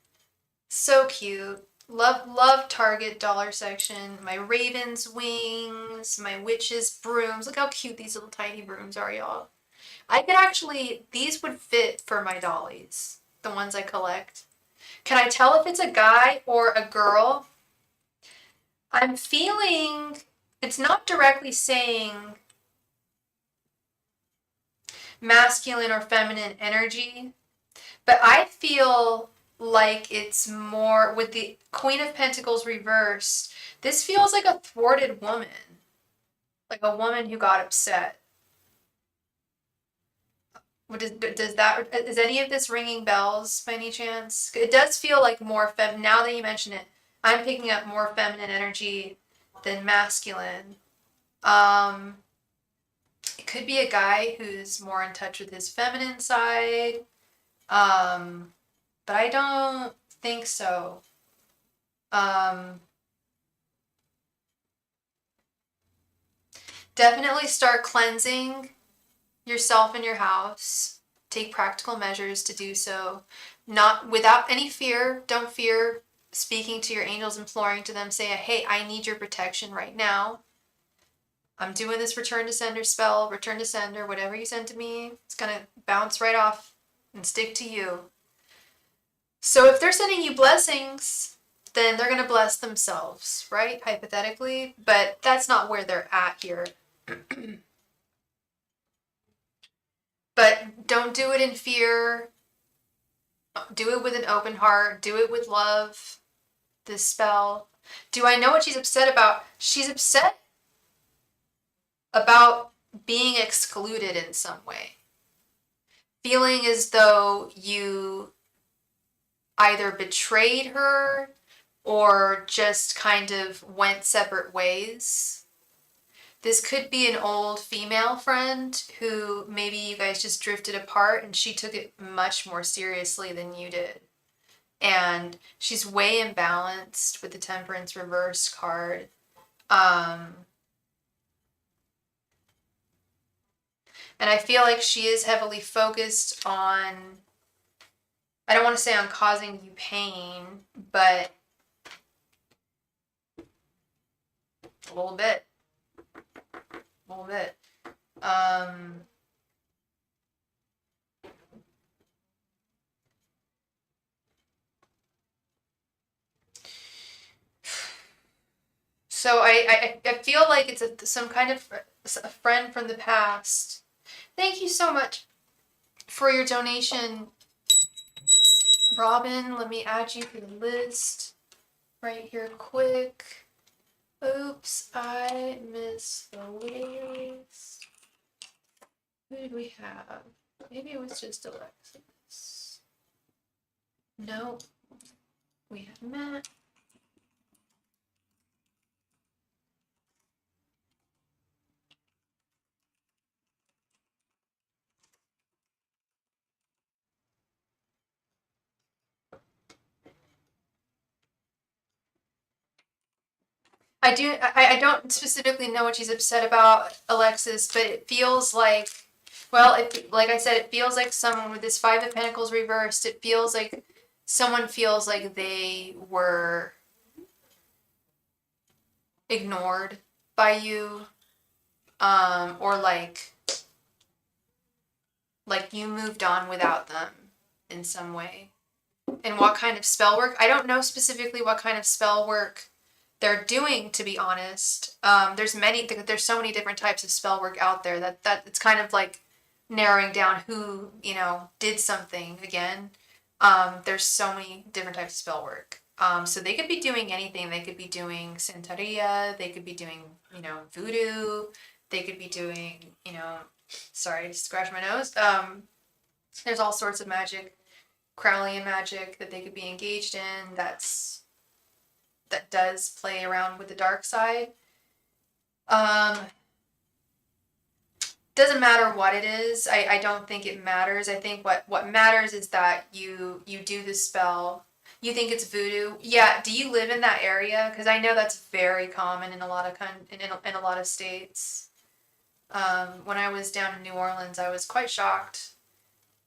So cute. Love Target dollar section. My raven's wings, my witch's brooms. Look how cute these little tiny brooms are, y'all. These would fit for my dollies, the ones I collect. Can I tell if it's a guy or a girl? I'm feeling it's not directly saying masculine or feminine energy, but I feel like it's more with the Queen of Pentacles reversed. This feels like a thwarted woman, like a woman who got upset. Is any of this ringing bells by any chance? It does feel like more now that you mention it, I'm picking up more feminine energy than masculine. It could be a guy who's more in touch with his feminine side. But I don't think so. Definitely start cleansing yourself and your house. Take practical measures to do so. Not without any fear. Don't fear speaking to your angels, imploring to them. Say, hey, I need your protection right now. I'm doing this return to sender spell, return to sender, whatever you send to me, it's going to bounce right off and stick to you. So if they're sending you blessings, then they're going to bless themselves, right? Hypothetically. But that's not where they're at here. But don't do it in fear. Do it with an open heart. Do it with love. This spell. Do I know what she's upset about? She's upset about being excluded in some way. Feeling as though you either betrayed her or just kind of went separate ways. This could be an old female friend who maybe you guys just drifted apart and she took it much more seriously than you did. And she's way imbalanced with the Temperance reverse card. And I feel like she is heavily focused on, I don't want to say on causing you pain, but a little bit. A little bit. So I feel like it's some kind of a friend from the past. Thank you so much. For your donation, Robin, let me add you to the list right here quick. Oops, I missed the list. Who did we have? Maybe it was just Alexis. No, we have Matt. I don't specifically know what she's upset about, Alexis, but it feels like, well, like I said, it feels like someone with this Five of Pentacles reversed, it feels like someone feels like they were ignored by you, or like you moved on without them in some way. And what kind of spell work? I don't know specifically what kind of spell work they're doing, to be honest. There's so many different types of spell work out there that it's kind of like narrowing down who, did something again. There's so many different types of spell work. So they could be doing anything. They could be doing Santeria. They could be doing, voodoo. They could be doing, sorry, just scratch my nose. There's all sorts of magic, Crowleyan magic that they could be engaged in. That does play around with the dark side. Doesn't matter what it is. I don't think it matters. I think what matters is that you do the spell. You think it's voodoo. Yeah. Do you live in that area? Because I know that's very common in a lot of in a lot of states. When I was down in New Orleans, I was quite shocked.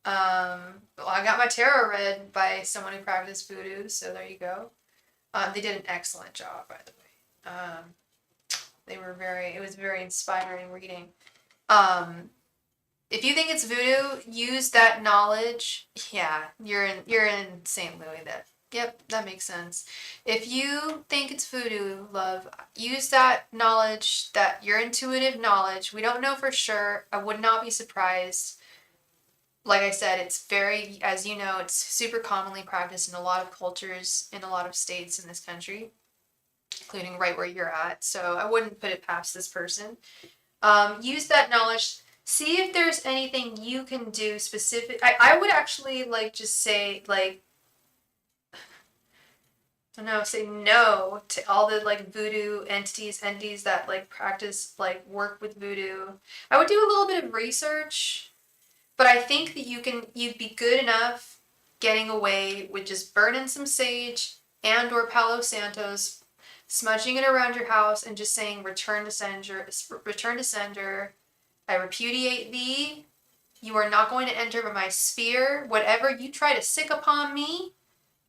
Well, I got my tarot read by someone who practiced voodoo, so there you go. They did an excellent job, by the way. It was a very inspiring reading. If you think it's voodoo, use that knowledge. Yeah, you're in St. Louis. Yep, that makes sense. If you think it's voodoo, love, use that knowledge, that your intuitive knowledge. We don't know for sure. I would not be surprised. Like I said, it's very, as you know, it's super commonly practiced in a lot of cultures, in a lot of states in this country, including right where you're at. So I wouldn't put it past this person. Use that knowledge. See if there's anything you can do specific. I would actually just say say no to all the voodoo entities that practice work with voodoo. I would do a little bit of research, but I think that you'd be good enough getting away with just burning some sage and or Palo Santos, smudging it around your house and just saying return to sender. I repudiate thee. You are not going to enter my sphere. Whatever you try to sick upon me,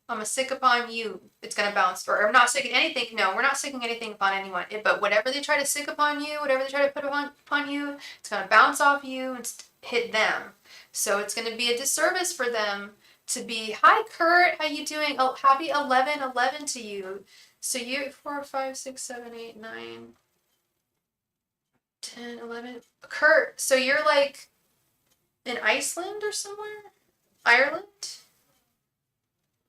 I'm going to sick upon you. It's going to bounce. Or I'm not sicking anything. No, we're not sicking anything upon anyone. But whatever they try to sick upon you, whatever they try to put upon you, it's going to bounce off you and hit them. So it's going to be a disservice for them to be, hi, Kurt, how you doing? Oh, happy 11/11 to you. So you, 4, 5, 6, 7, 8, 9, 10, 11. Kurt, so you're in Iceland or somewhere? Ireland?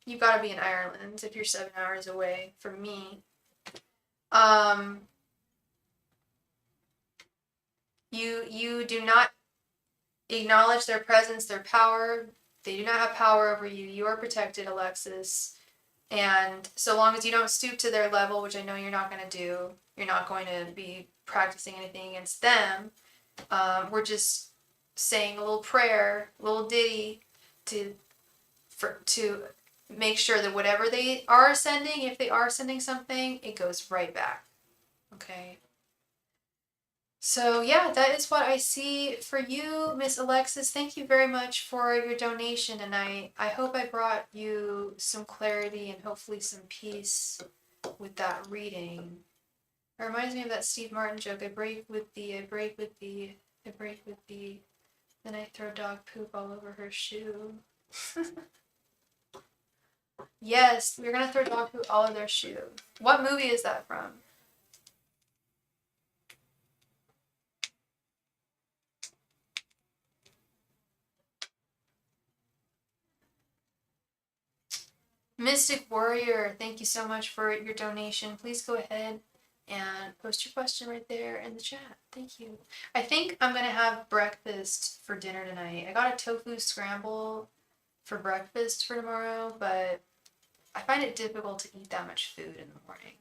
You gotta be in Ireland if you're 7 hours away from me. You do not acknowledge their presence, their power. They do not have power over you. You are protected, Alexis. And so long as you don't stoop to their level, which I know you're not going to do, you're not going to be practicing anything against them. We're just saying a little prayer, a little ditty to make sure that whatever they are sending, if they are sending something, it goes right back. Okay. So yeah, that is what I see for you, Miss Alexis. Thank you very much for your donation, and I hope I brought you some clarity and hopefully some peace with that reading. It reminds me of that Steve Martin joke, I break with thee, then I throw dog poop all over her shoe. Yes, we're gonna throw dog poop all over their shoe. What movie is that from? Mystic Warrior, thank you so much for your donation. Please go ahead and post your question right there in the chat. Thank you. I think I'm going to have breakfast for dinner tonight. I got a tofu scramble for breakfast for tomorrow, but I find it difficult to eat that much food in the morning.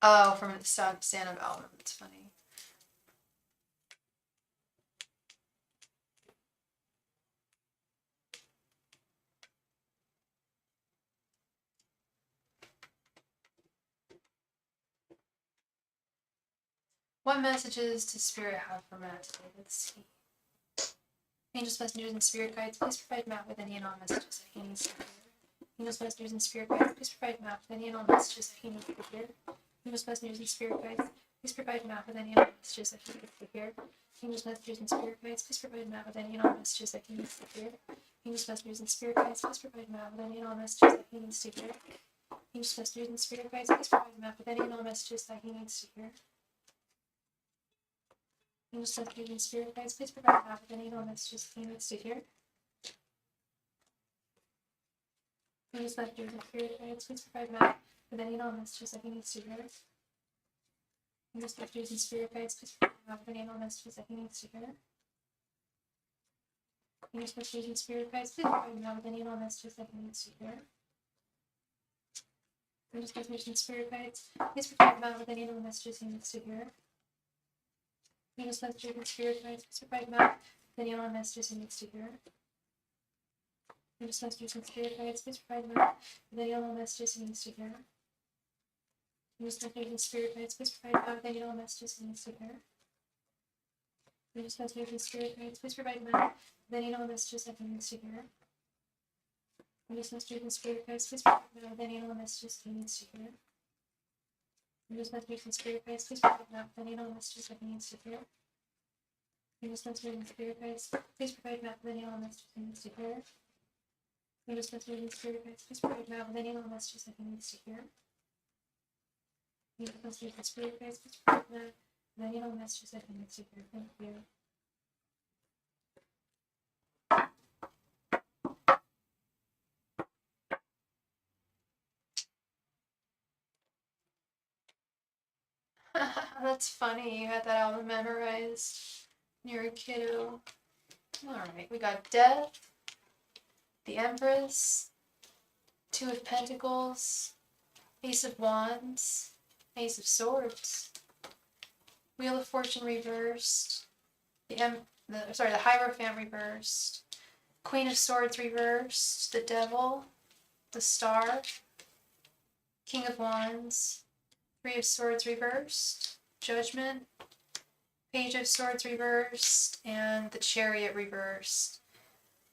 Oh, from the stand-up album. That's funny. What messages does Spirit have for Matt today? Let's see. Angels, messengers, and spirit guides, please provide Matt with any and all messages that he needs to hear. Angels, messengers, and spirit guides, please provide Matt with any and all messages that he needs to hear. Angels, messengers, and spirit guides, please provide Matt with any and all messages that he needs to hear. Angels, messengers, and spirit guides, please provide Matt with any and all messages that he needs to hear. Angels, messengers, and spirit guides, please provide Matt with any and all messages that he needs to hear. Angels, messengers, and spirit guides, please provide Matt with any and all messages that he needs to hear. Angels, messengers, and spirit guides, please provide Matt with any and all messages that he needs to hear. Angels, messengers, and spirit guides, please provide Matt with any and all messages that he needs to hear. Angels, messengers, and spirit guides, please provide Matt with any and all messages that he needs to hear. Angels, messengers, and spirit guides, please provide Matt with any and all messages that he needs to hear. Angels, messengers, and spirit guides, please provide Matt with any and all messages he needs to hear. Angels, messengers, and spirit guides, please provide Matt with any and all messages he needs to hear. Angels, messengers, and spirit guides, please provide Matt with any and all messages he needs to hear. Angels, messengers, and spirit guides, please provide Matt with any and all messages he needs to hear. Angels, messengers, and spirit guides, please provide Matt with any and all messages that he needs to hear. Angels, messengers, and spirit guides, please provide Matt with any and all messages he needs to hear. Angels, messengers, and spirit guides, please provide Matt with any and all messages that he needs to hear. Angels, messengers, and spirit guides, please provide Matt with any and all messages he needs to hear. Angels, messengers, and spirit guides, please provide Matt with any and all messages that he needs to hear. Angels, messengers, and spirit guides, please provide Matt with any and all messages that he needs to hear. Thank you. That's funny. You had that album memorized. You're a kiddo. Alright, we got Death, the Empress, Two of Pentacles, Ace of Wands, Ace of Swords, Wheel of Fortune reversed, the Hierophant reversed, Queen of Swords reversed, the Devil, the Star, King of Wands, Three of Swords reversed, Judgment, Page of Swords reversed, and the Chariot reversed.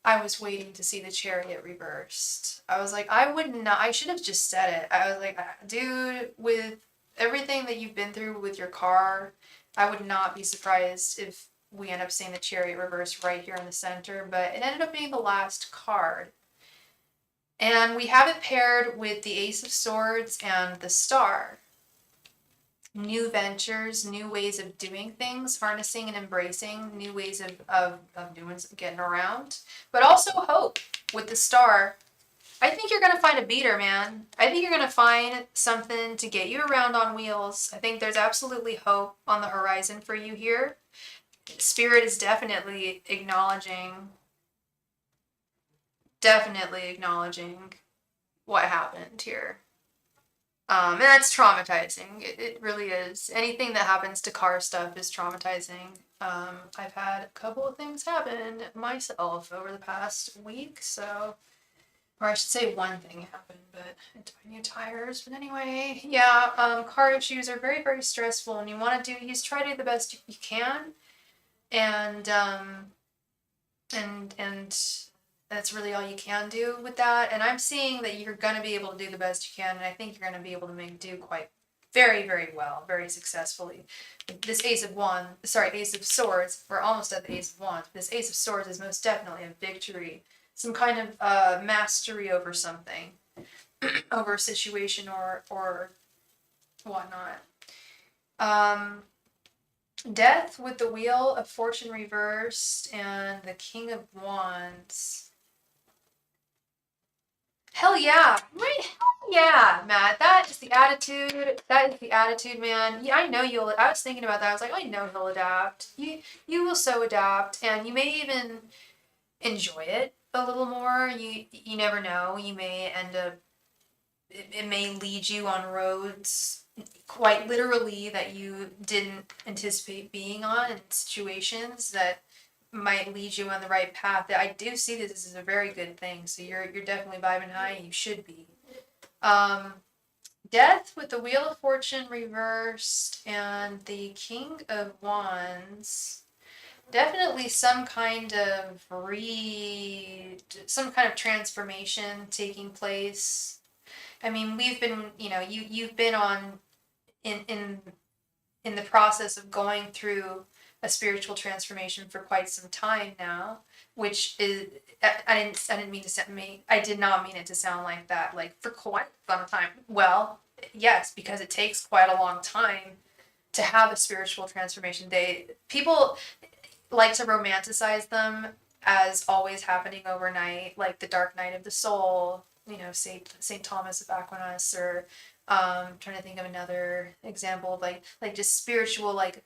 I was waiting to see the Chariot reversed. I was like, I should have just said it. I was like, dude, with everything that you've been through with your car, I would not be surprised if we end up seeing the Chariot reversed right here in the center, but it ended up being the last card. And we have it paired with the Ace of Swords and the Star. New ventures, new ways of doing things, harnessing and embracing new ways of doing, getting around, but also hope with the Star. I think you're going to find a beater, man. I think you're going to find something to get you around on wheels. I think there's absolutely hope on the horizon for you here. Spirit is definitely acknowledging what happened here. And that's traumatizing. It really is. Anything that happens to car stuff is traumatizing. I've had a couple of things happen myself over the past week, or I should say one thing happened, but new tires. But anyway, yeah, car issues are very, very stressful, and you want to try to do the best you can, and that's really all you can do with that. And I'm seeing that you're going to be able to do the best you can, and I think you're going to be able to do quite very, very well, very successfully. This Ace of Swords, we're almost at the Ace of Wands. This Ace of Swords is most definitely a victory, some kind of mastery over something, over a situation or whatnot. Death with the Wheel of Fortune reversed and the King of Wands. Hell yeah. Right? Hell yeah, Matt. That is the attitude. That is the attitude, man. Yeah, I know you'll. I was thinking about that. I was like, I know he'll adapt. You will so adapt, and you may even enjoy it a little more. You never know. You may end up. It may lead you on roads quite literally that you didn't anticipate being on, and situations that might lead you on the right path. I do see this as a very good thing. So you're definitely vibing high, and you should be. Um, Death with the Wheel of Fortune reversed and the King of Wands. Definitely some kind of transformation taking place. I mean, we've been, you've been on in in the process of going through a spiritual transformation for quite some time now, which is I didn't mean to sound me I did not mean it to sound like that, like for quite some time. Well, yes, because it takes quite a long time to have a spiritual transformation. People like to romanticize them as always happening overnight, like the dark night of the soul, Saint Thomas of Aquinas, or trying to think of another example of like just spiritual, like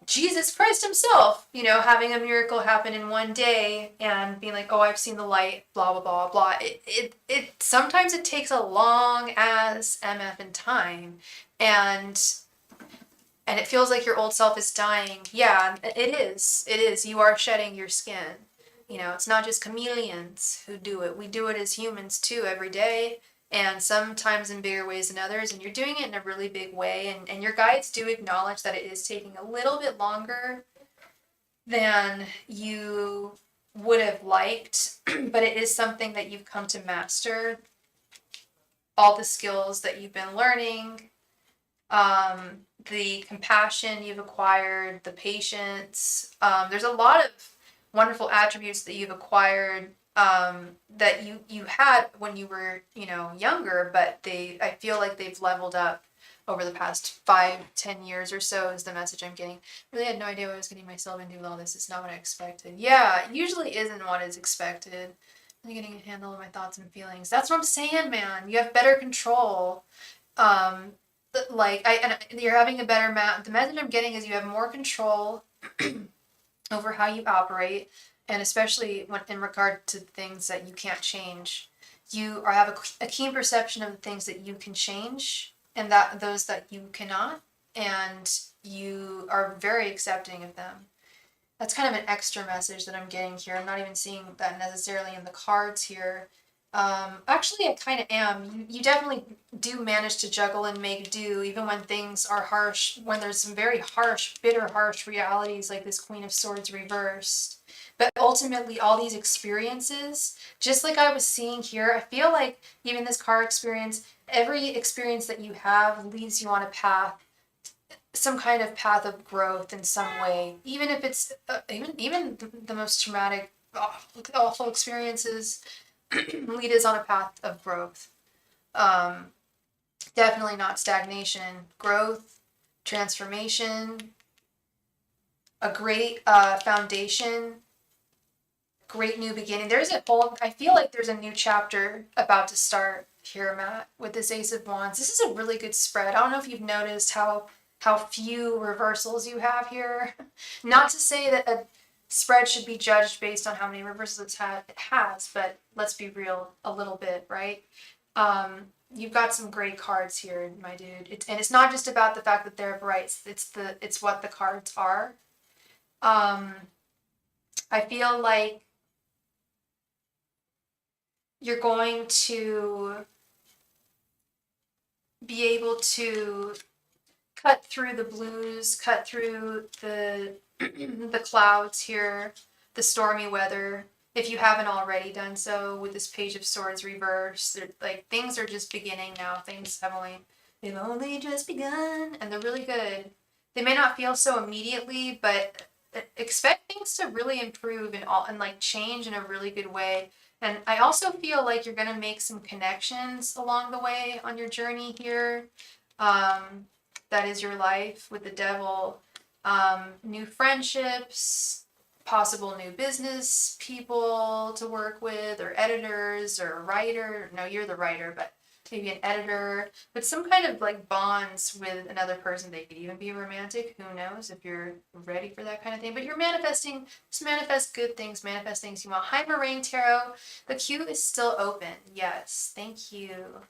Jesus Christ himself, having a miracle happen in one day and being like, oh, I've seen the light, blah, blah, blah, blah. It sometimes it takes a long as MF in time, and it feels like your old self is dying. Yeah, it is. It is. You are shedding your skin. It's not just chameleons who do it. We do it as humans too every day, and sometimes in bigger ways than others. And you're doing it in a really big way. And your guides do acknowledge that it is taking a little bit longer than you would have liked, but it is something that you've come to master. All the skills that you've been learning, the compassion you've acquired, the patience. There's a lot of wonderful attributes that you've acquired, that you had when you were younger, but I feel like they've leveled up over the past 5-10 years or so, is the message I'm getting. Really had no idea what I was getting myself into with all this. It's not what I expected. Yeah, it usually isn't what is expected. I'm getting a handle of my thoughts and feelings. That's what I'm saying, man. You have better control. Um, and you're having a better the message I'm getting is you have more control over how you operate, and especially when in regard to things that you can't change. You have a keen perception of the things that you can change and that those that you cannot, and you are very accepting of them. That's kind of an extra message that I'm getting here. I'm not even seeing that necessarily in the cards here. Actually, I kind of am. You definitely do manage to juggle and make do, even when things are harsh, when there's some very harsh, bitter, harsh realities like this Queen of Swords reversed. But ultimately, all these experiences, just like I was seeing here, I feel like even this car experience, every experience that you have leads you on a path, some kind of path of growth in some way, even if it's even the most traumatic, awful experiences lead us on a path of growth. Um, Definitely not stagnation. Growth, transformation, a great foundation, great new beginning. I feel like there's a new chapter about to start here, Matt, with this Ace of Wands. This is a really good spread. I don't know if you've noticed how few reversals you have here. Not to say that a spread should be judged based on how many reversals it has, but let's be real a little bit, right? You've got some great cards here, my dude. And it's not just about the fact that they're bright. It's what the cards are. I feel like you're going to be able to cut through the blues, cut through the the clouds here, the stormy weather, if you haven't already done so with this Page of Swords reverse. Like, things are just beginning now. They've only just begun, and they're really good. They may not feel so immediately, but expect things to really improve and like change in a really good way. And I also feel like you're gonna make some connections along the way on your journey here. That is your life with the Devil. New friendships, possible new business people to work with, or editors, or a writer. No, you're the writer, but maybe an editor, but some kind of like bonds with another person. They could even be romantic. Who knows if you're ready for that kind of thing, but you're manifesting, just manifest good things, manifest things you want. Hi, Moraine Tarot. The queue is still open. Yes, thank you.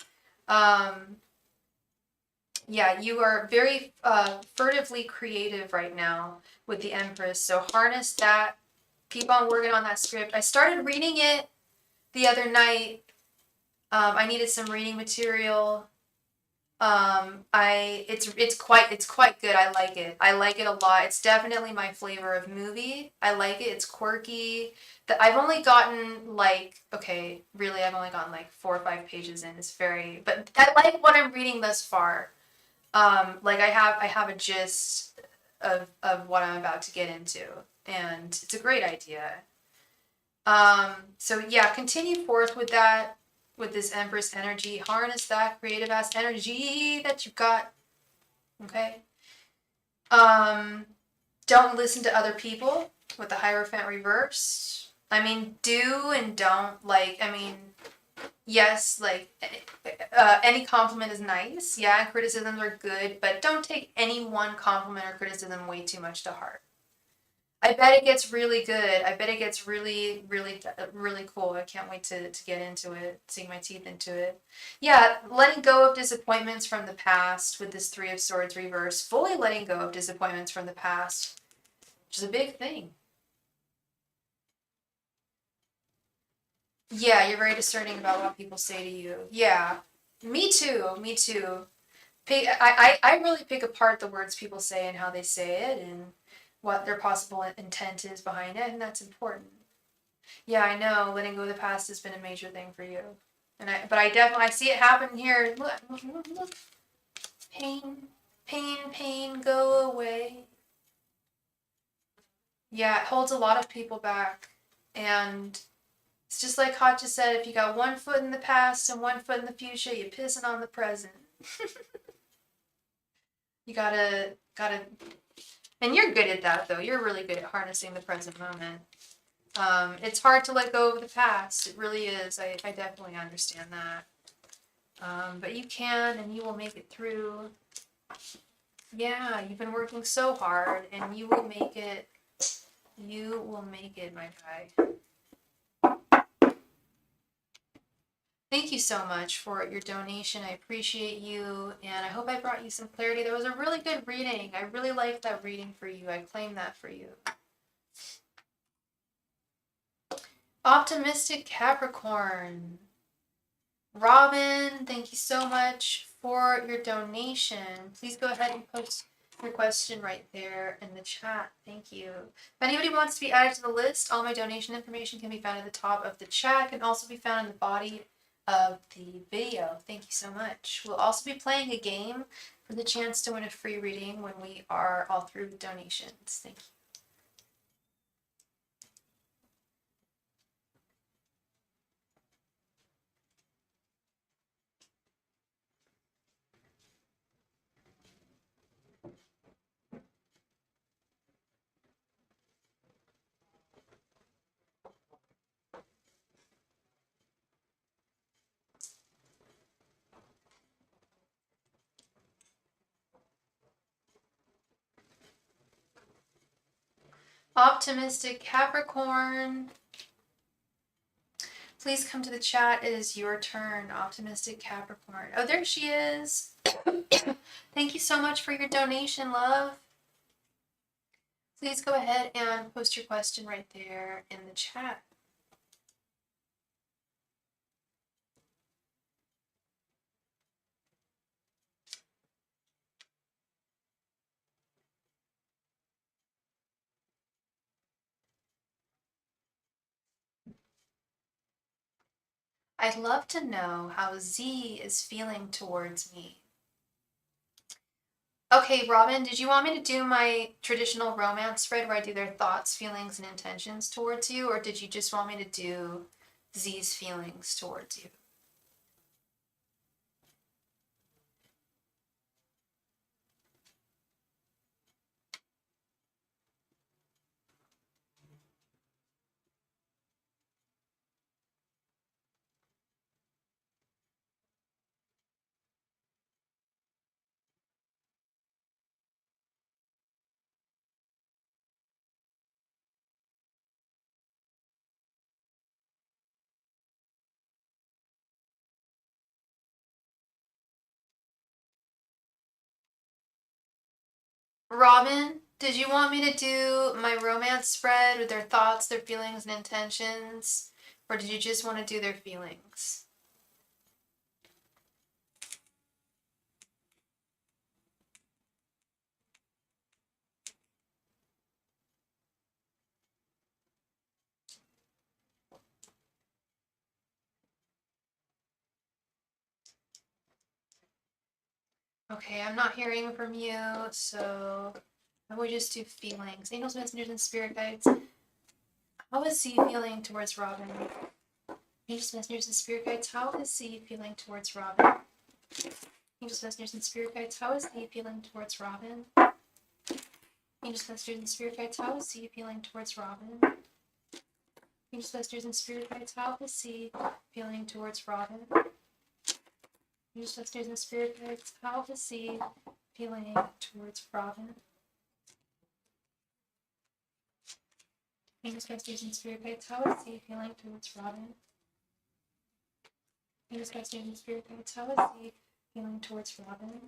Yeah, you are very furtively creative right now with the Empress. So harness that. Keep on working on that script. I started reading it the other night. I needed some reading material. It's quite good. I like it. I like it a lot. It's definitely my flavor of movie. I like it. It's quirky. I've only gotten like, okay, really, I've only gotten like 4 or 5 pages in. It's very, but I like what I'm reading thus far. Like I have a gist of what I'm about to get into, and it's a great idea. So yeah, continue forth with that, with this Empress energy. Harness that creative ass energy that you've got. Okay. Don't listen to other people with the Hierophant reversed. I mean, do and don't, like, I mean, yes, like, any compliment is nice. Yeah, criticisms are good, but don't take any one compliment or criticism way too much to heart. I bet it gets really good. I bet it gets really, really, really cool. I can't wait to get into it, sink my teeth into it. Yeah, letting go of disappointments from the past with this 3 of Swords reverse. Fully letting go of disappointments from the past, which is a big thing. Yeah, you're very discerning about what people say to you. Yeah, me too. Me too. I really pick apart the words people say and how they say it and what their possible intent is behind it, and that's important. Yeah, I know. Letting go of the past has been a major thing for you, but I definitely see it happen here. Look. Pain, pain, pain, go away. Yeah, it holds a lot of people back, and it's just like Hot just said. If you got one foot in the past and one foot in the future, you're pissing on the present. You gotta, and you're good at that though. You're really good at harnessing the present moment. It's hard to let go of the past. It really is. I definitely understand that. But you can, and you will make it through. Yeah, you've been working so hard, and you will make it. You will make it, my guy. Thank you so much for your donation. I appreciate you, and I hope I brought you some clarity. That was a really good reading. I really liked that reading for you. I claim that for you. Optimistic Capricorn. Robin, thank you so much for your donation. Please go ahead and post your question right there in the chat. Thank you. If anybody wants to be added to the list, all my donation information can be found at the top of the chat, can also be found in the body of the video. Thank you so much. We'll also be playing a game for the chance to win a free reading when we are all through with donations. Thank you. Optimistic Capricorn. Please come to the chat. It is your turn, Optimistic Capricorn. Oh, there she is. Thank you so much for your donation, love. Please go ahead and post your question right there in the chat. I'd love to know how Z is feeling towards me. Okay, Robin, did you want me to do my traditional romance spread where I do their thoughts, feelings, and intentions towards you, or did you just want me to do Z's feelings towards you? Robin, did you want me to do my romance spread with their thoughts, their feelings, and intentions? Or did you just want to do their feelings? Okay, I'm not hearing from you, so I will just do feelings. Angels, messengers, and spirit guides. How is he feeling towards Robin? Angels, messengers, and spirit guides. How is he feeling towards Robin? Angels, messengers, and spirit guides. How is he feeling towards Robin? Angels, messengers, and spirit guides. How is he feeling towards Robin? Angels, messengers, and spirit guides. How is he feeling towards Robin? Angels, messengers, and spirit guides. How is he feeling towards Robin? Angels, messengers, and spirit guides. How is he feeling towards Robin? Angels, messengers, and spirit guides. How is he feeling towards Robin?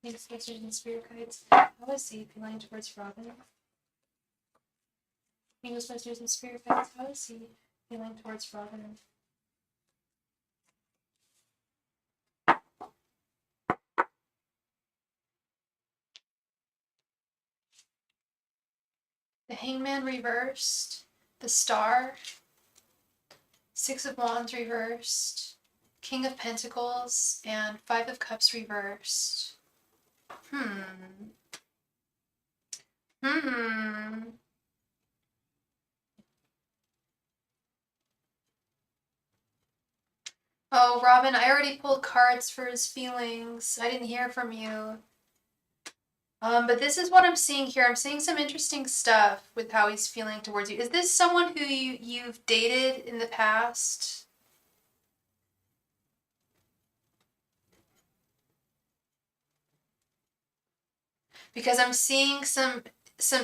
Angels, messengers, and spirit guides. How is he feeling towards Robin? Angels, messengers, and spirit guides. How is he feeling towards Robin? The Hangman reversed. The Star. Six of Wands reversed. King of Pentacles and Five of Cups reversed. Oh, Robin, I already pulled cards for his feelings. I didn't hear from you. But this is what I'm seeing here. I'm seeing some interesting stuff with how he's feeling towards you. Is this someone who you've dated in the past? Because I'm seeing some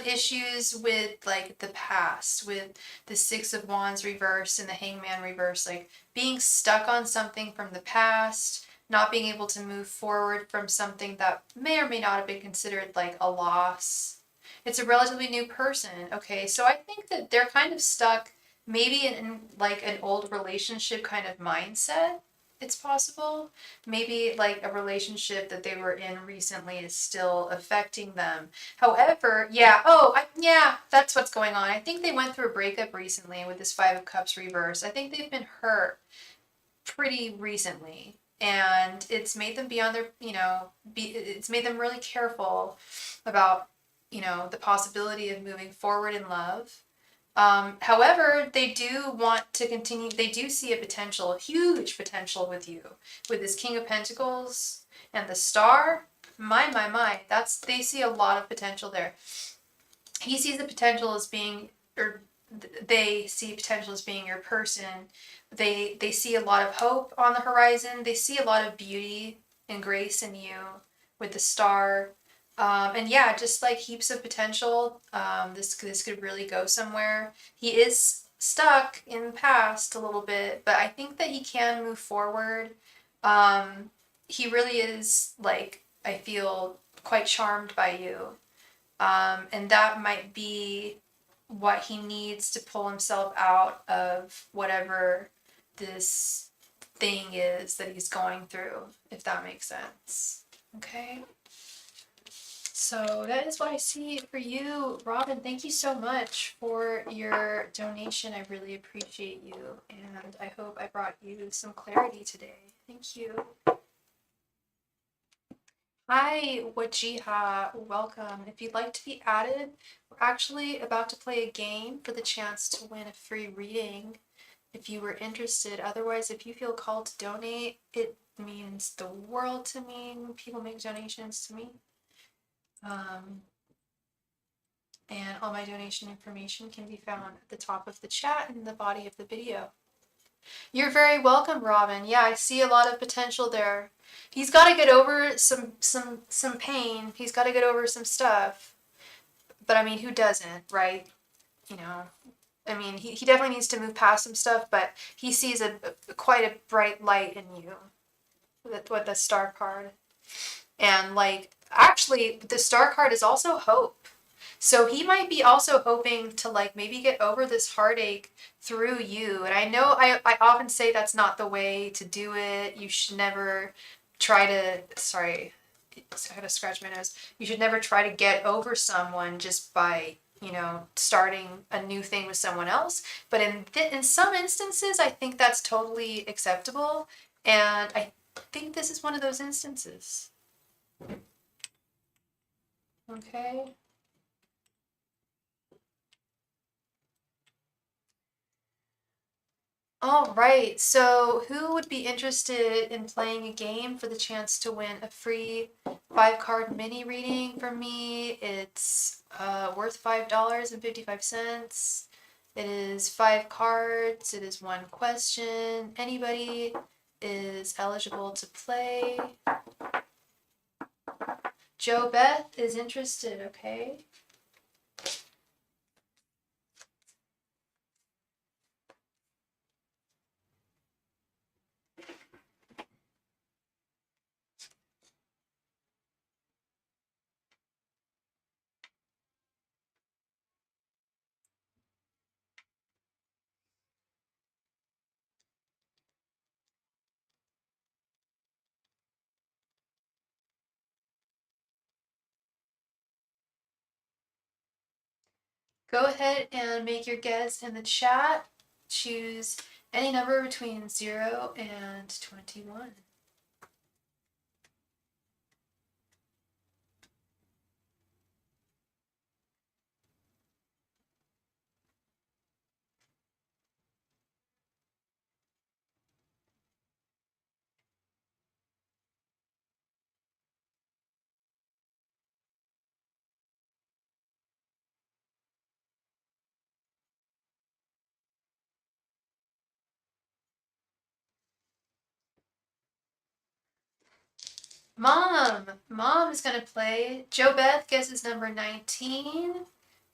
issues with like the past, with the Six of Wands reversed and the Hangman reversed, like being stuck on something from the past, not being able to move forward from something that may or may not have been considered like a loss. It's a relatively new person. Okay, so I think that they're kind of stuck maybe in like an old relationship kind of mindset. It's possible. Maybe like a relationship that they were in recently is still affecting them. However, yeah, that's what's going on. I think they went through a breakup recently with this Five of Cups reverse. I think they've been hurt pretty recently. And it's made them be on their, it's made them really careful about, the possibility of moving forward in love. However, they do want to continue, they do see a potential, a huge potential with you. With this King of Pentacles and the Star, my, they see a lot of potential there. He sees the potential as being, or they see potential as being your person. They see a lot of hope on the horizon. They see a lot of beauty and grace in you with the Star. And yeah, just like heaps of potential. This could really go somewhere. He is stuck in the past a little bit, but I think that he can move forward. He really is, like, I feel quite charmed by you. And that might be what he needs to pull himself out of whatever this thing is that he's going through, if that makes sense. Okay? So that is what I see for you, Robin. Thank you so much for your donation. I really appreciate you, and I hope I brought you some clarity today. Thank you. Hi, Wajiha. Welcome. If you'd like to be added, we're actually about to play a game for the chance to win a free reading if you were interested. Otherwise, if you feel called to donate, it means the world to me when people make donations to me. And all my donation information can be found at the top of the chat and in the body of the video. You're very welcome, Robin. Yeah, I see a lot of potential there. He's got to get over some pain. He's got to get over some stuff. But I mean, who doesn't, right? I mean, he definitely needs to move past some stuff, but he sees quite a bright light in you with the Star card. And like, actually, the star card is also hope. So he might be also hoping to like maybe get over this heartache through you. And I know I often say that's not the way to do it. You should never try to, sorry, I had to scratch my nose. You should never try to get over someone just by, you know, starting a new thing with someone else. But in some instances, I think that's totally acceptable. And I think this is one of those instances. Okay. All right, so who would be interested in playing a game for the chance to win a free 5-card mini reading from me? It's worth $5.55. It is 5 cards. It is 1 question. Anybody is eligible to play. Jo Beth is interested, okay? Go ahead and make your guess in the chat. Choose any number between 0 and 21. Mom is gonna play. Jo Beth guesses number 19.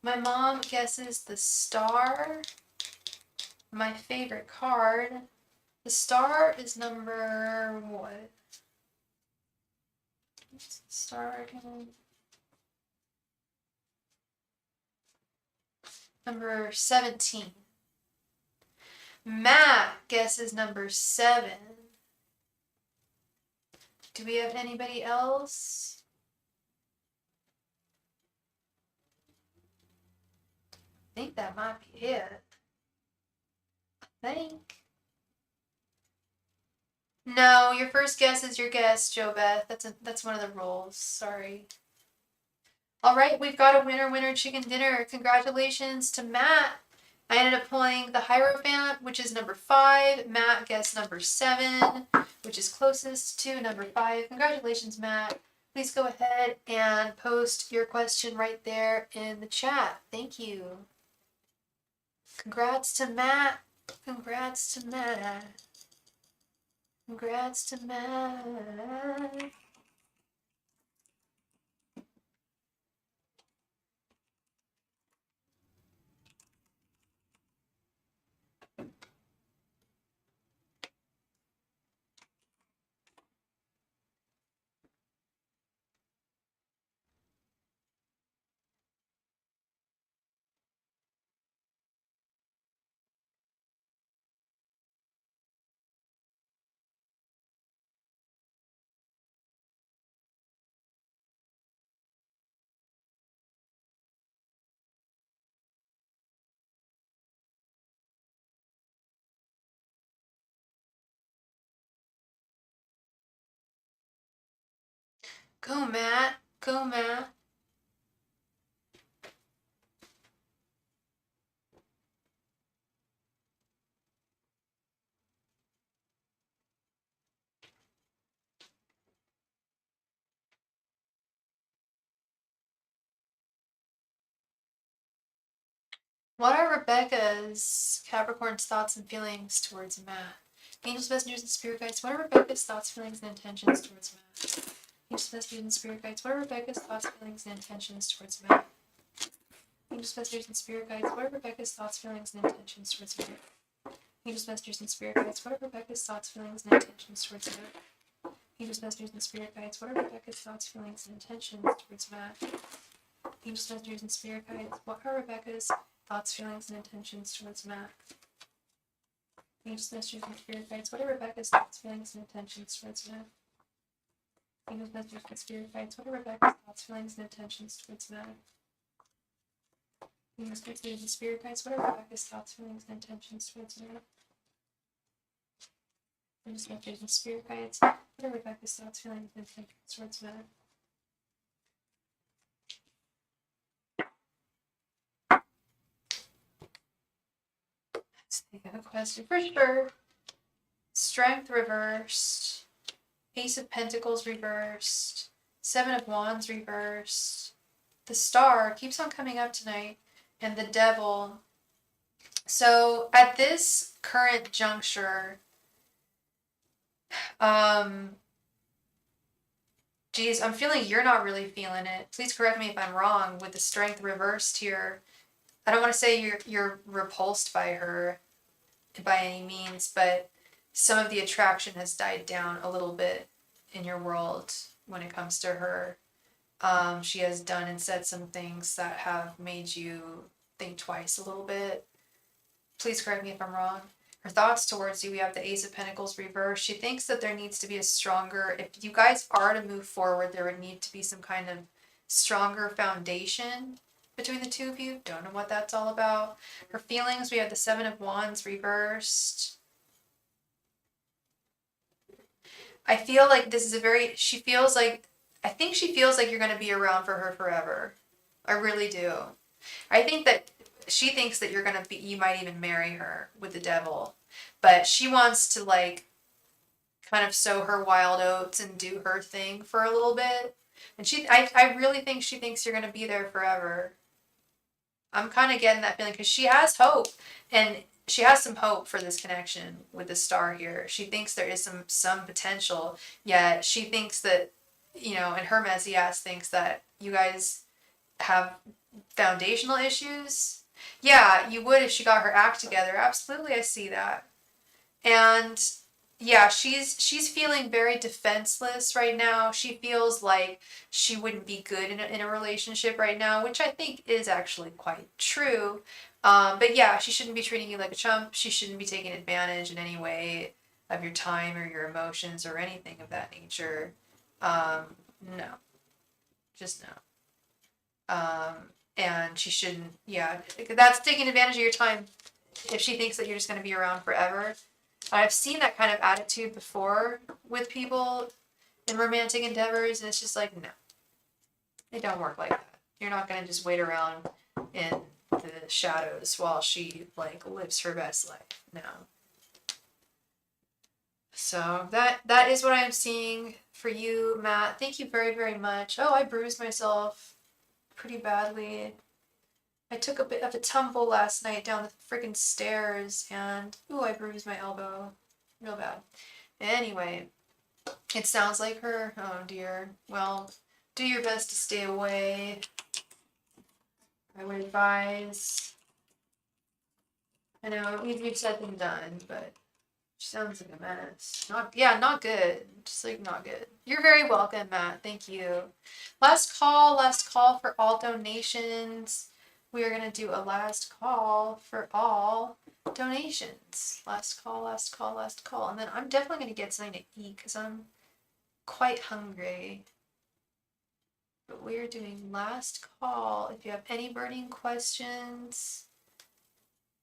My mom guesses the star. My favorite card. The star is number what? What's the star again? Number 17. Matt guesses number 7. Do we have anybody else? I think that might be it. I think. No, your first guess is your guess, Jo Beth. That's one of the rules. Sorry. All right, we've got a winner chicken dinner. Congratulations to Matt. I ended up pulling the Hierophant, which is number 5. Matt guessed number 7, which is closest to number 5. Congratulations, Matt. Please go ahead and post your question right there in the chat. Thank you. Congrats to Matt. Congrats to Matt. Congrats to Matt. Go, Matt. Go, Matt. What are Rebecca's Capricorn's thoughts and feelings towards Matt? Angels, messengers, and spirit guides. What are Rebecca's thoughts, feelings, and intentions towards Matt? Angels, messengers, and spirit guides. What are Rebecca's thoughts, feelings, and intentions towards Matt? Angels, messengers, and spirit guides. What are Rebecca's thoughts, feelings, and intentions towards Matt? Angels, messengers, and spirit guides. What are Rebecca's thoughts, feelings, and intentions towards Matt? Angels, messengers, and spirit guides. What are Rebecca's thoughts, feelings, and intentions towards Matt? Angels, messengers, and spirit guides. What are Rebecca's thoughts, feelings, and intentions towards Matt? Angels, messengers, and spirit guides. What are Rebecca's thoughts, feelings, and intentions towards Matt? Angels, messengers, and spirit guides. What are Rebecca's thoughts, feelings, and intentions towards Matt? Angels, messengers, and spirit guides. What are Rebecca's thoughts, feelings, and intentions towards Matt? Angels, messengers, and spirit guides. What are Rebecca's thoughts, feelings, and intentions towards Matt? Let's take a question for sure. Strength reversed. Ace of Pentacles reversed. Seven of Wands reversed. The Star keeps on coming up tonight. And the Devil. So at this current juncture, geez, I'm feeling you're not really feeling it. Please correct me if I'm wrong with the Strength reversed here. I don't want to say you're repulsed by her by any means, but some of the attraction has died down a little bit in your world when it comes to her. She has done and said some things that have made you think twice a little bit. Please correct me if I'm wrong. Her thoughts towards you, we have the Ace of Pentacles reversed. She thinks that there needs to be a stronger, if you guys are to move forward, there would need to be some kind of stronger foundation between the two of you. Don't know what that's all about. Her feelings, we have the Seven of Wands reversed. I feel like this is a very, I think she feels like you're going to be around for her forever. I really do. I think that she thinks that you might even marry her with the Devil. But she wants to kind of sow her wild oats and do her thing for a little bit. And I really think she thinks you're going to be there forever. I'm kind of getting that feeling because she has hope, and she has some hope for this connection with the Star here. She thinks there is some potential, yet she thinks that, and her messy ass thinks that you guys have foundational issues. Yeah, you would if she got her act together. Absolutely, I see that. And yeah, she's feeling very defenseless right now. She feels like she wouldn't be good in a relationship right now, which I think is actually quite true. But yeah, she shouldn't be treating you like a chump. She shouldn't be taking advantage in any way of your time or your emotions or anything of that nature. No. Just no. And she shouldn't, yeah, that's taking advantage of your time if she thinks that you're just going to be around forever. I've seen that kind of attitude before with people in romantic endeavors, and it's just like, no, it don't work like that. You're not going to just wait around in the shadows while she lives her best life. No. So that is what I'm seeing for you, Matt. Thank you very, very much. Oh, I bruised myself pretty badly. I took a bit of a tumble last night down the freaking stairs, and ooh, I bruised my elbow real bad. Anyway, it sounds like her. Oh dear. Well, do your best to stay away. I would advise. I know, easier said than done, but she sounds like a menace. Not good. Just not good. You're very welcome, Matt. Thank you. Last call for all donations. We are going to do a last call for all donations. Last call. And then I'm definitely going to get something to eat because I'm quite hungry. But we're doing last call. If you have any burning questions,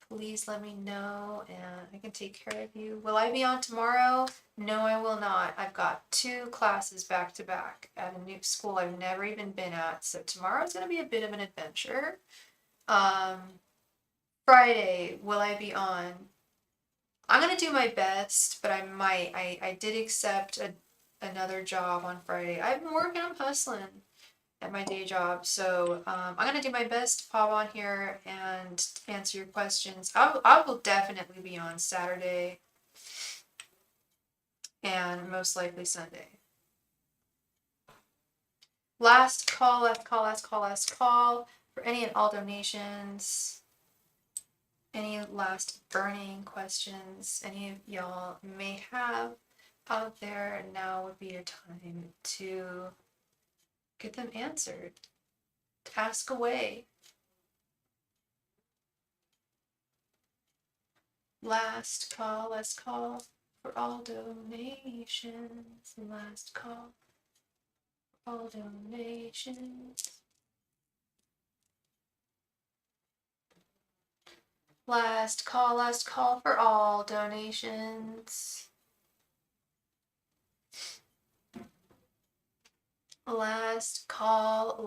please let me know and I can take care of you. Will I be on tomorrow? No, I will not. I've got 2 classes back to back at a new school I've never even been at. So tomorrow's going to be a bit of an adventure. Friday, will I be on? I'm going to do my best, but I might. I did accept another job on Friday. I'm hustling at my day job, so I'm going to do my best to pop on here and answer your questions. I will definitely be on Saturday and most likely Sunday. Last call for any and all donations. Any last burning questions any of y'all may have, out there, and now would be your time to get them answered. Ask away. Last call for all donations. Last call for all donations. Last call for all donations. Last call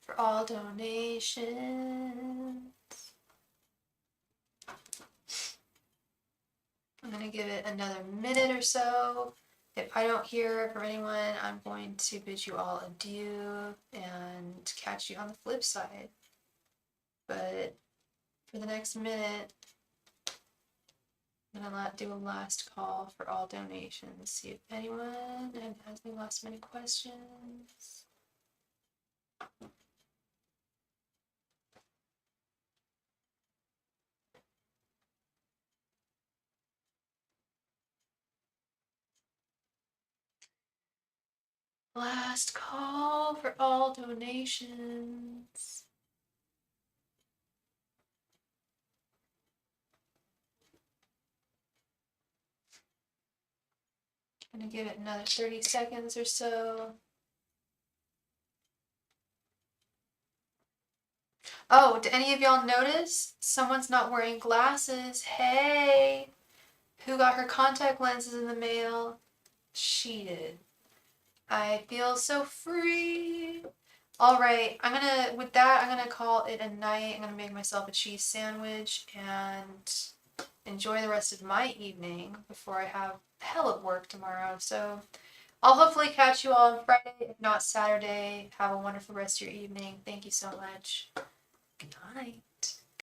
for all donations. I'm going to give it another minute or so. If I don't hear from anyone, I'm going to bid you all adieu and catch you on the flip side. But for the next minute, I'm going to do a last call for all donations. See if anyone has any last minute questions. Last call for all donations. I'm gonna give it another 30 seconds or so. Oh, do any of y'all notice someone's not wearing glasses? Hey, who got her contact lenses in the mail? She did. I feel so free. All right, with that, I'm gonna call it a night. I'm gonna make myself a cheese sandwich and enjoy the rest of my evening before I have hell of work tomorrow. So I'll hopefully catch you all on Friday, if not Saturday. Have a wonderful rest of your evening. Thank you so much. Good night.